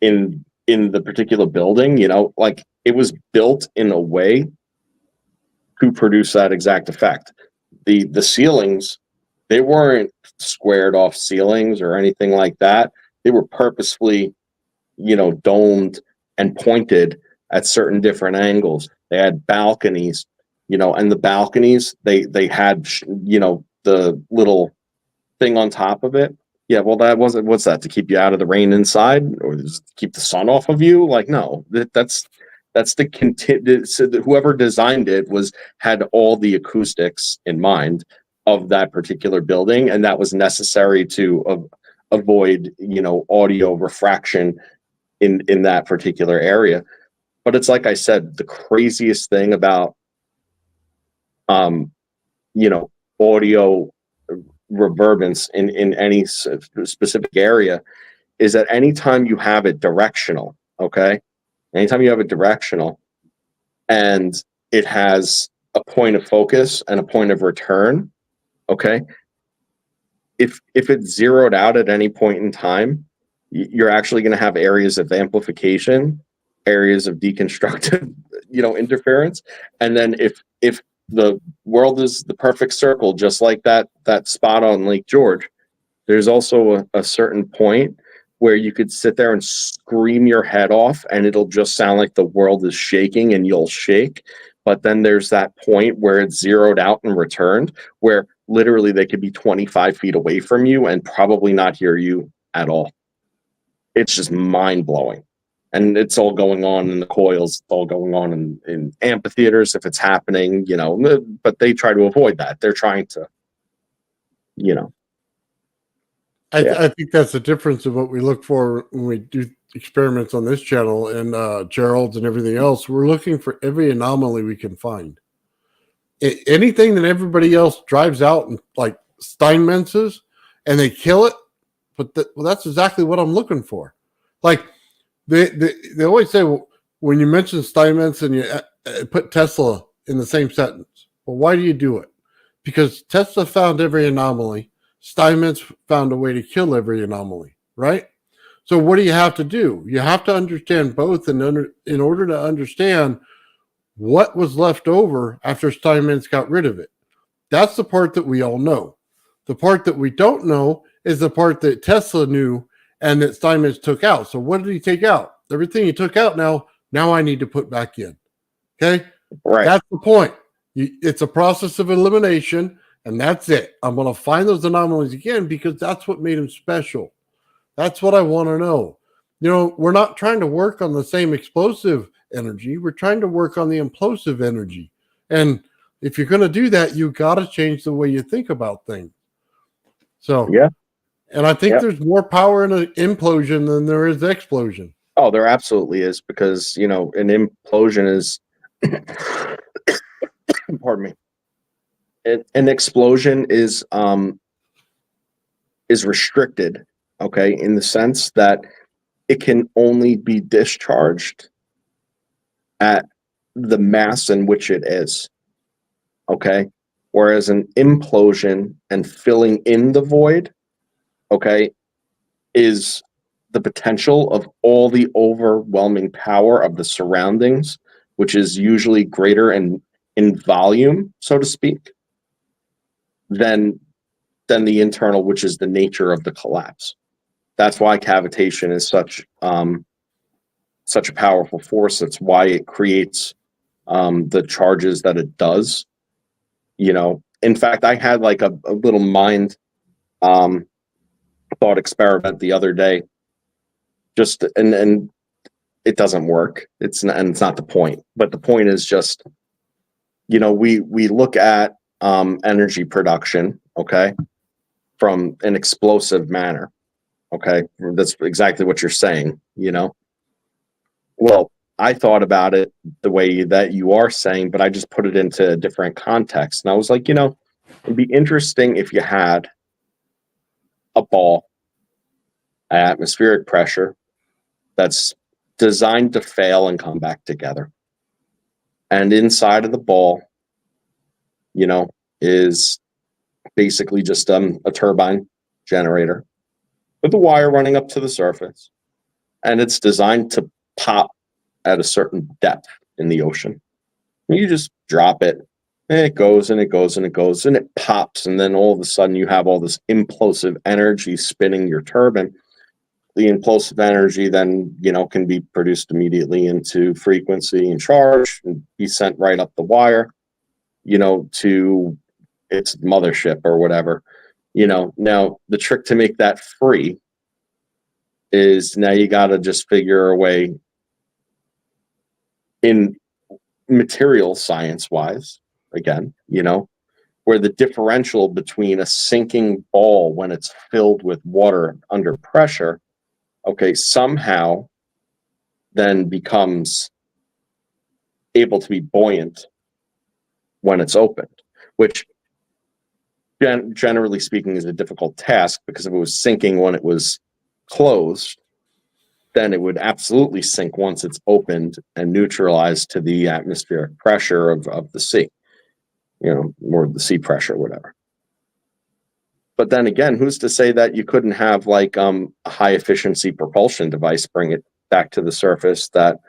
in the particular building, like, it was built in a way to produce that exact effect. The ceilings, they weren't squared off ceilings or anything like that. They were purposefully, domed and pointed at certain different angles. They had balconies, and the balconies, they had, the little thing on top of it. Yeah, well, that wasn't. What's that? To keep you out of the rain inside, or to keep the sun off of you? Like, no, that's the so whoever designed it had all the acoustics in mind of that particular building, and that was necessary to avoid, audio refraction in that particular area. But it's like I said, the craziest thing about audio reverberance in any specific area is that anytime you have it directional, okay? Anytime you have it directional and it has a point of focus and a point of return, okay? If it's zeroed out at any point in time, you're actually going to have areas of amplification, areas of deconstructive, interference. And then if the world is the perfect circle, just like that spot on Lake George, there's also a certain point where you could sit there and scream your head off and it'll just sound like the world is shaking and you'll shake. But then there's that point where it's zeroed out and returned, where literally they could be 25 feet away from you and probably not hear you at all. It's just mind-blowing. And it's all going on in the coils. It's all going on in amphitheaters if it's happening, but they try to avoid that. They're trying to, I think that's the difference of what we look for when we do experiments on this channel and Gerald's and everything else. We're looking for every anomaly we can find. Anything that everybody else drives out and like Steinmetz's and they kill it, but that's exactly what I'm looking for. Like they always say, well, when you mention Steinmetz and you put Tesla in the same sentence, well, why do you do it? Because Tesla found every anomaly. Steinmetz found a way to kill every anomaly, right? So what do you have to do? You have to understand both in order to understand what was left over after Steinmetz got rid of it. That's the part that we all know. The part that we don't know is the part that Tesla knew and that Steinmetz took out. So what did he take out? Everything he took out now I need to put back in. Okay? Right. That's the point. It's a process of elimination. And that's it. I'm going to find those anomalies again because that's what made him special. That's what I want to know. We're not trying to work on the same explosive energy. We're trying to work on the implosive energy. And if you're going to do that, you got to change the way you think about things. So, yeah. And I think there's more power in an implosion than there is explosion. Oh, there absolutely is, because, an implosion is, pardon me. An explosion is restricted, okay, in the sense that it can only be discharged at the mass in which it is, okay, whereas an implosion and filling in the void, okay, is the potential of all the overwhelming power of the surroundings, which is usually greater in volume, so to speak, than the internal, which is the nature of the collapse. That's why cavitation is such a powerful force. That's why it creates the charges that it does. In fact, I had like a little mind thought experiment the other day. Just and it doesn't work. It's not the point. But the point is just, we look at energy production, okay, from an explosive manner, okay? That's exactly what you're saying, Well, I thought about it the way that you are saying, but I just put it into a different context. And I was like, it'd be interesting if you had a ball at atmospheric pressure that's designed to fail and come back together. And inside of the ball, is basically just a turbine generator with a wire running up to the surface. And it's designed to pop at a certain depth in the ocean. You just drop it, and it goes and it goes and it goes and it pops. And then all of a sudden you have all this implosive energy spinning your turbine. The implosive energy then, can be produced immediately into frequency and charge and be sent right up the wire, to its mothership or whatever. Now the trick to make that free is now you got to just figure a way in material science wise, again, where the differential between a sinking ball when it's filled with water under pressure, somehow then becomes able to be buoyant when it's opened, which generally speaking is a difficult task, because if it was sinking when it was closed, then it would absolutely sink once it's opened and neutralized to the atmospheric pressure of the sea, or the sea pressure, whatever. But then again, who's to say that you couldn't have like a high efficiency propulsion device bring it back to the surface that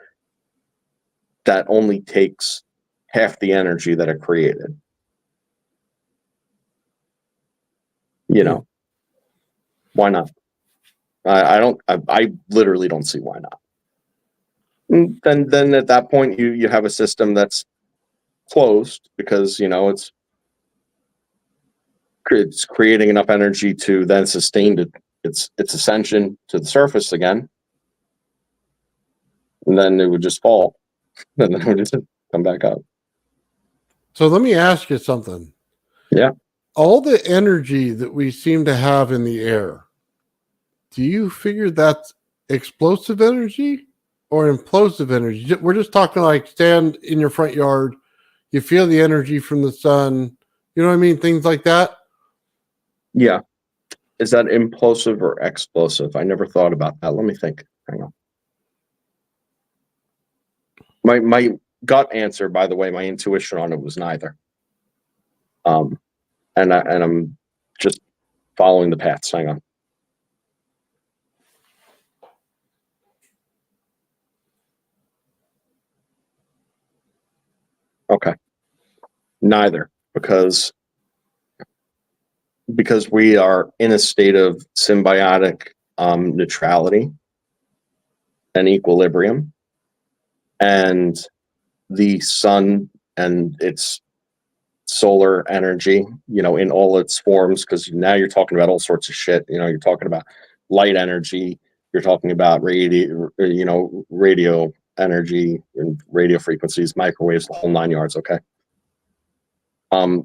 only takes half the energy that it created? Why not? I literally don't see why not. And then at that point you have a system that's closed, because it's creating enough energy to then sustain its ascension to the surface again, and then it would just fall, and then it would just come back up. So let me ask you something. Yeah. All the energy that we seem to have in the air, do you figure that's explosive energy or implosive energy? We're just talking like stand in your front yard, you feel the energy from the sun, you know what I mean? Things like that. Yeah. Is that implosive or explosive? I never thought about that. Let me think. Hang on. My gut answer, by the way, my intuition on it was neither. And I'm just following the paths. Hang on. Okay. Neither, because we are in a state of symbiotic neutrality and equilibrium, and the sun and its solar energy, in all its forms, because now you're talking about all sorts of shit. You're talking about light energy, you're talking about radio energy and radio frequencies, microwaves, the whole 9 yards. Okay.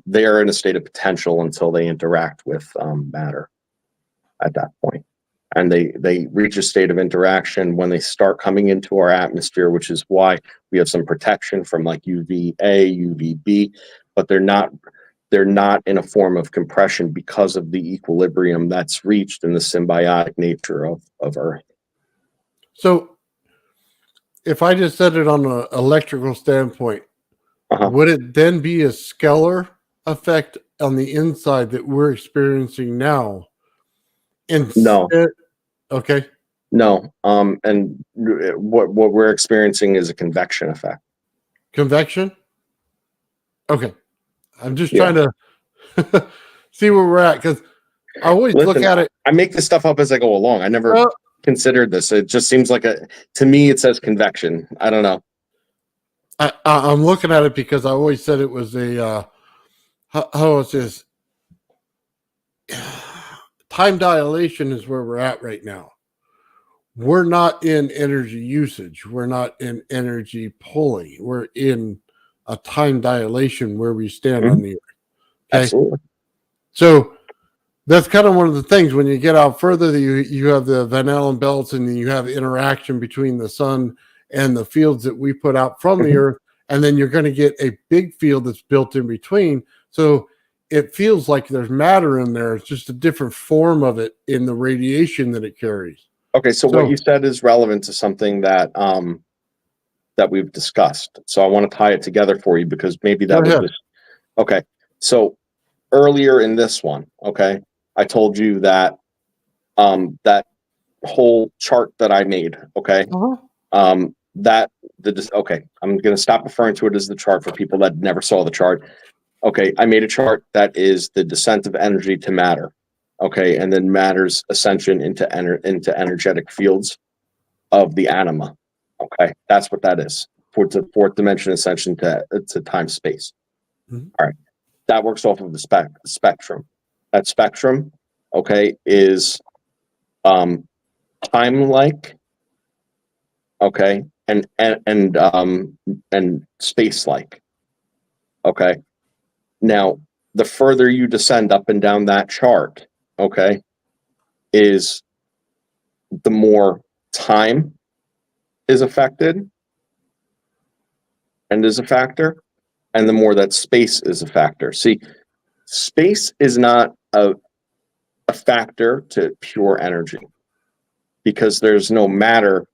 They are in a state of potential until they interact with matter at that point. And they reach a state of interaction when they start coming into our atmosphere, which is why we have some protection from like UVA, UVB, but they're not in a form of compression because of the equilibrium that's reached in the symbiotic nature of Earth. So if I just said it on an electrical standpoint, would it then be a scalar effect on the inside that we're experiencing now? No. Okay. No. And what we're experiencing is a convection effect. Convection? Okay. I'm just trying to see where we're at, because I always look at it. I make this stuff up as I go along. I never considered this. It just seems like to me it says convection. I don't know. I'm looking at it because I always said it was a how is this? Time dilation is where we're at right now. We're not in energy usage. We're not in energy pulling. We're in a time dilation where we stand on the earth. Okay? Absolutely. So that's kind of one of the things. When you get out further, you have the Van Allen belts, and you have interaction between the sun and the fields that we put out from the earth, and then you're going to get a big field that's built in between. So it feels like there's matter in there. It's just a different form of it in the radiation that it carries. Okay, so what you said is relevant to something that that we've discussed. So I want to tie it together for you, because maybe that was just okay. So earlier in this one, okay, I told you that that whole chart that I made, okay, I'm going to stop referring to it as the chart for people that never saw the chart. Okay, I made a chart that is the descent of energy to matter. Okay, and then matter's ascension into energetic fields of the anima. Okay, that's what that is. Fourth dimension ascension to time space. All right, that works off of the spectrum. that spectrum, okay, is time-like, okay, and space-like, okay. Now, the further you descend up and down that chart, okay, is the more time is affected and is a factor, and the more that space is a factor. See, space is not a factor to pure energy because there's no matter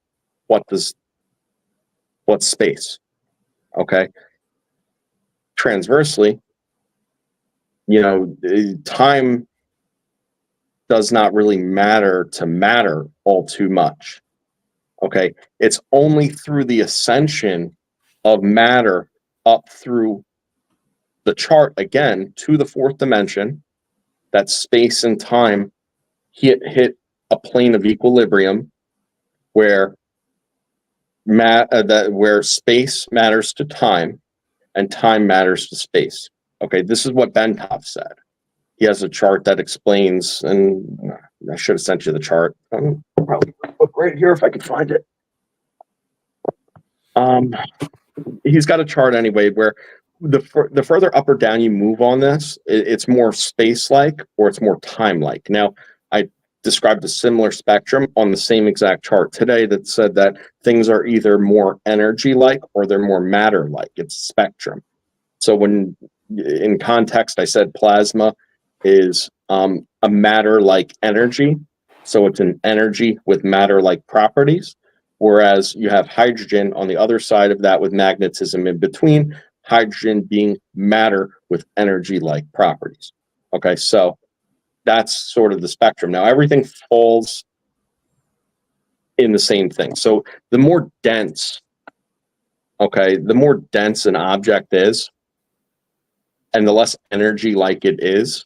what's space, okay? Transversely, time does not really matter to matter all too much, okay? It's only through the ascension of matter up through the chart again to the fourth dimension that space and time hit a plane of equilibrium where where space matters to time and time matters to space. Okay, this is what Bentov said. He has a chart that explains, and I should have sent you the chart. I'll probably look right here if I can find it. He's got a chart anyway where the further up or down you move on this, it's more space-like or it's more time-like. Now, I described a similar spectrum on the same exact chart today that said that things are either more energy-like or they're more matter-like. It's spectrum. So when in context, I said plasma is a matter-like energy. So it's an energy with matter-like properties. Whereas you have hydrogen on the other side of that with magnetism in between, hydrogen being matter with energy-like properties. Okay, so that's sort of the spectrum. Now, everything falls in the same thing. So the more dense, okay, the more dense an object is, and the less energy-like it is,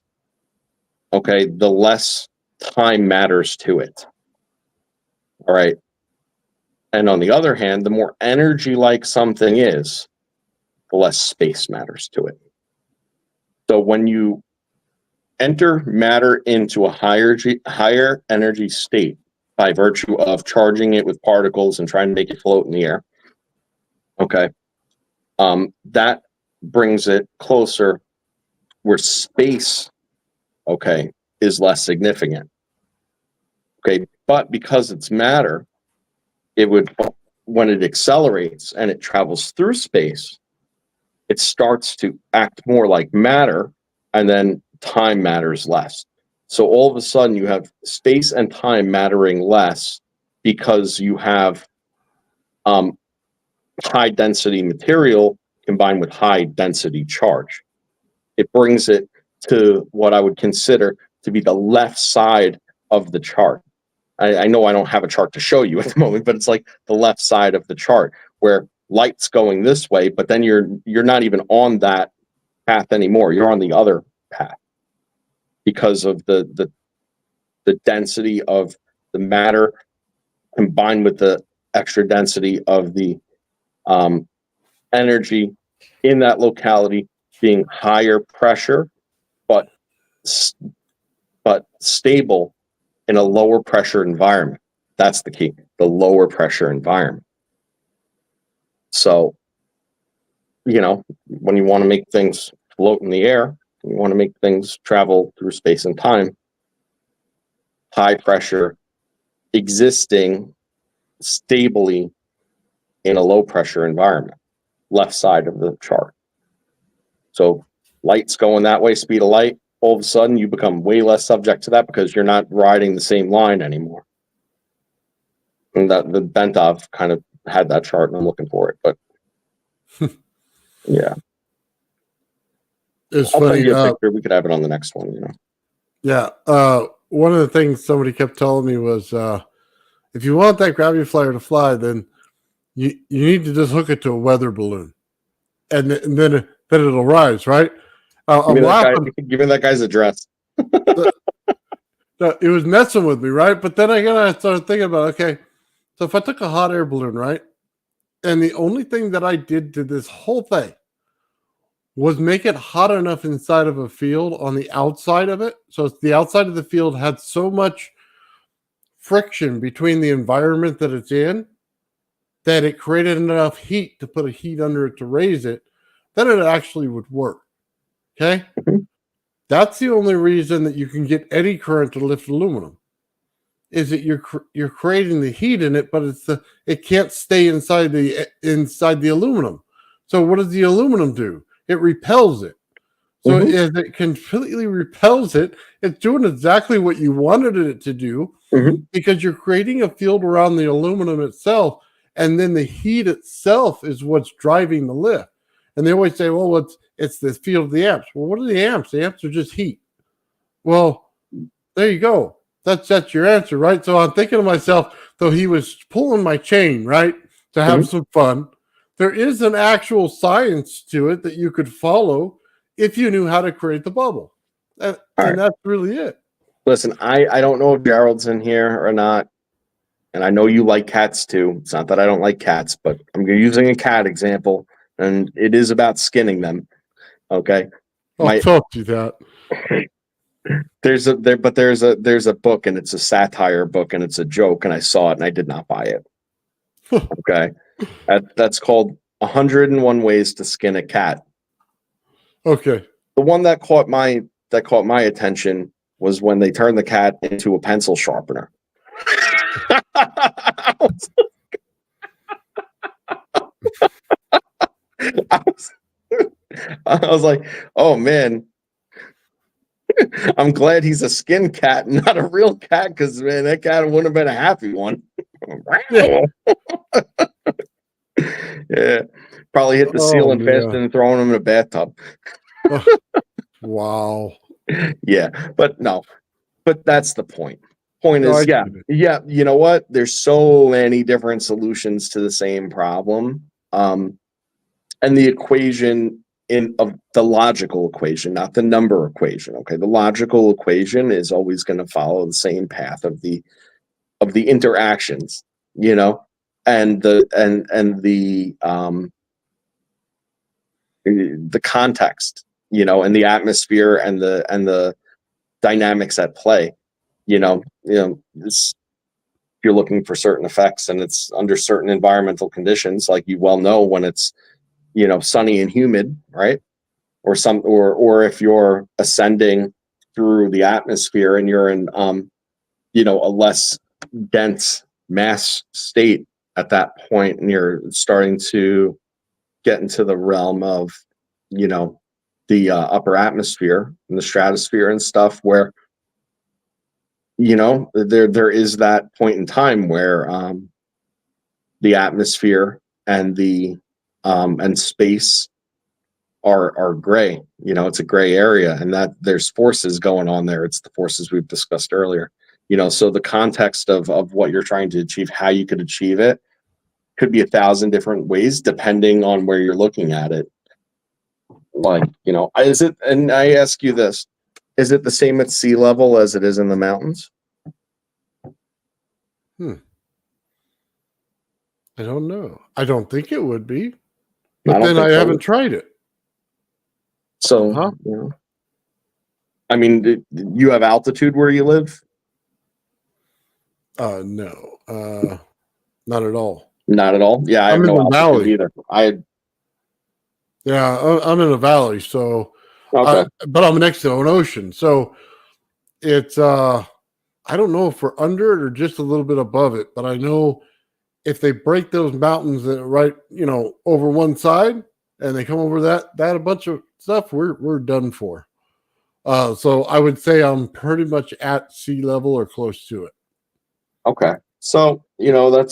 okay, the less time matters to it. All right. And on the other hand, the more energy-like something is, the less space matters to it. So when you enter matter into a higher energy state by virtue of charging it with particles and trying to make it float in the air, okay, that brings it closer where space, okay, is less significant. Okay, but because it's matter, it would, when it accelerates and it travels through space, it starts to act more like matter, and then time matters less. So all of a sudden you have space and time mattering less because you have high density material combined with high density charge. It brings it to what I would consider to be the left side of the chart. I know I don't have a chart to show you at the moment, but it's like the left side of the chart where light's going this way, but then you're not even on that path anymore. You're on the other path because of the density of the matter combined with the extra density of the energy in that locality being higher pressure, but stable in a lower pressure environment. That's the key, the lower pressure environment. So, when you want to make things float in the air, you want to make things travel through space and time, high pressure existing stably in a low pressure environment, left side of the chart. So light's going that way, speed of light, all of a sudden you become way less subject to that because you're not riding the same line anymore. And that the Bentov kind of had that chart and I'm looking for it, but yeah. It's I'll funny. send you a picture. We could have it on the next one, Yeah. One of the things somebody kept telling me was if you want that gravity flyer to fly, then you need to just hook it to a weather balloon. And then it'll rise, right? I'm laughing. Give me that guy's address. It was messing with me, right? But then again, I started thinking about, okay, so if I took a hot air balloon, right? And the only thing that I did to this whole thing was make it hot enough inside of a field on the outside of it. So it's the outside of the field had so much friction between the environment that it's in that it created enough heat to put a heat under it to raise it, then it actually would work. Okay? That's the only reason that you can get eddy current to lift aluminum, is that you're creating the heat in it, but it can't stay inside the aluminum. So what does the aluminum do? It repels it. So as it completely repels it, it's doing exactly what you wanted it to do, because you're creating a field around the aluminum itself, and then the heat itself is what's driving the lift. And they always say, well, it's the field of the amps. Well, what are the amps? The amps are just heat. Well, there you go. That's your answer, right? So I'm thinking to myself, though he was pulling my chain, right, to have some fun, there is an actual science to it that you could follow if you knew how to create the bubble. And that's really it. Listen, I don't know if Gerald's in here or not, and I know you like cats too. It's not that I don't like cats, but I'm using a cat example, and it is about skinning them. Okay, I'll talk to you that. There's a book, and it's a satire book, and it's a joke, and I saw it and I did not buy it. Okay, that's called 101 Ways to Skin a Cat. Okay. The one that caught my attention was when they turned the cat into a pencil sharpener. I was like, oh man, I'm glad he's a skin cat, not a real cat, because man, that cat wouldn't have been a happy one. Yeah, probably hit the ceiling faster than throwing him in a bathtub. Wow. Yeah, but that's the point. Point is, yeah, you know what? There's so many different solutions to the same problem. And the equation of the logical equation, not the number equation. Okay, the logical equation is always going to follow the same path of the interactions, you know, and the context, you know, and the atmosphere and the dynamics at play. You know, if you're looking for certain effects and it's under certain environmental conditions, like you well know, when it's, you know, sunny and humid, right? Or if you're ascending through the atmosphere and you're in, you know, a less dense mass state at that point, and you're starting to get into the realm of, you know, the upper atmosphere and the stratosphere and stuff, where, you know, there is that point in time where the atmosphere and the and space are gray. You know, it's a gray area, and that there's forces going on there. It's the forces we've discussed earlier. You know, so the context of what you're trying to achieve, how you could achieve it, could be 1,000 different ways depending on where you're looking at it. Like, you know, is it? And I ask you this: is it the same at sea level as it is in the mountains? I don't know. I don't think it would be, but then I haven't tried it. So, you know, I mean, you have altitude where you live? No, not at all. Not at all. Yeah, I have no altitude either. I'm in a valley, so okay. But I'm next to an ocean, so it's I don't know if we're under it or just a little bit above it, but I know if they break those mountains that right, you know, over one side and they come over that a bunch of stuff, we're done for. So I would say I'm pretty much at sea level or close to it. Okay. So, you know,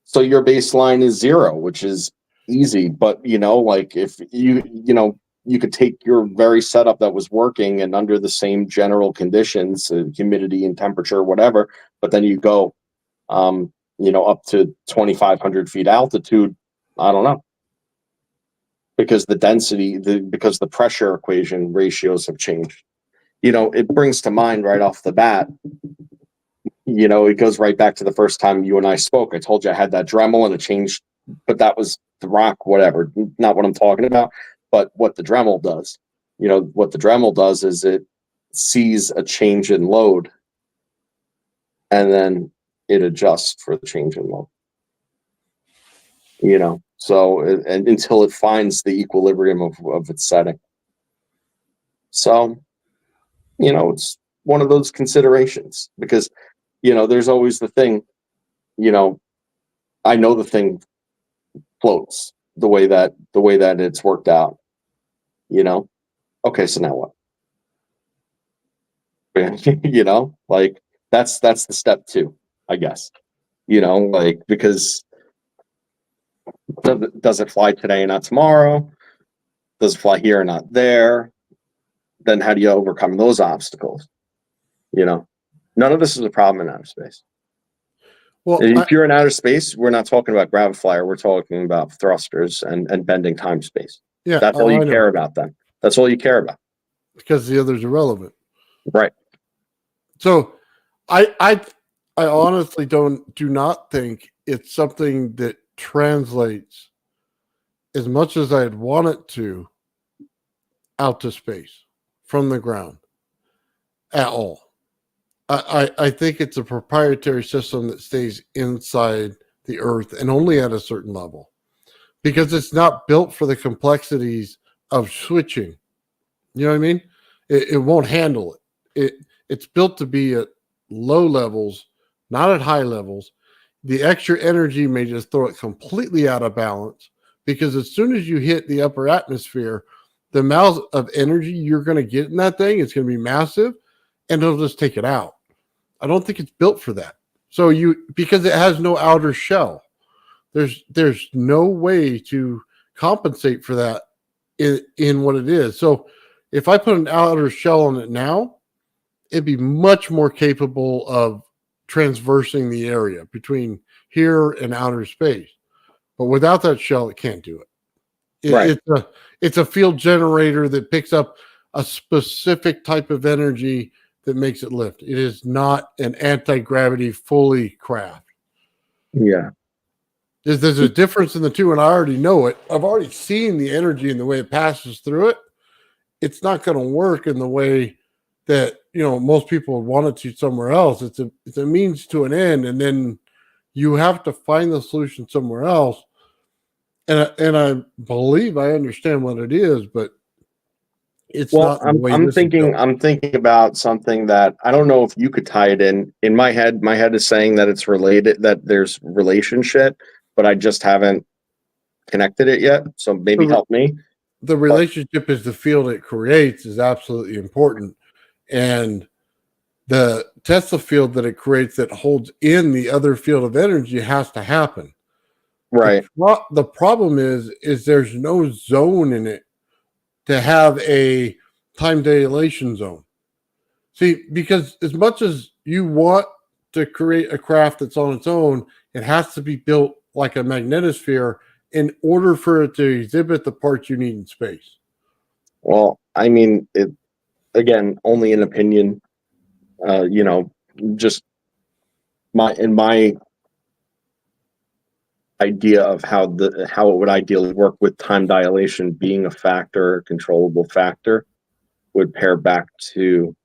so your baseline is 0, which is easy, but you know, like if you know, you could take your very setup that was working and under the same general conditions, humidity and temperature, whatever, but then you go, you know, up to 2,500 feet altitude. I don't know, because the density, because the pressure equation ratios have changed. You know, it brings to mind right off the bat, you know, it goes right back to the first time you and I spoke. I told you I had that Dremel and it changed, but that was the rock, whatever, not what I'm talking about. But what the Dremel does, is it sees a change in load, and then it adjusts for the change in load. So and until it finds the equilibrium of its setting. So, it's one of those considerations, because, there's always the thing, I know the thing floats the way that it's worked out, okay, so now what? Like that's the step 2, I guess, like, because does it fly today and not tomorrow? Does it fly here and not there? Then how do you overcome those obstacles? None of this is a problem in outer space. Well, if you're in outer space, we're not talking about graviflyer. We're talking about thrusters and bending time space. Yeah, that's all you care about then. That's all you care about. Because the other's irrelevant. Right. So I honestly do not think it's something that translates as much as I'd want it to out to space from the ground at all. I think it's a proprietary system that stays inside the Earth and only at a certain level, because it's not built for the complexities of switching. You know what I mean? It won't handle it. It's built to be at low levels, not at high levels. The extra energy may just throw it completely out of balance, because as soon as you hit the upper atmosphere, the amount of energy you're going to get in that thing is going to be massive, and it'll just take it out. I don't think it's built for that. So because it has no outer shell, there's no way to compensate for that in what it is. So if I put an outer shell on it now, it'd be much more capable of transversing the area between here and outer space. But without that shell, it can't do it. Right. It's a field generator that picks up a specific type of energy that makes it lift. It is not an anti-gravity fully craft. Yeah. There's a difference in the two, and I already know it. I've already seen the energy and the way it passes through it. It's not going to work in the way that most people would want it to somewhere else. It's a means to an end, and then you have to find the solution somewhere else. And I believe I understand what it is, but it's not the way I'm thinking about something that I don't know if you could tie it in. In my head is saying that it's related, that there's relationship, but I just haven't connected it yet. So maybe help me. The relationship is the field it creates is absolutely important. And the Tesla field that it creates that holds in the other field of energy has to happen. Right. The problem is there's no zone in it to have a time dilation zone. See, because as much as you want to create a craft that's on its own, it has to be built like a magnetosphere in order for it to exhibit the parts you need in space. Well, I mean, again, only an opinion, just my idea of how it would ideally work with time dilation being a factor, a controllable factor, would pair back to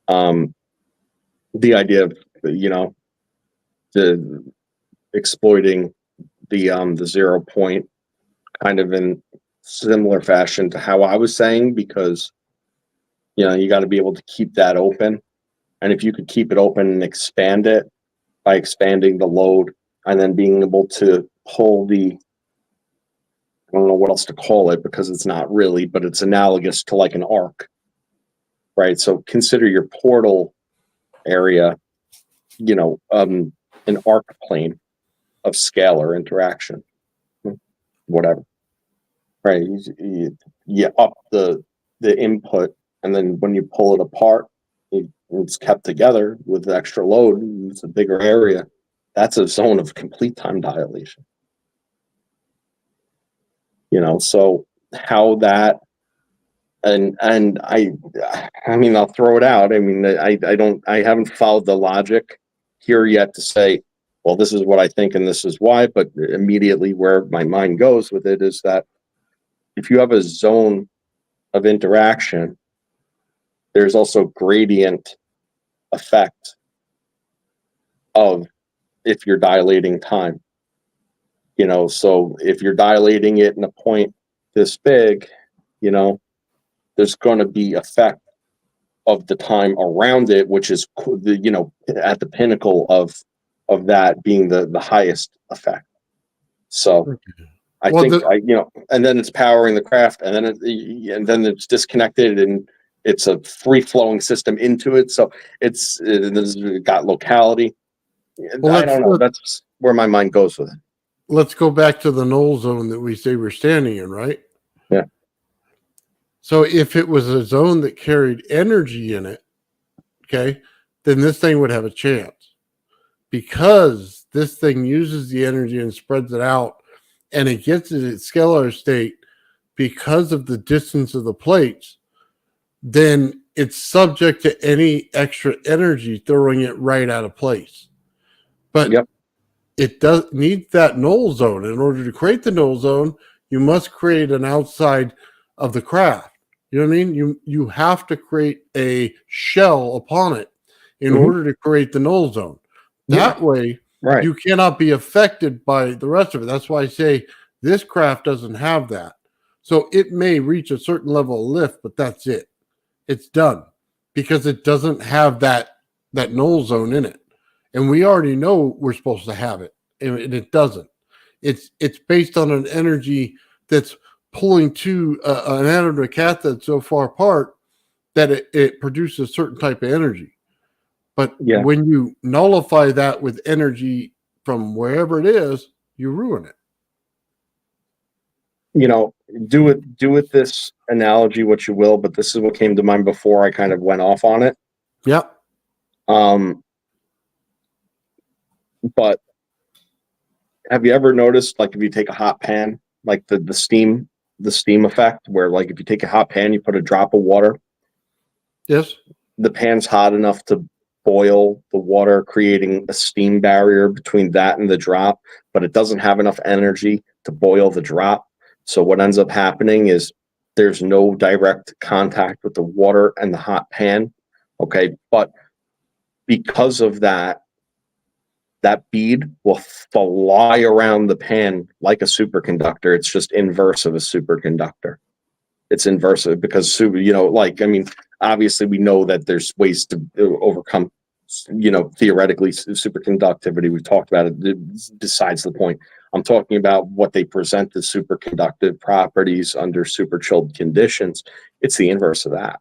the idea of the exploiting the 0 point kind of in similar fashion to how I was saying, because you got to be able to keep that open, and if you could keep it open and expand it by expanding the load, and then being able to pull I don't know what else to call it, because it's not really, but it's analogous to like an arc, right? So consider your portal area, an arc plane of scalar interaction, whatever, right? You up the input, and then when you pull it apart, it's kept together with extra load. It's a bigger area. That's a zone of complete time dilation. So how that, and I mean, I'll throw it out. I mean, I haven't followed the logic here yet to say, well, this is what I think and this is why, but immediately where my mind goes with it is that if you have a zone of interaction, there's also gradient effect of if you're dilating time. So if you're dilating it in a point this big, there's going to be effect of the time around it, which is at the pinnacle of that being the highest effect. So I think and then it's powering the craft, and then it's disconnected, and it's a free flowing system into it. So it's got locality. I don't know. That's where my mind goes with it. Let's go back to the null zone that we say we're standing in, right? Yeah. So if it was a zone that carried energy in it, okay, then this thing would have a chance, because this thing uses the energy and spreads it out, and it gets it at scalar state because of the distance of the plates. Then it's subject to any extra energy throwing it right out of place. But it does need that null zone. In order to create the null zone, you must create an outside of the craft. You know what I mean? You have to create a shell upon it in order to create the null zone. That way, you cannot be affected by the rest of it. That's why I say this craft doesn't have that. So it may reach a certain level of lift, but that's it. It's done, because it doesn't have that null zone in it. And we already know we're supposed to have it, and it doesn't. It's based on an energy that's pulling to an anode or cathode so far apart that it produces a certain type of energy. But when you nullify that with energy from wherever it is, you ruin it. Do with this analogy what you will, but this is what came to mind before I kind of went off on it. Yep. But have you ever noticed, like, if you take a hot pan, like the steam effect, where, like, if you take a hot pan, you put a drop of water. Yes. The pan's hot enough to boil the water, creating a steam barrier between that and the drop, but it doesn't have enough energy to boil the drop. So what ends up happening is there's no direct contact with the water and the hot pan. Okay. But because of that bead will fly around the pan like a superconductor. It's just inverse of a superconductor. It's inverse because, obviously we know that there's ways to overcome, theoretically, superconductivity. We've talked about it. Besides the point. I'm talking about what they present as superconductive properties under super chilled conditions. It's the inverse of that.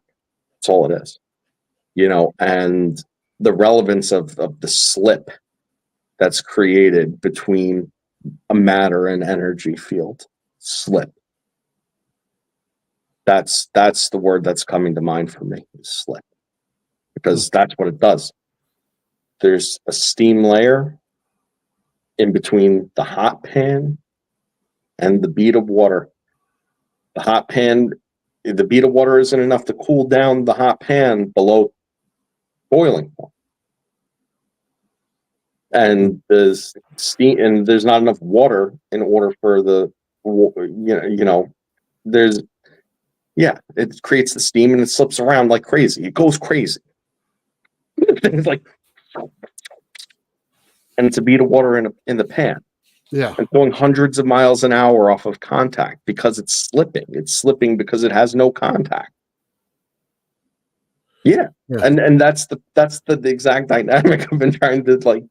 That's all it is. And the relevance of the slip that's created between a matter and energy field. Slip. That's the word that's coming to mind for me, is slip. Because that's what it does. There's a steam layer in between the hot pan and the bead of water. The bead of water isn't enough to cool down the hot pan below boiling point. And there's steam, and there's not enough water in order for it creates the steam, and it slips around like crazy. It goes crazy. It's like, and it's a bead of water in the pan. Yeah. And going hundreds of miles an hour off of contact because it's slipping. It's slipping because it has no contact. Yeah. And that's the exact dynamic I've been trying to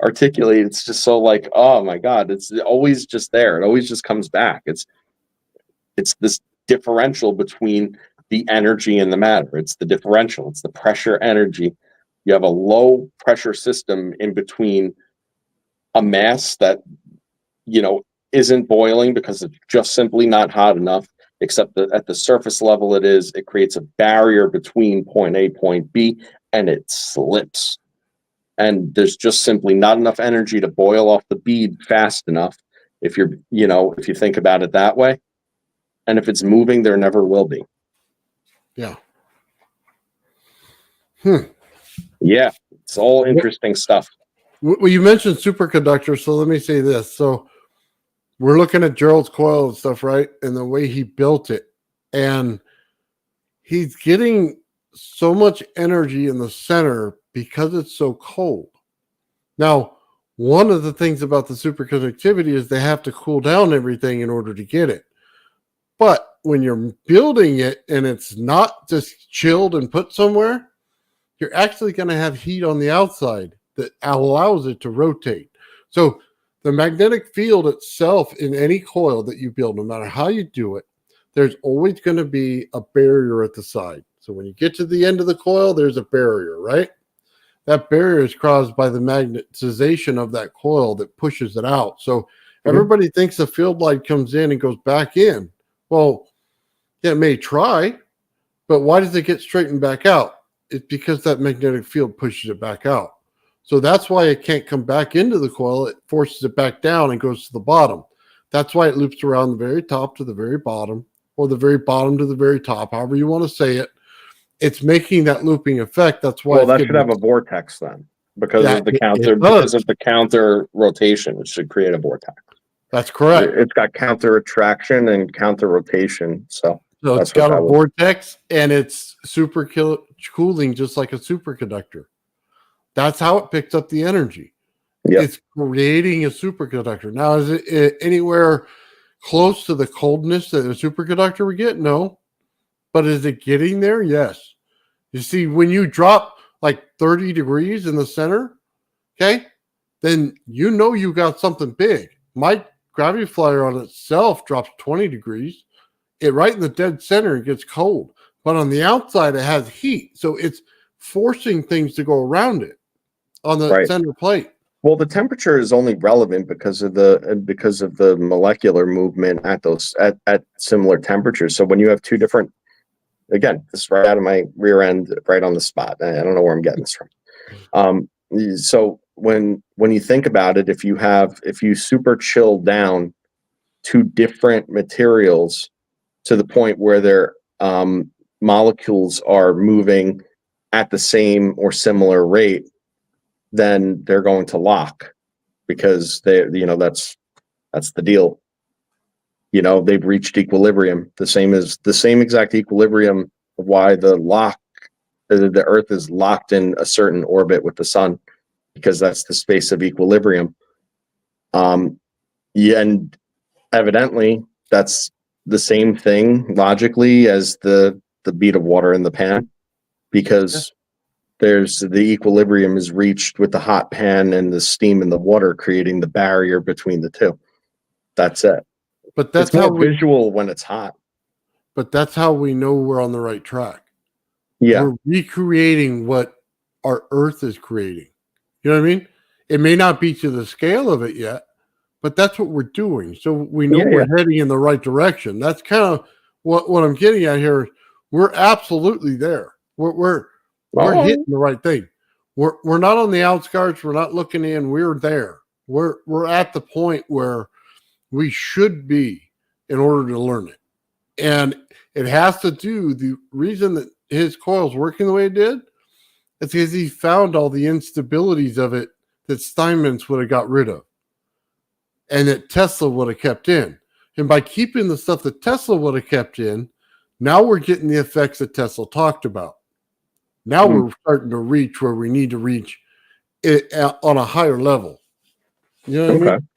articulate. It's just so oh my God, it's always just there. It always just comes back. It's this differential between the energy and the matter. It's the differential. It's the pressure energy. You have a low pressure system in between a mass that isn't boiling because it's just simply not hot enough, except that at the surface level it creates a barrier between point A, point B, and it slips. And there's just simply not enough energy to boil off the bead fast enough if if you think about it that way. And if it's moving, there never will be. Yeah. Yeah, it's all interesting stuff. Well, you mentioned superconductors, so let me say this. So we're looking at Gerald's coil and stuff, right? And the way he built it. And he's getting so much energy in the center because it's so cold. Now, one of the things about the superconductivity is they have to cool down everything in order to get it. But when you're building it and it's not just chilled and put somewhere, you're actually going to have heat on the outside that allows it to rotate. So the magnetic field itself in any coil that you build, no matter how you do it, there's always going to be a barrier at the side. So when you get to the end of the coil, there's a barrier, right? That barrier is caused by the magnetization of that coil that pushes it out. So everybody thinks the field light comes in and goes back in. Well, it may try, but why does it get straightened back out? It's because that magnetic field pushes it back out. So that's why it can't come back into the coil. It forces it back down and goes to the bottom. That's why it loops around the very top to the very bottom, or the very bottom to the very top, however you want to say it. It's making that looping effect. That's why. Well, that should have a vortex then, because of the counter rotation. It should create a vortex. That's correct. It's got counter attraction and counter rotation. So it's got a vortex, and it's super cooling, just like a superconductor. That's how it picks up the energy. Yep. It's creating a superconductor. Now, is it anywhere close to the coldness that a superconductor would get? No. But is it getting there? Yes. You see, when you drop like 30 degrees in the center, okay, then you know you got something big. My gravity flyer on itself drops 20 degrees. It right in the dead center, it gets cold. But on the outside, it has heat. So it's forcing things to go around it on the center plate. Well, the temperature is only relevant because of the molecular movement at similar temperatures. So when you have two different, again, this is right out of my rear end, right on the spot. I don't know where I'm getting this from. So when you think about it, if you super chill down two different materials to the point where their molecules are moving at the same or similar rate, then they're going to lock, because that's the deal. They've reached equilibrium, the same exact equilibrium of why the Earth is locked in a certain orbit with the sun, because that's the space of equilibrium. And evidently that's the same thing logically as the bead of water in the pan, because there's the equilibrium is reached with the hot pan and the steam in the water, creating the barrier between the two. That's it. But that's more visual when it's hot. But that's how we know we're on the right track. Yeah. We're recreating what our Earth is creating. You know what I mean? It may not be to the scale of it yet, but that's what we're doing. So we know we're heading in the right direction. That's kind of what I'm getting at here. We're absolutely there. We're hitting the right thing. We're not on the outskirts. We're not looking in. We're there. We're at the point where we should be in order to learn it. And it has to do, the reason that his coil's working the way it did, is because he found all the instabilities of it that Steinmetz would have got rid of, and that Tesla would have kept in. And by keeping the stuff that Tesla would have kept in, now we're getting the effects that Tesla talked about. Now we're starting to reach where we need to reach it on a higher level. You know what I mean?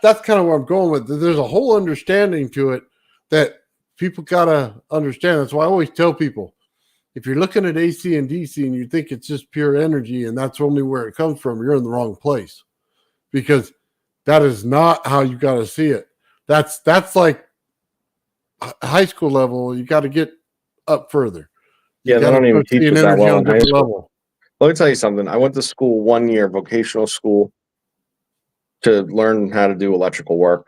That's kind of where I'm going with. There's a whole understanding to it that people got to understand. That's why I always tell people, if you're looking at AC and DC and you think it's just pure energy and that's only where it comes from, you're in the wrong place, because that is not how you got to see it. That's like high school level. You got to get up further. They don't even teach us that well in high school. Let me tell you something. I went to school 1 year, vocational school, to learn how to do electrical work.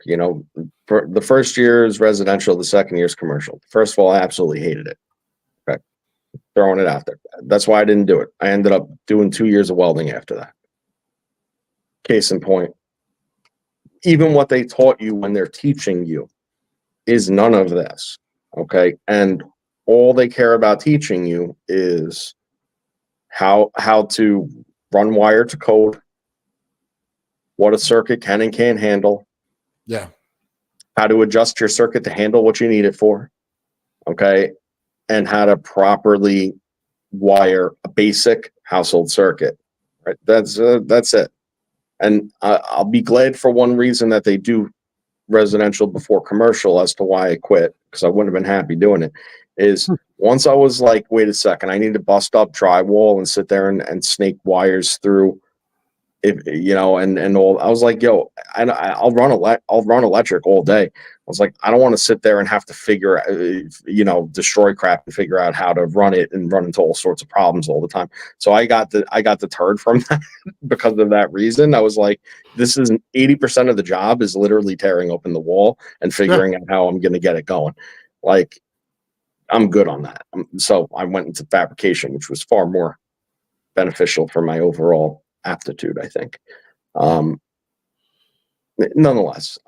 For the first year is residential, the second year is commercial. First of all, I absolutely hated it. Okay, throwing it out there. That's why I didn't do it. I ended up doing 2 years of welding after that. Case in point, even what they taught you when they're teaching you is none of this. Okay, and all they care about teaching you is how to run wire to code, what a circuit can and can't handle, Yeah. How to adjust your circuit to handle what you need it for. Okay. And how to properly wire a basic household circuit. Right. That's it. And I'll be glad for one reason that they do residential before commercial as to why I quit, because I wouldn't have been happy doing it, is once I was like, wait a second, I need to bust up drywall and sit there and snake wires through, if you know, and all. I was like, yo, I'll run electric all day. I was like, I don't want to sit there and have to figure, destroy crap and figure out how to run it and run into all sorts of problems all the time. So I got deterred from that because of that reason. I was like, this is 80% of the job is literally tearing open the wall and figuring out how I'm going to get it going. Like, I'm good on that. So I went into fabrication, which was far more beneficial for my overall aptitude, I think. Nonetheless,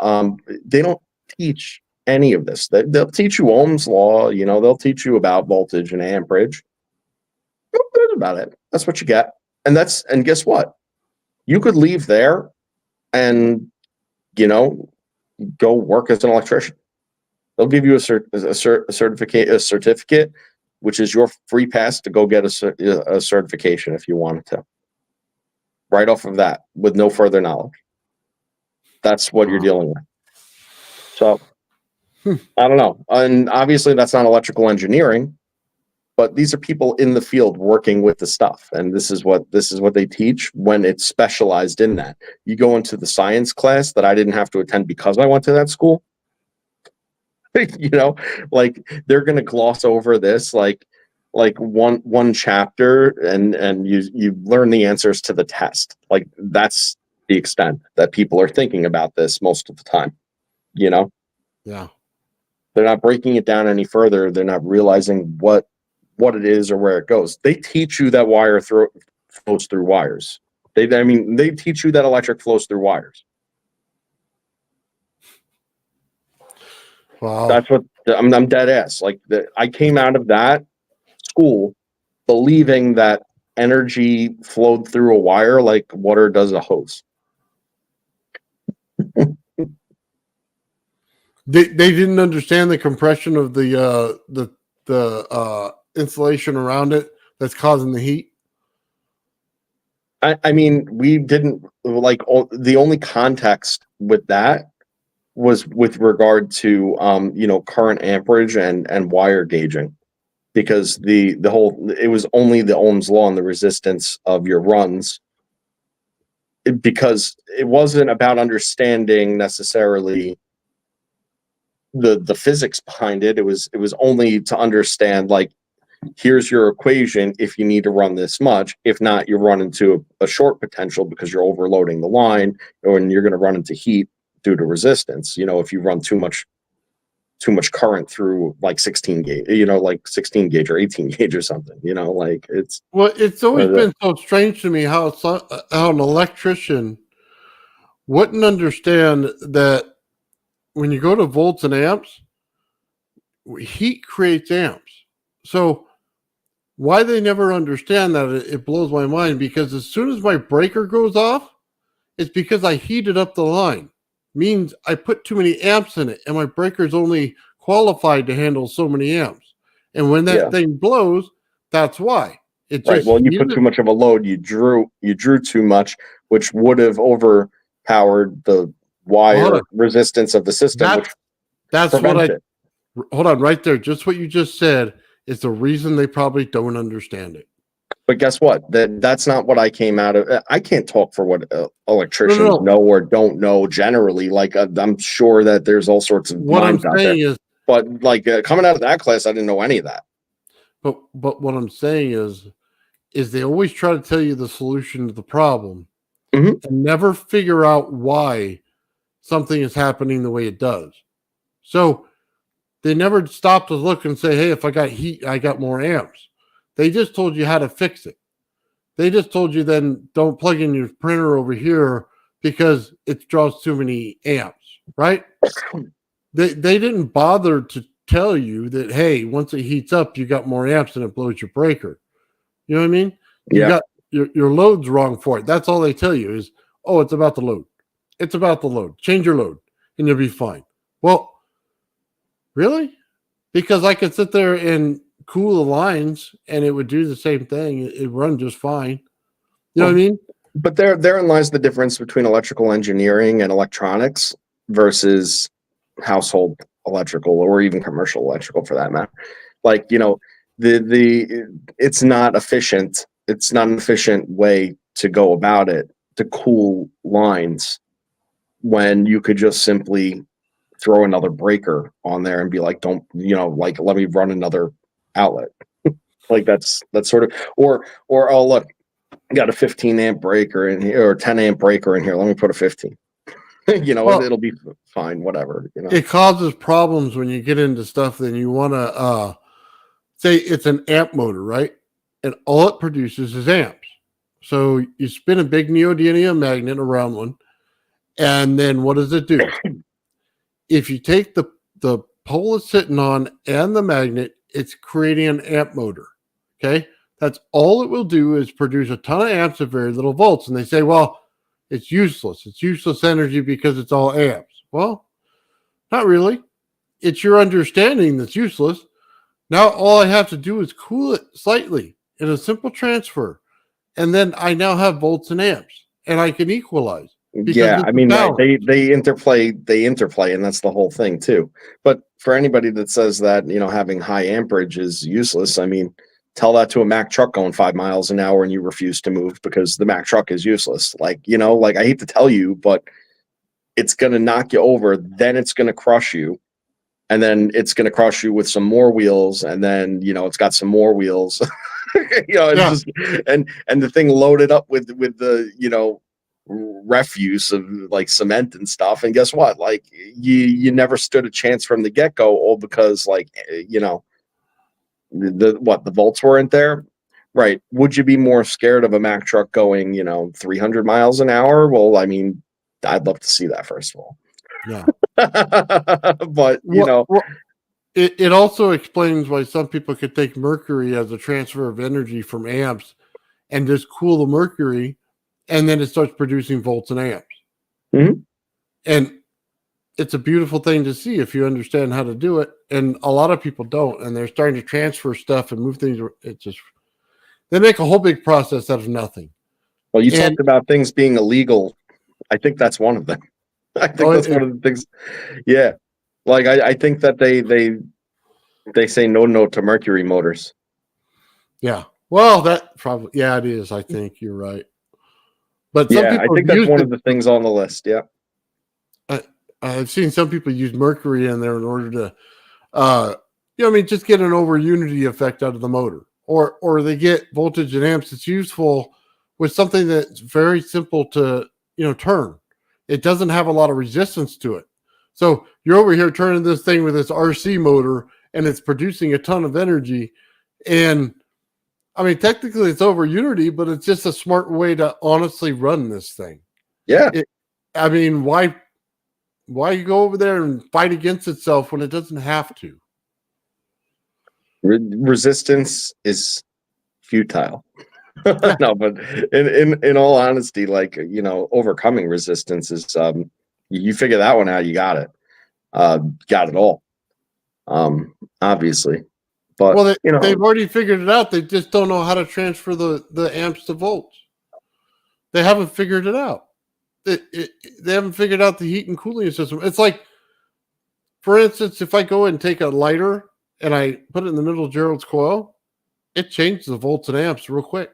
they don't teach any of this. They'll teach you Ohm's law, they'll teach you about voltage and amperage. That's about it. That's what you get. And guess what? You could leave there and, go work as an electrician. They'll give you a certificate, which is your free pass to go get a certification if you wanted to. Right off of that, with no further knowledge. That's what you're dealing with. So, I don't know. And obviously, that's not electrical engineering, but these are people in the field working with the stuff, and this is what they teach when it's specialized in that. You go into the science class that I didn't have to attend because I went to that school. Like they're going to gloss over this like one chapter and you learn the answers to the test. Like that's the extent that people are thinking about this most of the time. Yeah. They're not breaking it down any further. They're not realizing what it is or where it goes. They teach you that wire flows through wires. They teach you that electric flows through wires. Wow. That's what I'm dead ass. Like I came out of that school believing that energy flowed through a wire like water does a hose. They didn't understand the compression of the insulation around it that's causing the heat. I mean, we didn't the only context with that was with regard to current amperage and wire gauging, because it was only the Ohm's law and the resistance of your runs, because it wasn't about understanding necessarily the physics behind it. It was only to understand, like, here's your equation if you need to run this much. If not, you run into a short potential because you're overloading the line, and you're going to run into heat due to resistance. If you run too much current through like 16 gauge, like 16 gauge or 18 gauge or something, it's always been so strange to me how an electrician wouldn't understand that when you go to volts and amps, heat creates amps. So why they never understand that, it blows my mind, because as soon as my breaker goes off, it's because I heated up the line. Means I put too many amps in it, and my breaker's only qualified to handle so many amps. And when that thing blows, that's why. It just right. Well, you put too much of a load, you drew too much, which would have overpowered the wire resistance of the system. That's what hold on right there. Just what you just said is the reason they probably don't understand it. But guess what? That's not what I came out of. I can't talk for what electricians know or don't know generally. Like, I'm sure that there's all sorts of minds out there. But like coming out of that class, I didn't know any of that. But what I'm saying is they always try to tell you the solution to the problem, and never figure out why something is happening the way it does. So they never stop to look and say, hey, if I got heat, I got more amps. They just told you how to fix it. They just told you then don't plug in your printer over here because it draws too many amps, right? They didn't bother to tell you that, hey, once it heats up, you got more amps and it blows your breaker. You know what I mean? You got your load's wrong for it. That's all they tell you is, oh, it's about the load. It's about the load. Change your load. and you'll be fine. Well, really? Because I could sit there and cool the lines and it would do the same thing. It'd run just fine. You know what I mean? But therein lies the difference between electrical engineering and electronics versus household electrical or even commercial electrical for that matter. Like, it's not efficient. It's not an efficient way to go about it to cool lines when you could just simply throw another breaker on there and be like, don't, let me run another outlet. Like that's sort of, or, oh, look, I got a 15 amp breaker in here or 10 amp breaker in here. Let me put a 15. Well, it'll be fine, whatever. It causes problems when you get into stuff. Then you want to say it's an amp motor, right? And all it produces is amps. So you spin a big neodymium magnet around one, and then what does it do? If you take the pole it's sitting on and the magnet, it's creating an amp motor. Okay, that's all it will do is produce a ton of amps at very little volts. And they say, well, it's useless. It's useless energy because it's all amps. Well, not really. It's your understanding that's useless. Now all I have to do is cool it slightly in a simple transfer. And then I now have volts and amps. And I can equalize. Yeah, I mean, they interplay, and that's the whole thing too. But for anybody that says that, having high amperage is useless, I mean, tell that to a Mack truck going 5 miles an hour and you refuse to move because the Mack truck is useless. Like, I hate to tell you, but it's going to knock you over. Then it's going to crush you. And then it's going to crush you with some more wheels. And then, it's got some more wheels, just, and the thing loaded up with the, refuse of like cement and stuff. And guess what? Like you never stood a chance from the get-go, all because the volts weren't there. Right. Would you be more scared of a Mack truck going, 300 miles an hour? Well, I mean, I'd love to see that first of all. Yeah. But it also explains why some people could take mercury as a transfer of energy from amps and just cool the mercury, and then it starts producing volts and amps. Mm-hmm. And it's a beautiful thing to see if you understand how to do it. And a lot of people don't, and they're starting to transfer stuff and move things. They make a whole big process out of nothing. Well, you talked about things being illegal. I think that's one of them. I think that's one of the things. Yeah. Like I think that they say no to mercury motors. Yeah. Well, that probably, it is. I think you're right. But some people I think that's one of the things on the list. Yeah. I've seen some people use mercury in there in order to, just get an over unity effect out of the motor, or they get voltage and amps. It's useful with something that's very simple to, turn. It doesn't have a lot of resistance to it. So you're over here turning this thing with this RC motor and it's producing a ton of energy. And I mean, technically it's over unity, but it's just a smart way to honestly run this thing. Yeah. Why you go over there and fight against itself when it doesn't have to? Resistance is futile. No, but in all honesty, overcoming resistance is you figure that one out, you got it. Got it all. Obviously. But they've already figured it out. They just don't know how to transfer the amps to volts. They haven't figured it out. They haven't figured out the heat and cooling system. It's like, for instance, if I go and take a lighter and I put it in the middle of Gerald's coil, it changes the volts and amps real quick.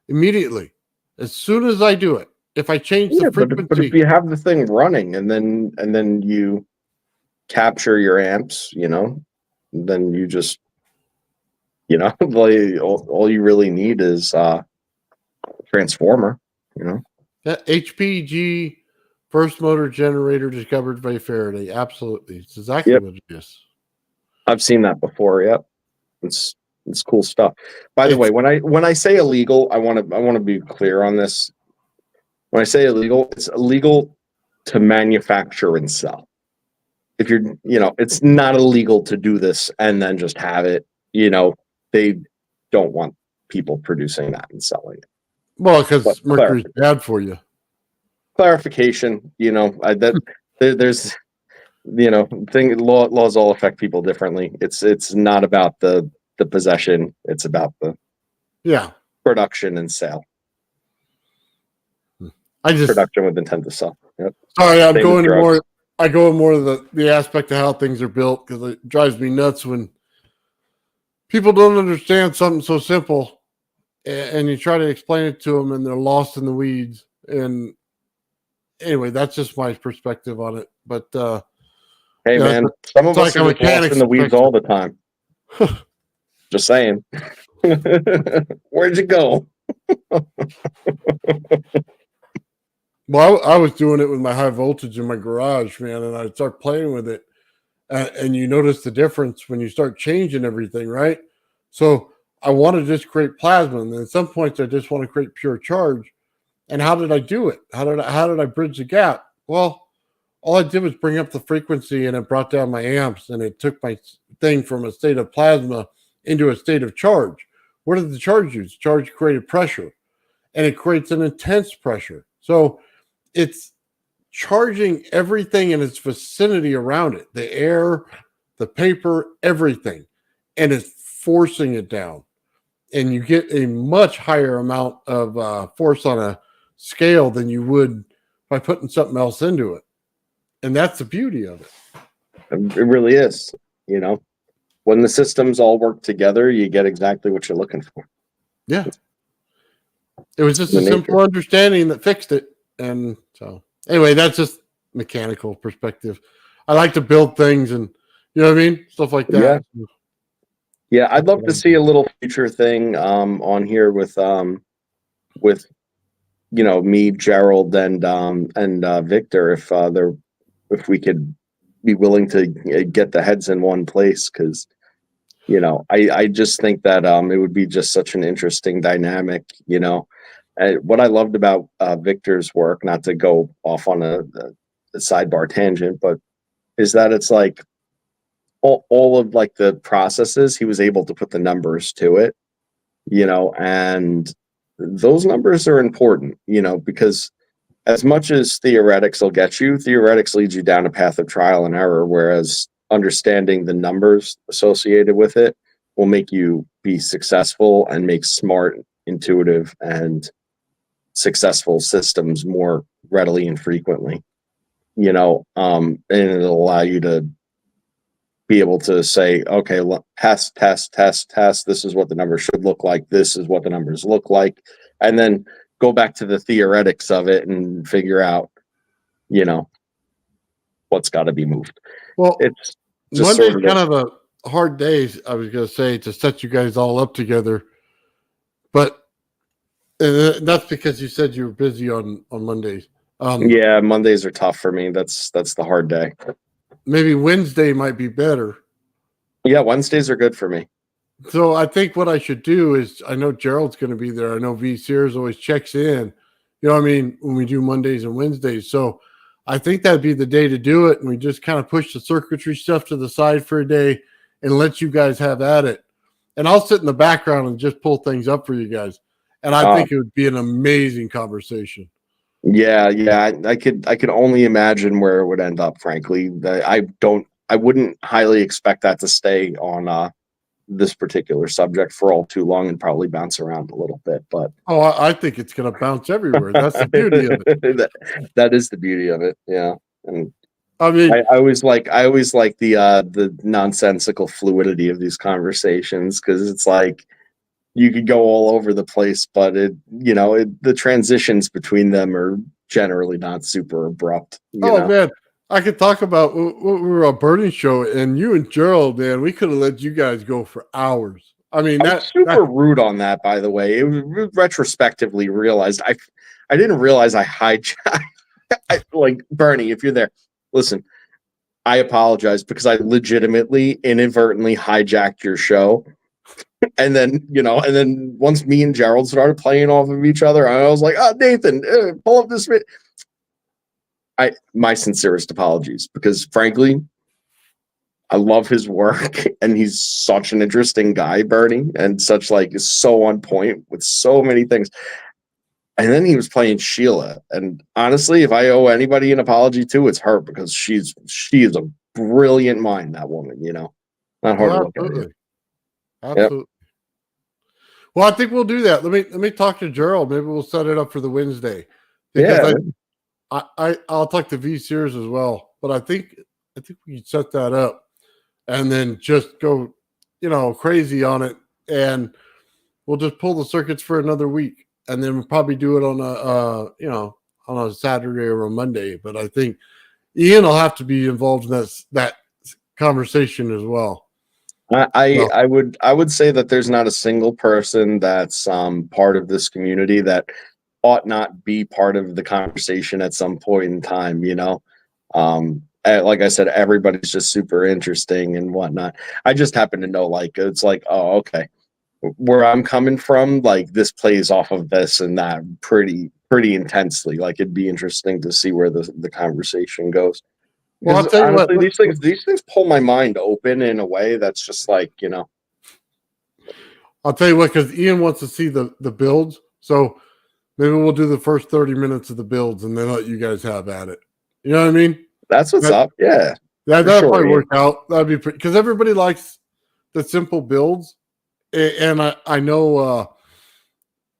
Immediately. As soon as I do it. If I change the frequency. But if you have the thing running and then you capture your amps, then you just all you really need is transformer, That HPG first motor generator discovered by Faraday. Absolutely. It's exactly what it is. I've seen that before. Yep. It's cool stuff. By the way, when I say illegal, I want to be clear on this. When I say illegal, it's illegal to manufacture and sell. If you're, it's not illegal to do this and then just have it. They don't want people producing that and selling it. Well, because mercury's bad for you. Clarification, that there's laws all affect people differently. It's not about the possession, it's about the production and sale. Production with intent to sell. Yep. Sorry, I'm going more. I go more of the aspect of how things are built, because it drives me nuts when people don't understand something so simple, and you try to explain it to them, and they're lost in the weeds. And anyway, that's just my perspective on it. But hey, man, some of us are just lost in the weeds all the time. Just saying. Where'd you go? Well, I was doing it with my high voltage in my garage, man, and I start playing with it, and you notice the difference when you start changing everything, right? So I want to just create plasma, and then at some points I just want to create pure charge. And how did I do it? How did I bridge the gap? Well, all I did was bring up the frequency, and it brought down my amps, and it took my thing from a state of plasma into a state of charge. What did the charge use? Charge created pressure, and it creates an intense pressure. So it's charging everything in its vicinity around it, the air, the paper, everything, and it's forcing it down. And you get a much higher amount of force on a scale than you would by putting something else into it. And that's the beauty of it. It really is. When the systems all work together, you get exactly what you're looking for. Yeah. It was just a simple understanding that fixed it. And so anyway, that's just mechanical perspective. I like to build things, and you know what I mean? Stuff like that. Yeah, I'd love to see a little future thing on here with me, Gerald, and Victor, if we could be willing to get the heads in one place, because I just think that it would be just such an interesting dynamic. What I loved about Victor's work, not to go off on a sidebar tangent, but is that it's like all of like the processes, he was able to put the numbers to it, and those numbers are important, because as much as theoretics will get you, theoretics leads you down a path of trial and error, whereas understanding the numbers associated with it will make you be successful and make smart, intuitive, and successful systems more readily and frequently, and it'll allow you to be able to say, okay, test. This is what the numbers should look like. This is what the numbers look like. And then go back to the theoretics of it and figure out, what's got to be moved. Well, it's just Monday's kind of a hard day, I was going to say, to set you guys all up together. But that's because you said you were busy on Mondays. Yeah, Mondays are tough for me. That's the hard day. Maybe Wednesday might be better. Yeah, Wednesdays are good for me. So I think what I should do is, I know Gerald's going to be there. I know V. Sears always checks in, when we do Mondays and Wednesdays. So I think that'd be the day to do it. And we just kind of push the circuitry stuff to the side for a day and let you guys have at it. And I'll sit in the background and just pull things up for you guys. And I think it would be an amazing conversation. Yeah. I could only imagine where it would end up, frankly. I wouldn't highly expect that to stay on this particular subject for all too long, and probably bounce around a little bit. But I think it's going to bounce everywhere. That's the beauty of it. That is the beauty of it. Yeah. And I mean, I always like the nonsensical fluidity of these conversations, because it's like you could go all over the place, but the transitions between them are generally not super abrupt. Man, I could talk about we were a burning show, and you and Gerald, man, we could have let you guys go for hours. I mean, that's super rude on that, by the way. It was retrospectively realized I didn't realize I hijacked. Like, Bernie, if you're there, listen, I apologize, because I legitimately inadvertently hijacked your show. And then, once me and Gerald started playing off of each other, I was like, Nathan, pull up this. My sincerest apologies, because frankly, I love his work, and he's such an interesting guy, Bernie, and such is so on point with so many things. And then he was playing Sheila. And honestly, if I owe anybody an apology to, it's her, because she is a brilliant mind, that woman, Not hard to look at. Absolutely. Yep. Well, I think we'll do that. Let me talk to Gerald. Maybe we'll set it up for the Wednesday. Because I'll talk to V Sears as well. But I think we can set that up and then just go, crazy on it. And we'll just pull the circuits for another week. And then we'll probably do it on on a Saturday or a Monday. But I think Ian will have to be involved in that conversation as well. I would say that there's not a single person that's part of this community that ought not be part of the conversation at some point in time. Like I said, everybody's just super interesting and whatnot. I just happen to know, it's like, oh, okay, where I'm coming from, this plays off of this and that pretty intensely. It'd be interesting to see where the conversation goes. Well, I'll tell you honestly, what, these things pull my mind open in a way that's just I'll tell you what, because Ian wants to see the builds, so maybe we'll do the first 30 minutes of the builds and then let you guys have at it. You know what I mean? That's what's up. Yeah. That'll probably work out. That'd be pretty, because everybody likes the simple builds. And I know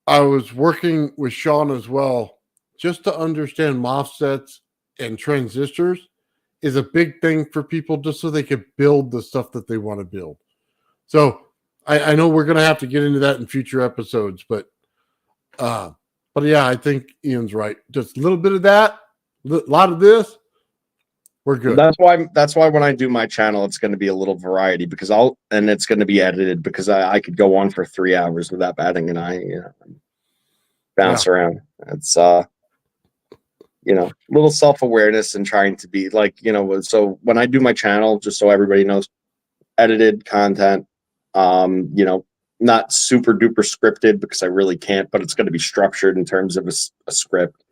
I was working with Sean as well, just to understand MOSFETs and transistors is a big thing for people, just so they can build the stuff that they want to build. So I know we're going to have to get into that in future episodes, but yeah, I think Ian's right. Just a little bit of that, a lot of this, we're good. That's why when I do my channel, it's going to be a little variety, because it's going to be edited, because I could go on for 3 hours without batting an eye, bounce around. It's little self-awareness and trying to be so when I do my channel, just so everybody knows, edited content, not super duper scripted, because I really can't, but it's going to be structured in terms of a script,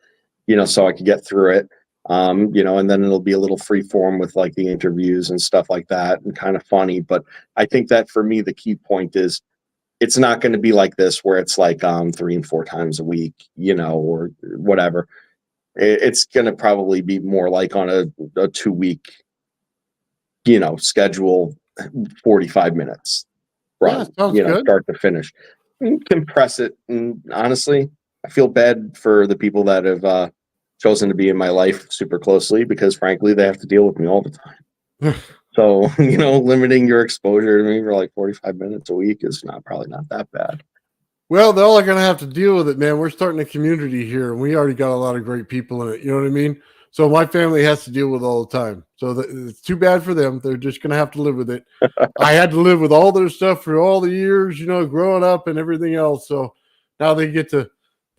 so I could get through it. And then it'll be a little free form with the interviews and stuff like that, and kind of funny. But I think that for me, the key point is it's not going to be like this, where it's 3 and 4 times a week, or whatever. It's going to probably be more on a 2-week, schedule, 45 minutes run, good. Start to finish, and compress it. And honestly, I feel bad for the people that have chosen to be in my life super closely, because frankly, they have to deal with me all the time. So, limiting your exposure to me for 45 minutes a week is probably not that bad. Well, they're all going to have to deal with it, man. We're starting a community here, and we already got a lot of great people in it. You know what I mean? So my family has to deal with it all the time. So it's too bad for them. They're just going to have to live with it. I had to live with all their stuff for all the years, growing up and everything else. So now they get to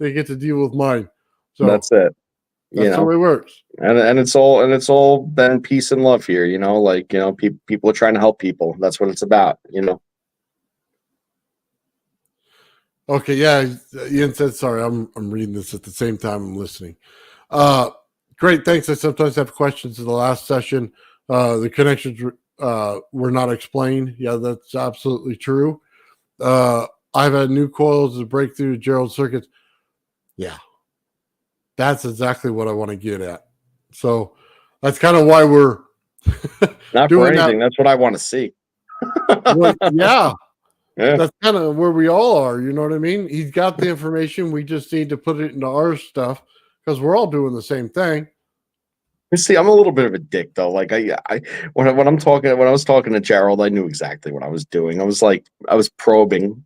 deal with mine. So that's it. That's the way it works. And it's all been peace and love here. People are trying to help people. That's what it's about. Okay, yeah. Ian said, sorry, I'm reading this at the same time I'm listening. Great, thanks. I sometimes have questions in the last session. The connections were not explained. Yeah, that's absolutely true. I've had new coils to break through Gerald circuits. Yeah, that's exactly what I want to get at. So that's kind of why we're not for anything. That's what I want to see. Well, yeah. That's kind of where we all are. You know what I mean? He's got the information. We just need to put it into our stuff, because we're all doing the same thing. You see, I'm a little bit of a dick, though. When I was talking to Gerald, I knew exactly what I was doing. I was probing.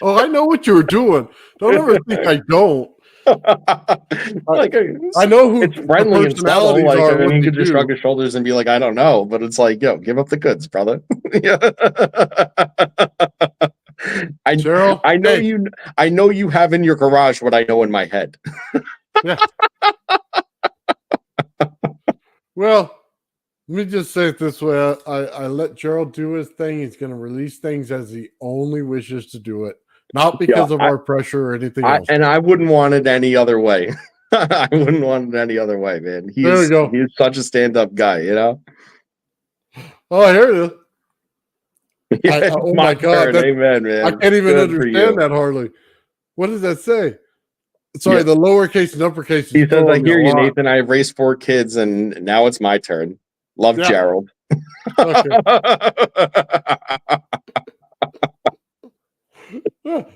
Oh, I know what you were doing. Don't ever think I don't. I know who it's friendly and subtle, and he could just shrug his shoulders and be like, I don't know, but it's yo, give up the goods, brother. I know you have in your garage what I know in my head. Yeah. Well, let me just say it this way. I let Gerald do his thing. He's going to release things as he only wishes to do it. Not because of our pressure or anything else. And I wouldn't want it any other way. I wouldn't want it any other way, man. There we go. He's such a stand-up guy, Oh, I hear you. Oh my God. Amen, man. I can't even understand that hardly. What does that say? Sorry, the lowercase and uppercase. He says, "I hear you, Nathan. I raised 4 kids, and now it's my turn. Love, Gerald." Okay.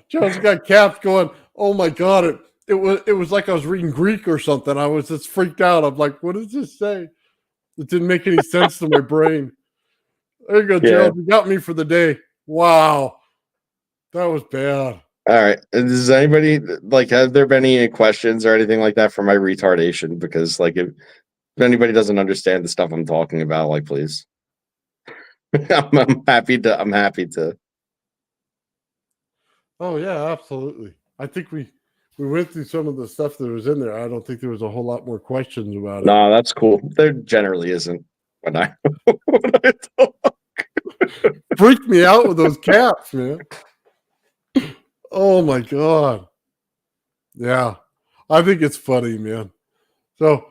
Gerald's got caps going. Oh my god! It was like I was reading Greek or something. I was just freaked out. I'm like, what does this say? It didn't make any sense to my brain. There you go, Gerald. You got me for the day. Wow, that was bad. All right. Does anybody have there been any questions or anything like that for my retardation? Because if anybody doesn't understand the stuff I'm talking about, please. I'm happy to. Oh yeah, absolutely. I think we went through some of the stuff that was in there. I don't think there was a whole lot more questions about it. No, that's cool. There generally isn't when I talk. Freaked me out with those caps, man. Oh my god. Yeah. I think it's funny, man. So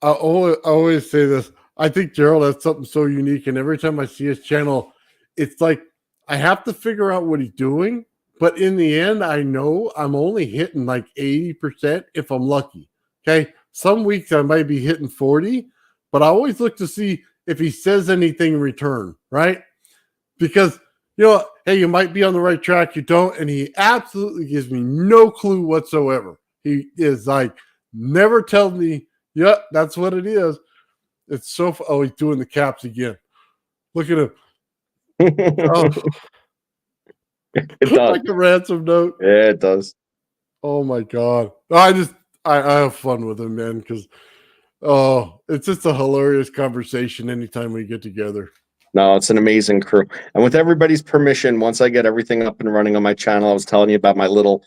I always say this. I think Gerald has something so unique, and every time I see his channel, it's like I have to figure out what he's doing, but in the end, I know I'm only hitting 80% if I'm lucky. Okay. Some weeks I might be hitting 40, but I always look to see if he says anything in return, right? Because hey, you might be on the right track, you don't, and he absolutely gives me no clue whatsoever. He is never tells me, yeah, that's what it is. It's so oh, he's doing the caps again. Look at him. Oh. It does. Like a ransom note. Yeah, it does. Oh my god. I have fun with him, man, because it's just a hilarious conversation anytime we get together. No, it's an amazing crew. And with everybody's permission, once I get everything up and running on my channel, I was telling you about my little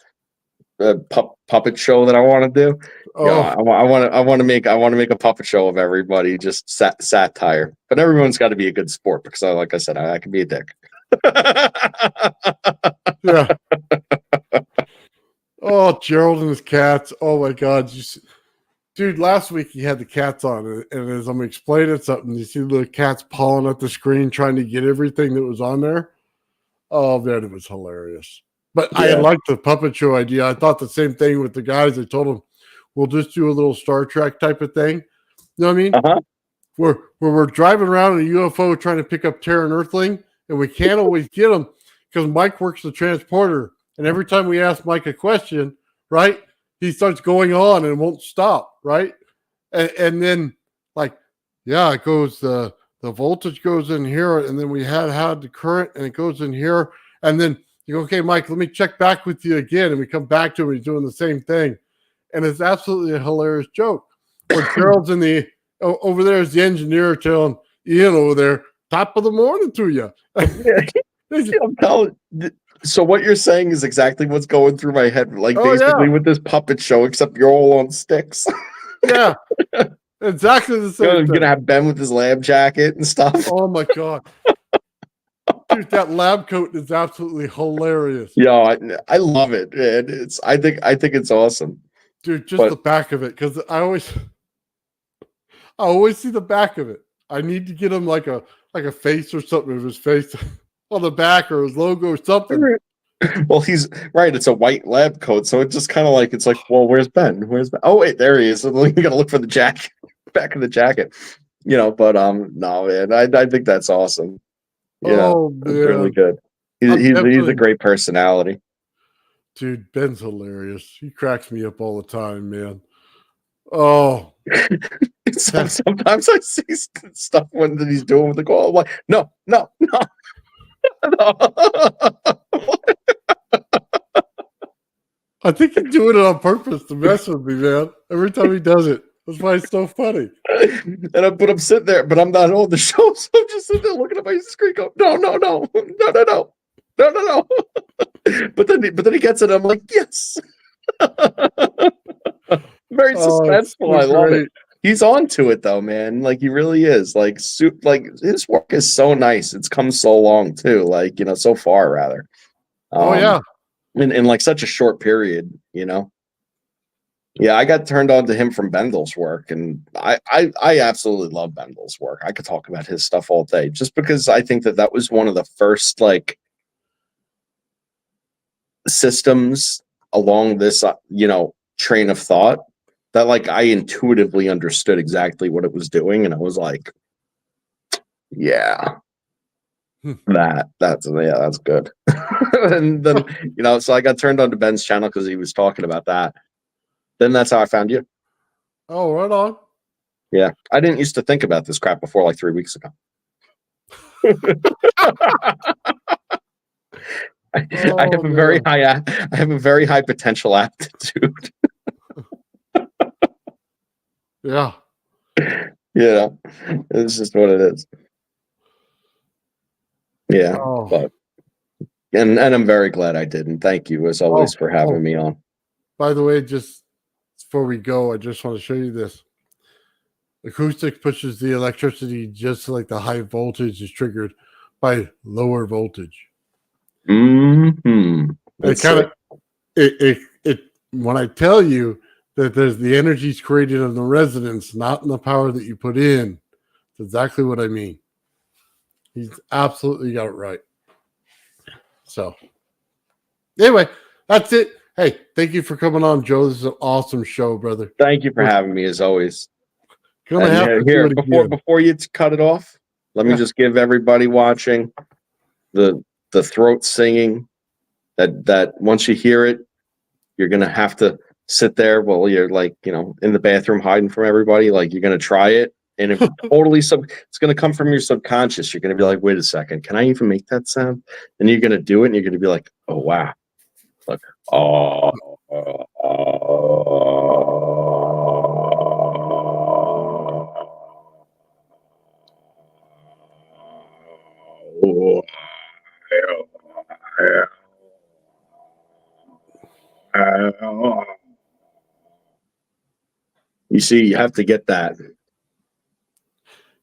puppet show that I want to do. Oh, I want to make a puppet show of everybody, just satire. But everyone's got to be a good sport because, like I said, I can be a dick. Yeah. Oh, Gerald and his cats. Oh my god, dude, last week he had the cats on, and as I'm explaining something, you see the cats pawing at the screen trying to get everything that was on there. Oh man, it was hilarious. But I liked the puppet show idea. I thought the same thing with the guys. I told them we'll just do a little Star Trek type of thing. You know what I mean? Where we're driving around in a UFO trying to pick up Terran Earthling, and we can't always get them because Mike works the transporter. And every time we ask Mike a question, right, he starts going on and won't stop, right? And then it goes the voltage goes in here, and then we had the current, and it goes in here, and then you go, okay, Mike, let me check back with you again, and we come back to him, he's doing the same thing, and it's absolutely a hilarious joke. Where Gerald's over there is the engineer telling Ian over there, top of the morning to you. I'm telling. So what you're saying is exactly what's going through my head, basically with this puppet show, except you're all on sticks. Yeah, exactly the same. You're gonna have Ben with his lab jacket and stuff. Oh my god, dude, that lab coat is absolutely hilarious. Yeah, I love it. I think it's awesome, dude. Just the back of it, because I always see the back of it. I need to get him like a face or something of his face on the back or his logo or something. Well, he's right. It's a white lab coat, so it's just kind of it's well, where's Ben? Where's Ben? Oh wait, there he is. So you got to look for the jacket, back of the jacket. But no, man, I think that's awesome. Man. It's really good. He's a great personality. Dude, Ben's hilarious. He cracks me up all the time, man. Oh. Sometimes I see stuff when he's doing with the goal. I'm like, no. I think he's doing it on purpose to mess with me, man. Every time he does it. That's why it's so funny. But I'm sitting there, but I'm not on the show, so I'm just sitting there looking at my screen going, no. But then he gets it, I'm like, yes. Very suspenseful. I love it. He's on to it though, man. He really is. His work is so nice. It's come so long too. So far rather. In such a short period, Yeah, I got turned on to him from Bendel's work, and I absolutely love Bendel's work. I could talk about his stuff all day, just because I think that was one of the first systems along this, train of thought that like I intuitively understood exactly what it was doing, and I was like, yeah, that's good. And then so I got turned on to Ben's channel because he was talking about that. Then that's how I found you. Oh, right on. Yeah, I didn't used to think about this crap before like 3 weeks ago. I have a very high potential aptitude. Yeah. Yeah, it's just what it is. Yeah, but and I'm very glad I did, and thank you as always for having me on. By the way, just before we go, I just want to show you this. Acoustic pushes the electricity just like the high voltage is triggered by lower voltage. Mm-hmm. It when I tell you that there's the energies created in the resonance, not in the power that you put in, it's exactly what I mean. He's absolutely got it right. So anyway, that's it. Hey, thank you for coming on, Joe. This is an awesome show, brother. Thank you for having me as always. Gonna have to do it again. Before you cut it off, let me just give everybody watching the throat singing that once you hear it, you're gonna have to sit there while you're like, in the bathroom hiding from everybody. Like you're gonna try it, and if it's gonna come from your subconscious. You're gonna be like, wait a second, can I even make that sound? And you're gonna do it, and you're gonna be like, oh wow, look, you see, you have to get that.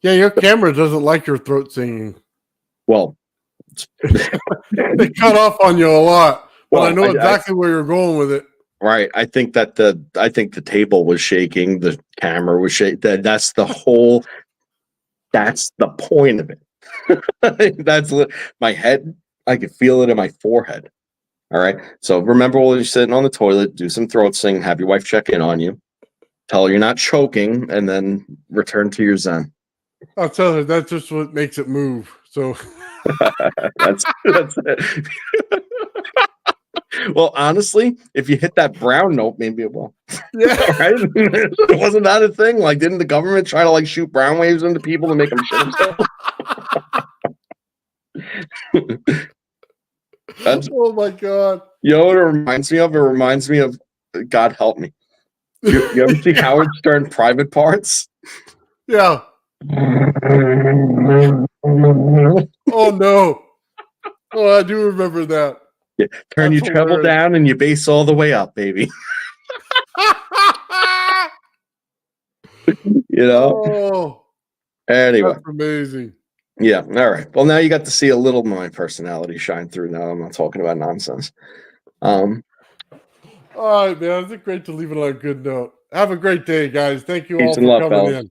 Yeah, your camera doesn't like your throat singing. Well, they cut off on you a lot, but I know exactly where you're going with it. Right. I think the table was shaking, the camera was shaking. That's the point of it. That's my head. I could feel it in my forehead. All right. So remember while you're sitting on the toilet, do some throat singing, have your wife check in on you, tell her you're not choking, and then return to your zen. I'll tell her that's just what makes it move. So that's it. Well, honestly, if you hit that brown note, maybe it will. Yeah. Right? Wasn't that a thing? Like, didn't the government try to like shoot brown waves into people to make them shit themselves? Oh my god! You know what it reminds me of? It reminds me of God help me. You ever see Howard Stern Private Parts? Yeah. Oh no! Oh, I do remember that. Yeah. Turn your treble down and your bass all the way up, baby. Oh, anyway, that's amazing. Yeah. All right. Well, now you got to see a little of my personality shine through. Now I'm not talking about nonsense. All right, man. It's great to leave it on a good note. Have a great day, guys. Thank you all for coming in.